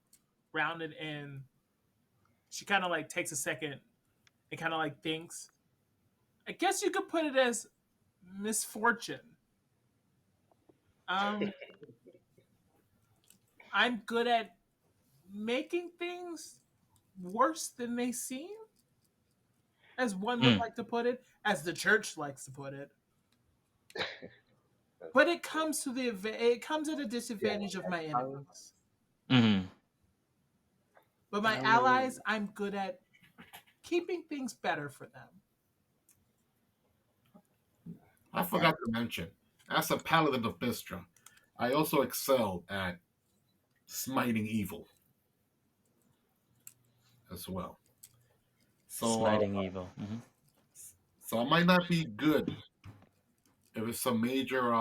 rounded in." She kind of like takes a second and kind of like thinks. I guess you could put it as misfortune. I'm good at making things worse than they seem, as one would like to put it, as the church likes to put it. But it comes at a disadvantage of my enemies. Mm-hmm. But my allies, I'm good at keeping things better for them. I forgot to mention, as a paladin of Mystra, I also excel at smiting evil as well. So, smiting evil. Mm-hmm. So I might not be good if it's some major,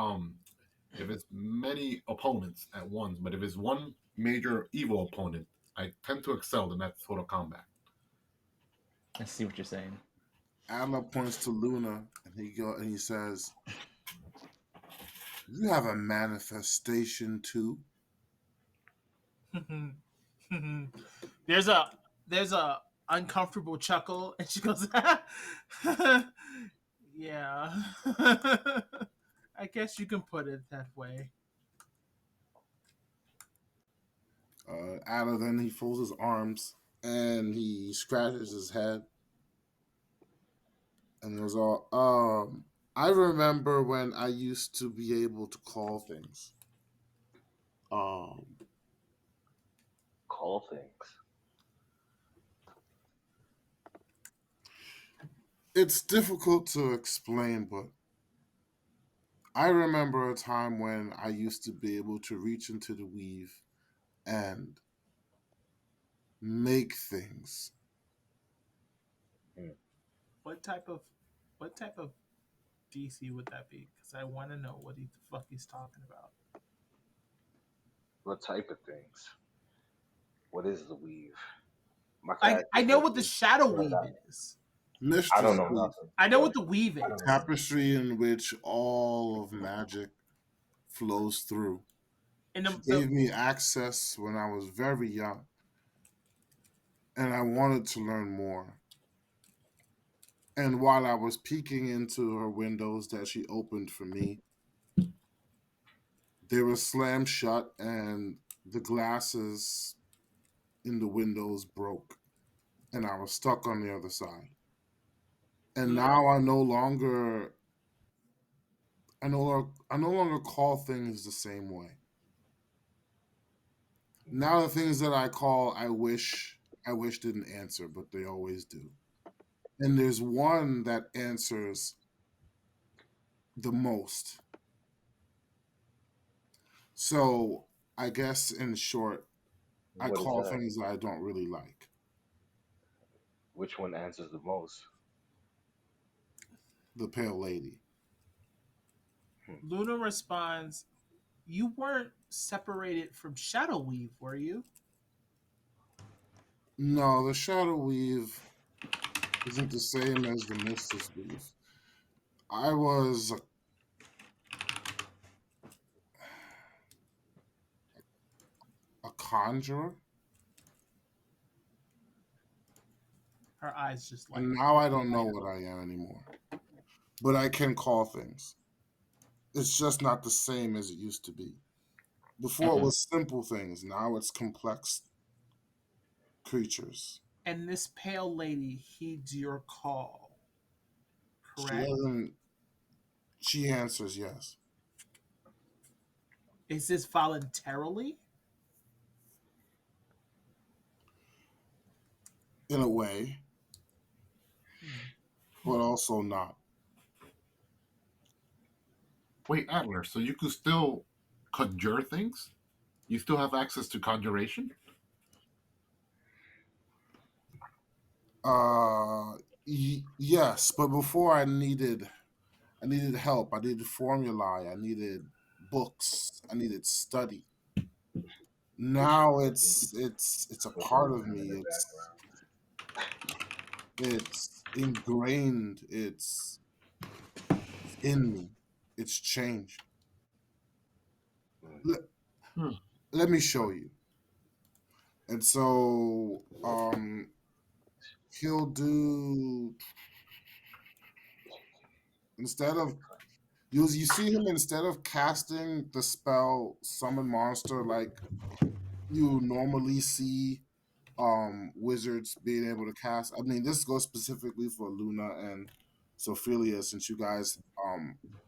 if it's many opponents at once, but if it's one major evil opponent, I tend to excel in that sort of combat. I see what you're saying. Adler points to Luna and he says, You have a manifestation too. there's a uncomfortable chuckle, and she goes, "Yeah, I guess you can put it that way." Adder then he folds his arms and he scratches his head and goes all, I remember when I used to be able to call things. Um, Call things. it's difficult to explain, but I remember a time when I used to be able to reach into the weave and make things. What type of DC would that be? Because I want to know what the fuck he's talking about. What type of things? What is the weave? My I cat I is know what the literally shadow spread weave out. is. I Mistress don't know weave. nothing. I know Yo, what the weave I don't is. know. Tapestry in which all of magic flows through. And She gave me access when I was very young, and I wanted to learn more. And while I was peeking into her windows that she opened for me, they were slammed shut, and the glasses in the windows broke, and I was stuck on the other side. And now I no longer call things the same way. Now the things that I call, I wish didn't answer, but they always do. And there's one that answers the most. So I guess in short, I What is call that? things that I don't really like. Which one answers the most? The Pale Lady. Luna responds, "You weren't separated from Shadow Weave, were you?" No, the Shadow Weave isn't the same as the Mistress Weave. I was a conjurer, Her eyes just like. and now I don't know what I am anymore. But I can call things. It's just not the same as it used to be. Before it was simple things, now it's complex creatures. And this pale lady heeds your call, She correct? doesn't. She answers yes. Is this voluntarily? In a way, but also not. Wait, Adler, so you could still conjure things? You still have access to conjuration? Yes, but before I needed help. I needed formulae. I needed books. I needed study. Now it's a part of Them in the me. background. It's ingrained. It's in me. It's changed. Let, Hmm. let me show you. And so he'll do instead of you see him instead of casting the spell summon monster like you normally see wizards being able to cast. I mean, this goes specifically for Luna and Sophelia, since you guys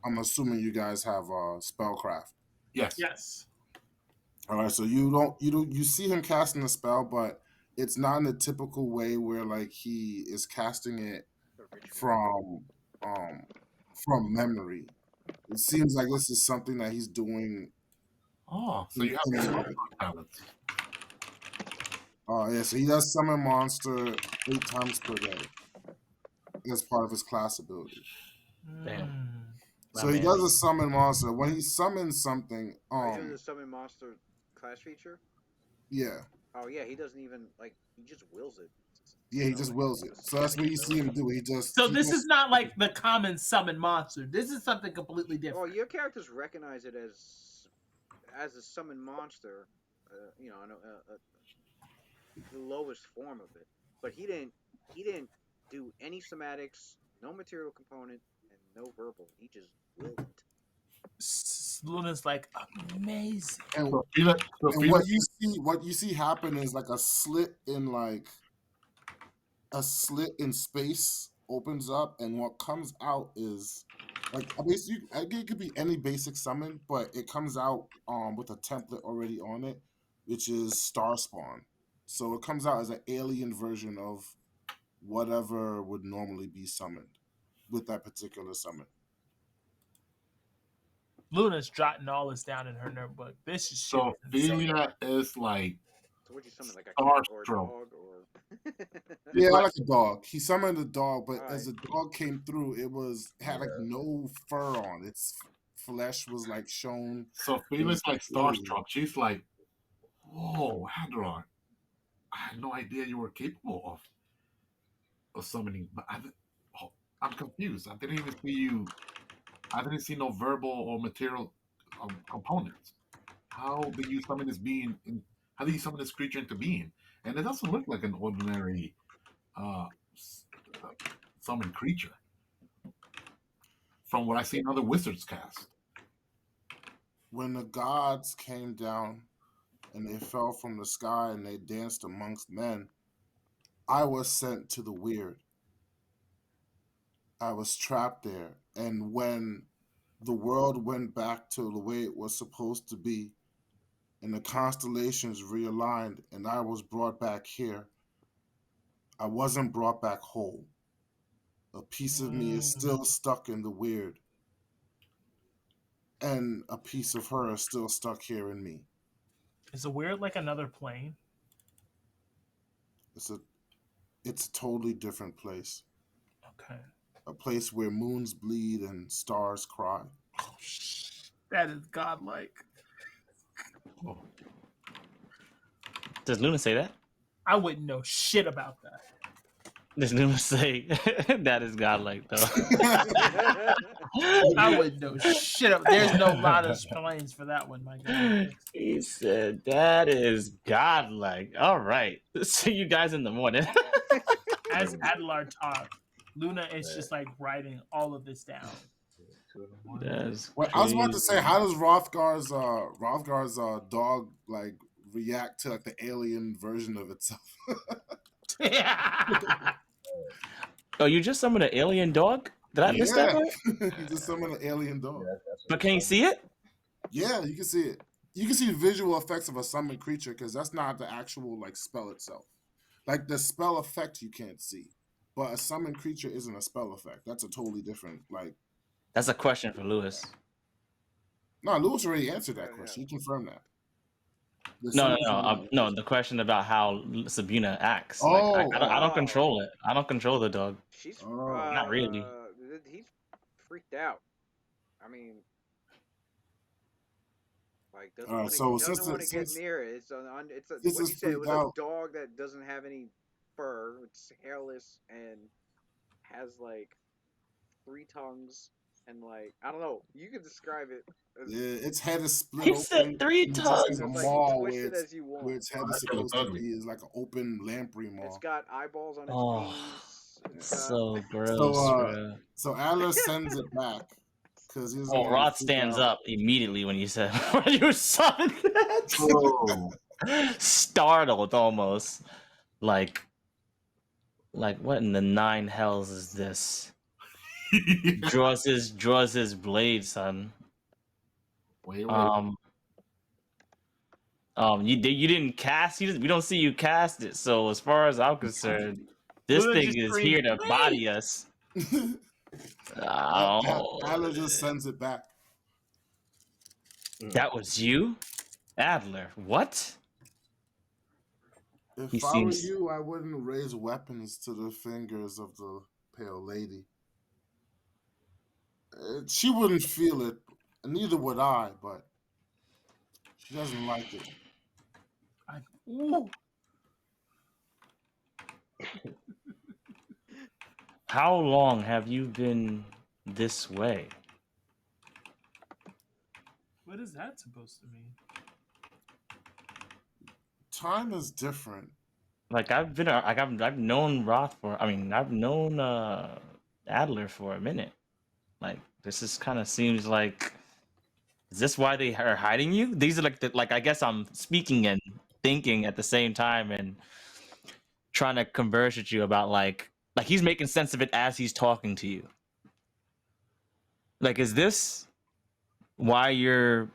I'm assuming you guys have spellcraft. Yes. Yes. All right, so you see him casting the spell, but it's not in the typical way where like he is casting it The ritual. um from memory. It seems like this is something that he's doing. Oh, so you have some talents. Yeah, so he does summon monster 8 times per day as part of his class ability. Damn. So he does a summon monster. When he summons something, Oh, he does a summon monster class feature. yeah. Oh yeah, he doesn't even like. He just wills it. Yeah, he just wills it. So that's what you see him do. He just. So he this just, is not like the common summon monster. This is something completely Well, different. your characters recognize it as a summon monster, the lowest form of it. But he didn't do any somatics, no material component, and no verbal. He just willed it. Luna's like amazing. and So Felix, and what you see happen is like a slit in space opens up, and what comes out is like basically it could be any basic summon, but it comes out with a template already on it, which is Star Spawn. So it comes out as an alien version of whatever would normally be summoned with that particular summon. Luna's jotting all this down in her notebook. This is shit. so Ophelia is like So what'd you summon, like a cat or a starstruck. dog or? Yeah, like- like a dog. He summoned a dog, but as Alright. the dog came through, it had like no fur on. Its flesh was like shown. So Felix like starstruck. She's like, "Whoa, Hadron! I had no idea you were capable of summoning." But I'm confused. I didn't even see you. I didn't see no verbal or material components. How did you summon this being? How did you summon this creature into being? And it doesn't look like an ordinary summoned creature. From what I see in other wizards cast. When the gods came down and they fell from the sky and they danced amongst men, I was sent to the weird. I was trapped there. And when the world went back to the way it was supposed to be, and the constellations realigned, and I was brought back here, I wasn't brought back whole. A piece of me is still stuck in the weird, and a piece of her is still stuck here in me. Is the weird like another plane? It's a totally different place. Okay. A place where moons bleed and stars cry. Oh, that is godlike. Does Luna say that? I wouldn't know shit about that. Does Luna say that is godlike though? I wouldn't know shit about. There's no lot of planes for that one, my God. He said that is godlike. All right. See you guys in the morning. As Adelar talked, Luna is just like writing all of this down. That's Well, I was about to crazy. say, how does Rothgar's dog like react to like the alien version of itself? Oh, you just summoned an alien dog? Did I miss that part? You just summoned an alien dog. But can you see it? Yeah, you can see it. You can see visual effects of a summoned creature because that's not the actual like spell itself. Like the spell effect you can't see, but a summoned creature isn't a spell effect. That's a totally different like. That's a question for Lewis. No, Lewis already answered that question. He confirmed that. No. The question about how Sabina acts. Oh, like, I don't control it. I don't control the dog. She's Not really. He's freaked out. I mean, like doesn't want to get near it. What you said, it was a dog that doesn't have any fur. It's hairless and has like 3 tongues and like I don't know. You can describe it. Yeah, its head is split He open. said 3 tongues. It's It's like like a maw twist it as you want. where its head is supposed to be is like an open lamprey maw. It's got eyeballs on its Oh, knees. It's got, so gross, bro. So Atlas sends it back because he's. Oh, Rod stands up immediately when you said when you saw that. Oh. Startled almost. Like what in the 9 hells is this? draws his blade, son. Wait. You didn't cast. We don't see you cast it. So as far as I'm concerned, this Luna thing just is screamed, here to "Wait!" body us. Oh, Atlas just sends it back. that was you, Adler. What? If He I were seems- you, I wouldn't raise weapons to the fingers of the pale lady. She wouldn't feel it, neither would I, but she doesn't like it. Ooh. How long have you been this way? What is that supposed to mean? Time is different. Like I've known Roth for. I mean, I've known Adler for a minute. Like this is kind of seems like. Is this why they are hiding you? These are like I guess I'm speaking and thinking at the same time and trying to converse with you about like he's making sense of it as he's talking to you. Like, is this why you're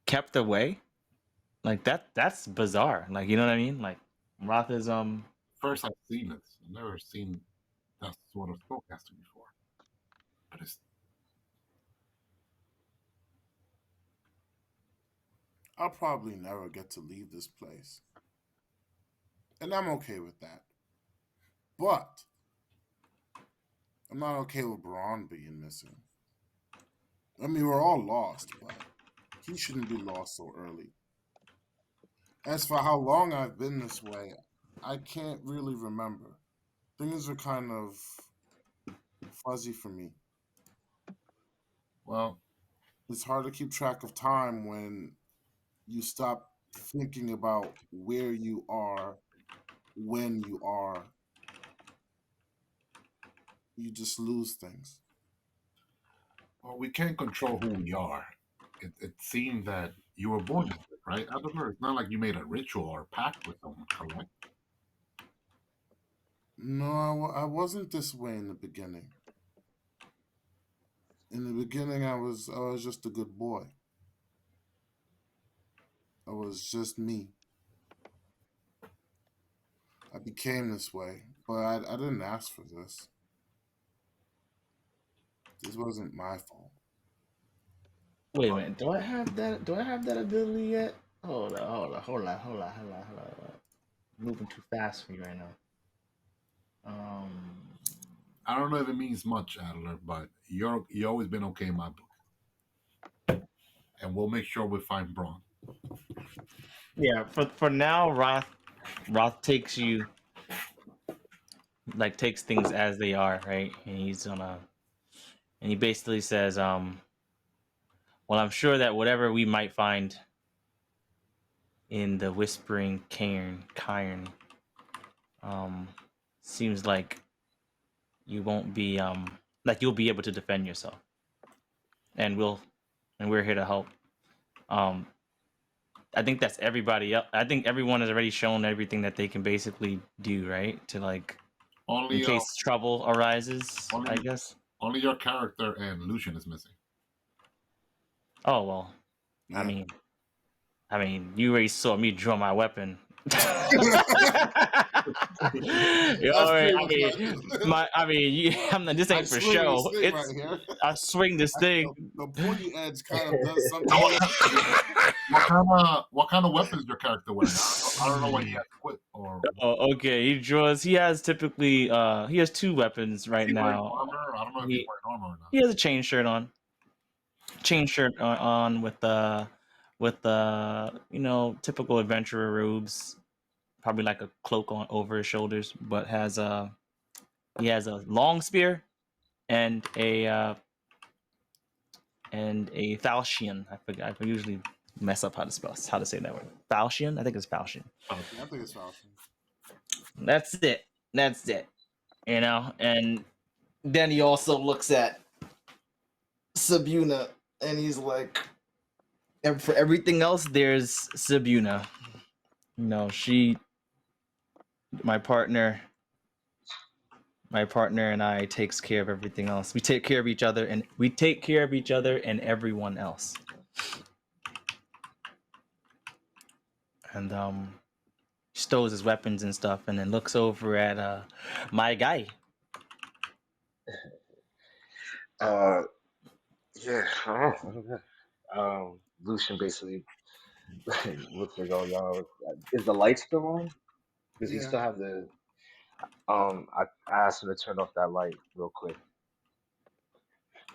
kept away? Like that's bizarre. Like, you know what I mean? Like Roth is First, I've seen this. I've never seen that sort of spellcaster before. But it's I'll probably never get to leave this place. And I'm okay with that. But I'm not okay with Braun being missing. I mean, we're all lost, but he shouldn't be lost so early. As for how long I've been this way, I can't really remember. Things are kind of fuzzy for me. well, It's hard to keep track of time when you stop thinking about where you are, when you are. You just lose things. well, we can't control who we are. It seemed that you were born this way, right? I don't know. It's not like you made a ritual or a pact with someone, correct? No, I wasn't this way in the beginning. In the beginning, I was just a good boy. I was just me. I became this way, but I didn't ask for this. This wasn't my fault. wait a minute. Do I have that ability yet? Hold on. Moving too fast for you right now. I don't know if it means much, Adler, but you always been okay in my book, and we'll make sure we find Braun. Yeah, for now, Roth takes you takes things as they are, right? And he basically says, well, I'm sure that whatever we might find in the Whispering Cairn, um, seems like you won't be like you'll be able to defend yourself, and we're here to help. Um, I think that's everybody else. I think everyone has already shown everything that they can basically do, right? To like in Only, case trouble arises, only, I guess. only your character and Lucian is missing. Oh well, I Yeah. mean, you already saw me draw my weapon. You That's already, pretty much I'm not, this I ain't for swing this show. thing right It's here. I swing this thing. The pointy edge kind of does something else. What kind of weapons your character wearing? I don't know what he has equipped or Oh, okay. He has typically he has two weapons is right he wearing now. armor? I don't know if he's He wearing armor or not. he has a chain shirt on. With typical adventurer robes, probably like a cloak on over his shoulders, but he has a long spear and a falchion. I forgot. I usually mess up how to say that word. Falchion. I think it's falchion. Yeah, I think it's awesome. That's it. That's it. And then he also looks at Sabuna and he's like, for everything else, there's Sabuna. She, my partner and I takes care of everything else. We take care of each other and everyone else. And stows his weapons and stuff, and then looks over at my guy. Uh, yeah. Lucian basically looks like, oh y'all, is the light still on? Does he Yeah. still have the? I asked him to turn off that light real quick.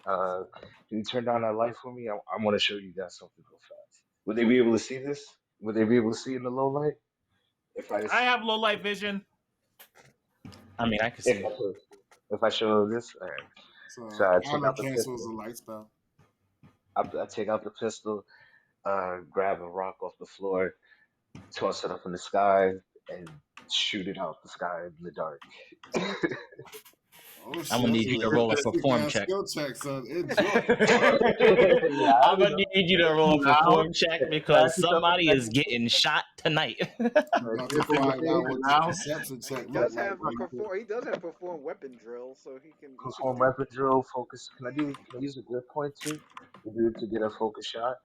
Uh, can you turn down that light for me? I want to show you guys something real fast. Would they be able to see this? Would they be able to see in the low light? If I I just, have low light vision. I mean, I can if see I it. put, If I show this, all right. So So I take armor out the cancels pistol. a light spell. I take out the pistol. Grab a rock off the floor, toss it up in the sky, and shoot it out the sky in the dark. Oh I'm shit! gonna That's need you to roll a a sick perform ass check. skill check, son. Enjoy. Yeah, I'm gonna need you to roll a Now, perform check because practice up, somebody is practice up. getting shot tonight. I'm about See to the thing, the find out thing. what this now, perception check He look does like have right quick. perform. He does have perform weapon drill, so he can Perform do. weapon drill, focus. Can I use a good point too? To get a focus shot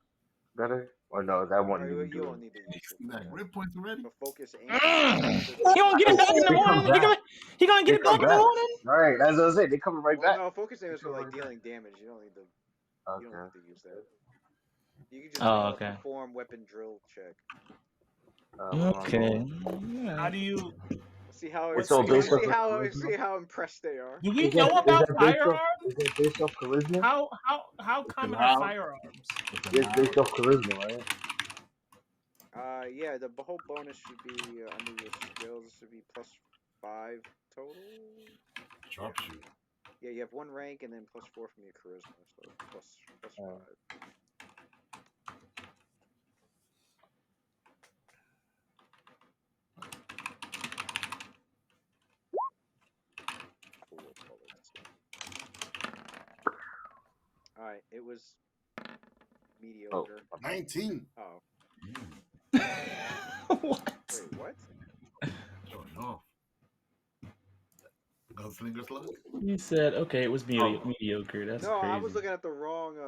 better? Or no, that Oh, won't you even you do don't it. need to you use it see for that that. grip points already? For focus and He gonna get it back in the They come morning. back. He gonna get They it back come in the back. morning. Right, as I was saying, they coming right well, back. no, focus aim They is for coming like right back. dealing damage. You don't need to. You don't Okay. need to use that. You can just Oh, okay. perform weapon drill check. What am I Okay. rolling? How do you? See how What It's all skill? based off see of see charisma. how impressed they are. Do we know Is about that based off? firearms? Is that based off charisma? How It's common are allowed. firearms? It's It's based allowed. off charisma, right? Yeah, the whole bonus should be under your skills. It should be +5 total. Yeah, Sharpshooter. yeah. You have one rank and then +4 from your charisma, so plus Uh, 5. Cool. All right, it was mediocre. oh, 19. Oh, What? wait, what? Showing off. Gunslinger's luck. You said okay. It was Oh. mediocre. That's No, I was crazy. looking at the wrong.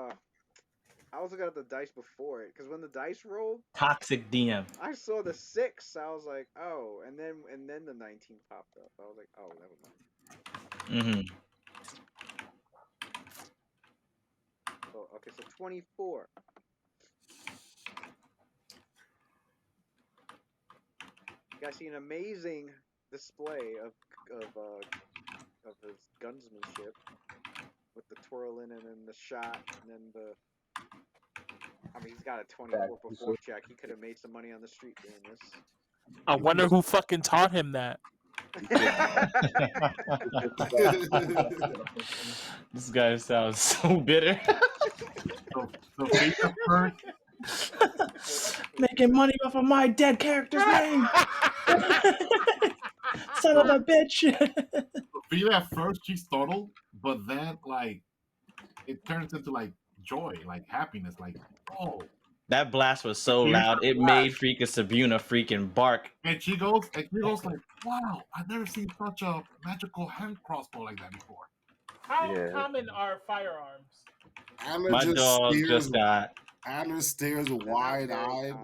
I was looking at the dice before it, because when the dice rolled, Toxic DM. I saw the 6. I was like, oh, and then the 19 popped up. I was like, oh, never mind. Mm-hmm. Oh, okay, so 24. You guys see an amazing display of his gunsmanship with the twirling and then the shot and then the. I mean, he's got a 24 perform check. He could have made some money on the street doing this. I wonder who fucking taught him that. This guy sounds so bitter. So Fika first. Making money off of my dead character's name. Son of a bitch. Fika at first she's startled, but then like it turns into like joy, like happiness, like oh. That blast was so loud, it made freaking Sabuna freaking bark. And she goes like, wow, I've never seen such a magical hand crossbow like that before. How common are firearms? Adler My dog just got. Adler stares wide-eyed,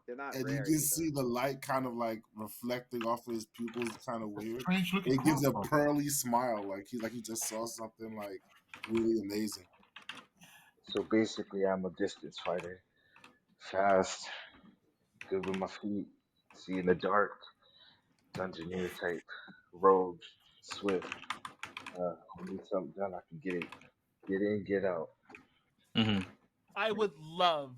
They're not and rare you can either. see the light kind of like reflecting off of his pupils, kind of weird. Strange looking It gives a crossbow. pearly smile, like he just saw something like really amazing. So basically, I'm a distance fighter. Fast, good with my feet, see in the dark, dungeoneer type, rogue, swift. I need something done, I can get in, get out. Mm-hmm. I would love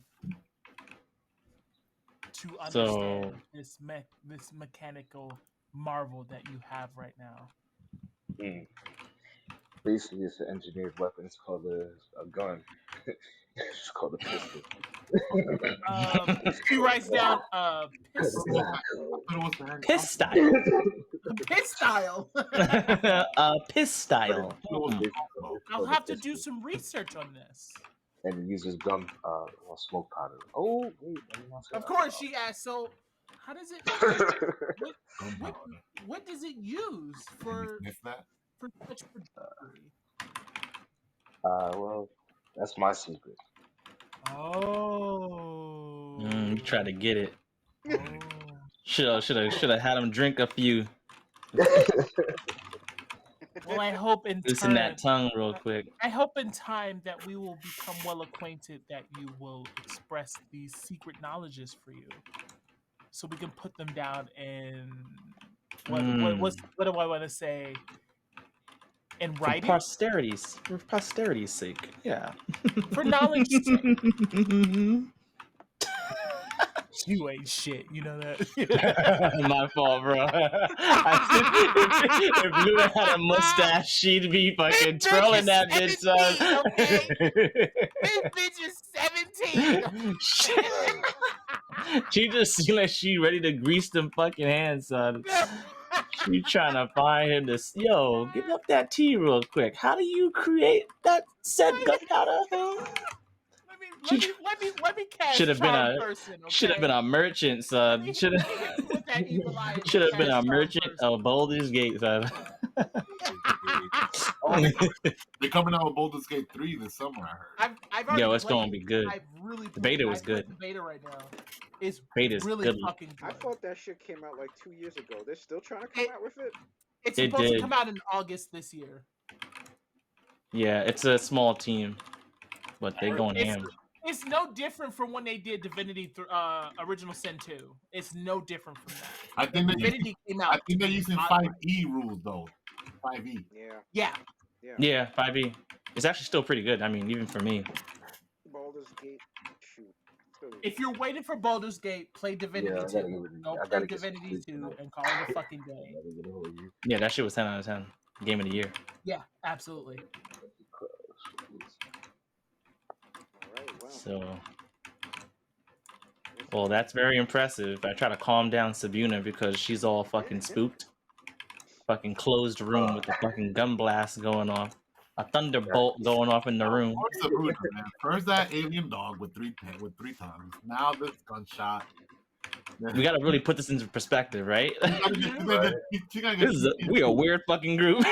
to So- understand this mechanical marvel that you have right now. Basically, it's an engineered weapon. It's called a gun. It's called a pistol. He writes down Pistol. Piss style. piss style. Piss style. I'll have to do some research on this. And it uses gum, smoke powder. Oh, wait, I did not say Of that. course, she asked. So, how does it? What does it use for such trajectory? Well, that's my secret. Oh. You try to get it. Oh. Should have had him drink a few. Well, I hope in Loosen that tongue real quick. I hope in time that we will become well acquainted, that you will express these secret knowledges for you, so we can put them down in what do I want to say? In writing, for posterity's sake, yeah. For knowledge sake. You ain't shit. You know that. My fault, bro. If Luna had a mustache, she'd be fucking This bitch twirling is that bitch, son. 17, This bitch is 17. She just seemed like she ready to grease them fucking hands, son. She trying to find him this. Yo, give up that tea real quick. How do you create that said gunpowder? Let me cast Should have been charm a person. Okay? should have been a merchant, son. Let Should me hit you with that evil eye. have been a cast charm merchant person. of Baldur's Gate, son. Oh, they're coming out with Baldur's Gate 3 this summer. I heard. I've already Yo, it's played gonna it. be good. I've really The beta was I played good. the beta right now. It's Beta's really good. fucking good. I thought that shit came out like 2 years ago. They're still trying to come out with it. It's It supposed did. to come out in August this year. Yeah, it's a small team, but they going ham. It's no different from when they did Divinity Original Sin 2. It's no different from that. I think Divinity came out. I think they're using 5e rules though. 5e. Yeah. Yeah, 5e. It's actually still pretty good. I mean, even for me. Baldur's Gate, shoot. If you're waiting for Baldur's Gate, play Divinity 2. Don't play Divinity 2 and call it a fucking day. Yeah, that shit was 10 out of 10. Game of the year. Yeah, absolutely. So, well, that's very impressive. I try to calm down Sabuna because she's all fucking spooked. Fucking closed room with the fucking gun blast going off. A thunderbolt going off in the room. Sabuna, man. First that alien dog with three tongues. Now this gunshot. We gotta really put this into perspective, right? We a weird fucking group.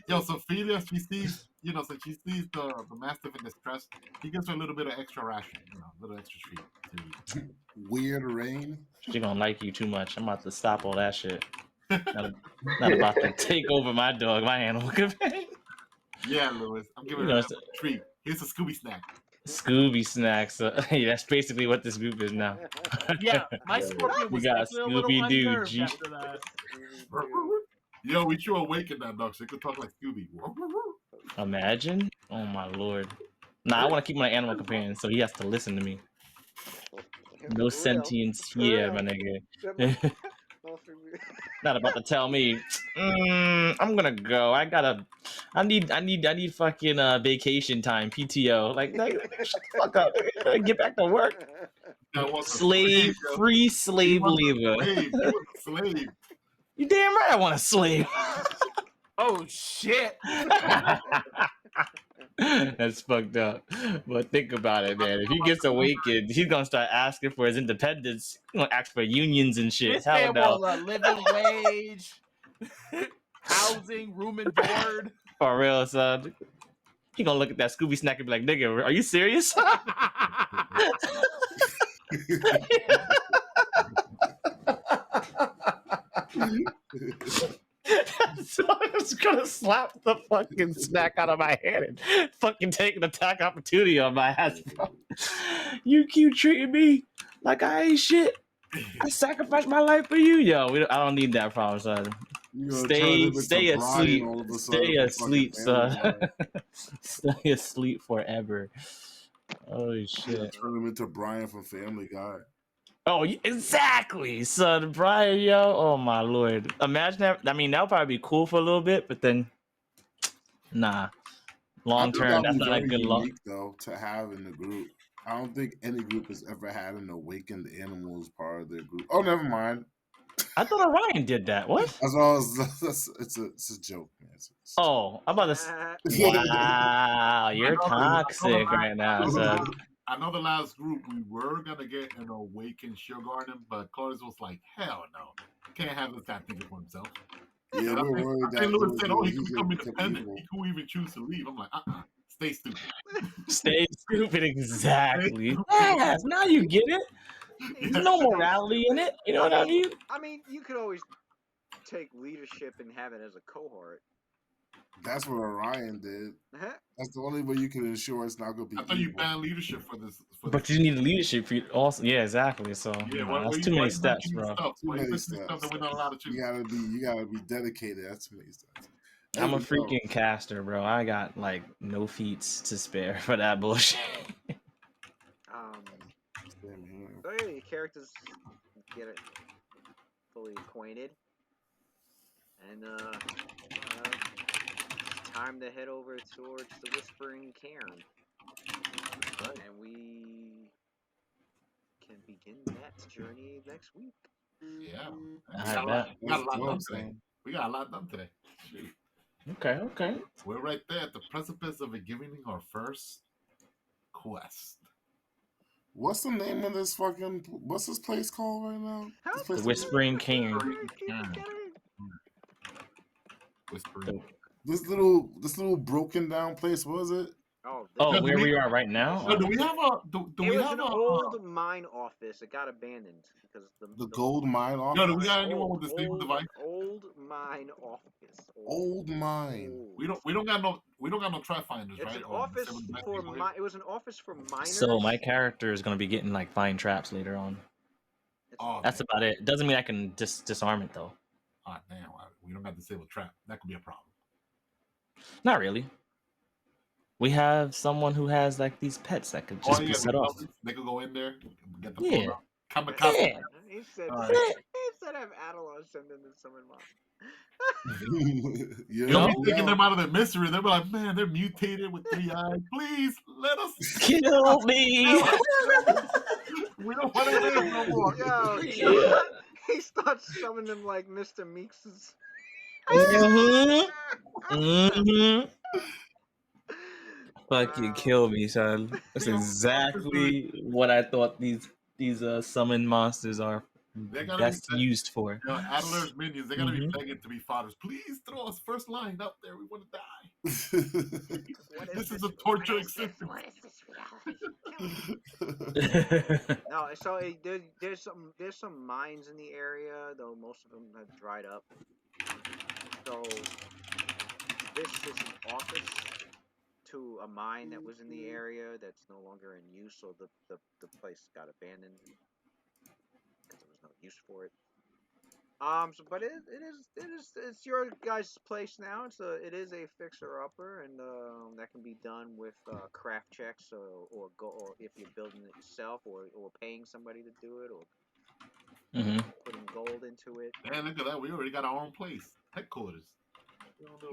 Yo, Sophia, she sees, so she sees the mastiff in distress. He gives her a little bit of extra ration, a little extra treat to eat. Weird rain. She gonna like you too much. I'm about to stop all that shit. Not about to take over my dog, my animal companion. Yeah, Lewis, I'm giving her a treat. Here's a Scooby snack. Scooby snacks. Yeah, that's basically what this group is now. Yeah, my Scorpion was definitely a little unnerved after that. Yo, we should awaken that dog so it could talk like Scooby. Imagine? Oh my lord. Nah, I want to keep my animal companion, so he has to listen to me. No sentience here, my nigga. Not about to tell me. I'm gonna go. I need fucking vacation time, PTO. Like, shut the fuck up. Get back to work. Free slave labor. Slave. You damn right I want a slave. Oh shit. That's fucked up. But think about it, man. If he gets awakened, he's gonna start asking for his independence. He's gonna ask for unions and shit. This man will living wage, housing, room and board. For real, son. He gonna look at that Scooby snack and be like, nigga, are you serious? So I'm just gonna slap the fucking snack out of my hand and fucking take an attack opportunity on my ass, bro. You keep treating me like I ain't shit. I sacrificed my life for you, yo. I don't need that problem, son. Stay asleep. Stay asleep, son. Stay asleep forever. Oh shit. Turn him into Brian from Family Guy. Oh, exactly, son. Brian, yo. Oh, my lord. Imagine that. I mean, that would probably be cool for a little bit, but then, nah. Long term, that's not a good long. Though, to have in the group. I don't think any group has ever had an awakened animal as part of their group. Oh, never mind. I thought Orion did that. What? It's a joke, man. Oh, I'm about to. Wow, you're toxic right now, son. I know the last group we were gonna get an awakened Sugar Garden, but Claudius was like, "Hell no, can't have this guy thinking for himself." Yeah, we're worried that Lewis said, "Oh, he can become independent. He can even choose to leave." I'm like, stay stupid. Stay stupid, exactly. Yes, now you get it. There's no morality in it. You know what I mean? I mean, you could always take leadership and have it as a cohort. That's what Orion did. That's the only way you can ensure it's not going to be. I thought you banned leadership for this. But you need leadership for you also. Yeah, exactly. So that's too many steps, bro. Too many steps. You gotta be dedicated. That's too many steps. I'm a freaking caster, bro. I got like no feats to spare for that bullshit. So yeah, your characters get it fully acquainted, and it's time to head over towards the Whispering Cairn, Right. and we can begin that journey next week. Yeah. I bet. We got a lot Let's done go, today. son. We got a lot done today. Shoot. Okay. We're right there at the precipice of giving our first quest. What's the name of this fucking? What's this place called right now? This The place Whispering Cairn. Whispering. This little broken down place. What was it? Oh, Oh, No, do where we- we are right now? No, do we have a? Do it we was have an a? old mine office. It got abandoned because The gold mine office. No, do we got anyone with the stable old, device? old mine office. Old mine. Old. We don't got no trap finders, It's right? an Or office stable device for people here? it was an office for miners. So my character is gonna be getting like fine traps later on. Oh, That's damn. about it. Doesn't mean I can disarm it though. Oh, damn. We don't got the stable trap. That could be a problem. Not really. We have someone who has like these pets that could just be set off. They could go in there, get the Yeah. phone out. Kamikaze. Yeah. He said, All right. he said have Adelon send in to summon mom. You They'll No. be taking them out of their misery. They'll be like, man, they're mutated with 3 eyes. Please let us. Kill me. We don't want to live no more. Yo, Yeah. he starts summoning them like Mr. Meeks's. Fucking kill me, son. That's exactly what I thought these summon monsters are They gotta best be used for. You know, Adler's minions, they gotta be begging to be fathers. Please throw us first line up there. We want to die. This is a torture existence. What is this reality? No, so there's some mines in the area, though most of them have dried up. So this is an office to a mine that was in the area that's no longer in use, so the place got abandoned because there was no use for it. But it's your guys' place now. It is a fixer upper, and that can be done with craft checks, or if you're building it yourself, or paying somebody to do it, or putting gold into it. Man, look at that. We already got our own place, headquarters.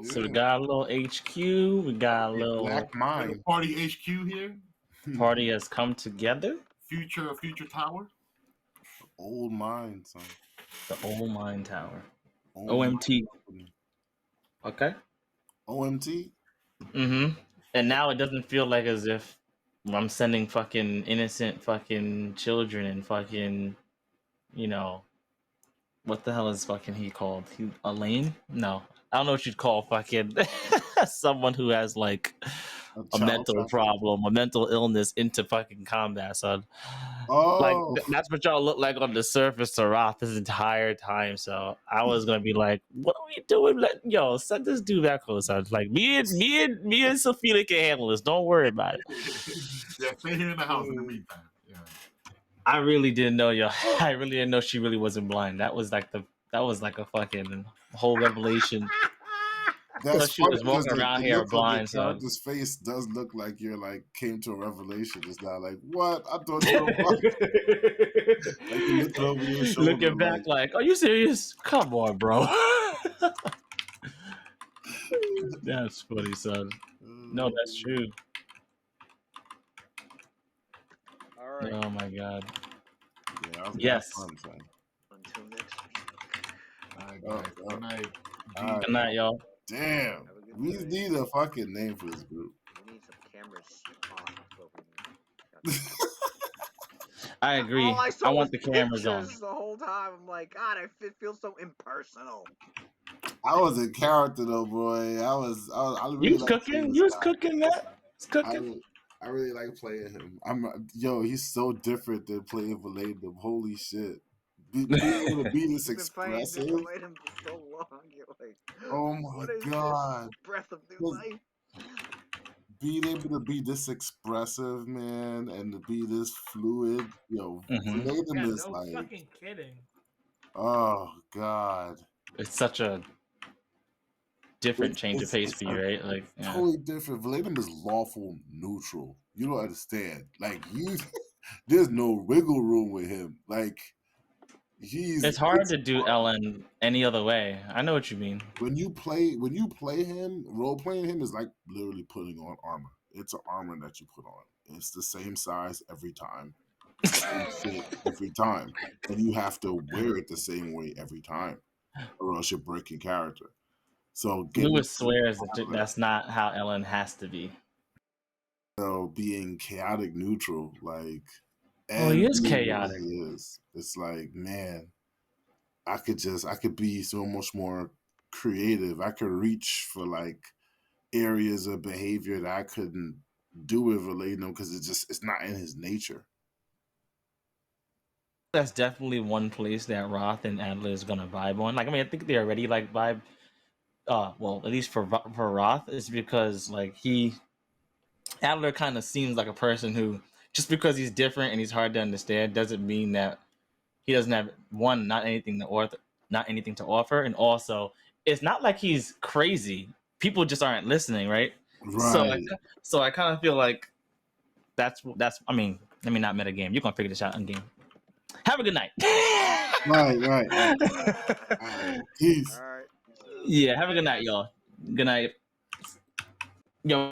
So we got a little HQ. We got a little Black mine. Party HQ here. party has come together. Future tower. Old mine, son. The old mine tower. Old OMT. mine. Okay. OMT. And now it doesn't feel like as if I'm sending fucking innocent fucking children and fucking, you know, what the hell is fucking he called? Elaine? No, I don't know what you'd call fucking someone who has like a mental problem, a mental illness into fucking combat, son. Oh, Like that's what y'all look like on the surface to Roth this entire time. So I was gonna be like, "What are we doing? Yo, send this dude back home, son. Like me and Sophia can handle this. Don't worry about it." Yeah, stay here in the house in the meantime. Yeah. I really didn't know, yo. I really didn't know she really wasn't blind. That was like a fucking whole revelation. that's She was walking around here blind, so so character's face does look like you're like came to a revelation. It's not like what I thought you were like you looking over your shoulder, looking back like, are you serious? Come on, bro. That's funny, son. No, that's true. All right. Oh my god. Yeah, Yes. Fun, son. Until next week. All right, guys. Good night. All right. Good night, y'all. Damn, Have a good we day. need a fucking name for this group. We need some cameras on. So we can- I agree. All I saw I want was the cameras on. pictures the whole time. I'm like, God, it feels so impersonal. I was in character though, boy. I really You was like cooking? playing You was this guy. cooking that? It's cooking. I really like playing him. He's so different than playing Valadium. Holy shit. Being able to be this You've been playing this expressive. Valadium for so long. You're like, Oh my what is god. this? Breath of new life. Being able to be this expressive, man, and to be this fluid, Valadium Yeah, is no like, fucking kidding. oh god. It's such a different change of pace for you, right? Like, totally different. Valadium is lawful neutral. You don't understand. Like you there's no wiggle room with him. Like It's hard to do Ellen any other way. I know what you mean. When you play him, role playing him is like literally putting on armor. It's an armor that you put on. It's the same size every time, same fit every time, and you have to wear it the same way every time, or else you're breaking character. So Lewis swears that that's not how Ellen has to be. Being chaotic neutral, like, and he is chaotic. He is. It's like, man, I could be so much more creative. I could reach for like areas of behavior that I couldn't do with Valeno because it's not in his nature. That's definitely one place that Roth and Adler is gonna vibe on. Like, I mean, I think they already like vibe. Well, at least for Roth, is because like Adler kind of seems like a person who, just because he's different and he's hard to understand, doesn't mean that he doesn't have not anything to offer, and also it's not like he's crazy. People just aren't listening, right? Right. So I kind of feel like that's. I mean, let me not meta game. You're gonna figure this out in game. Have a good night. Right. Peace. All right. Yeah, have a good night, y'all. Good night. Yo.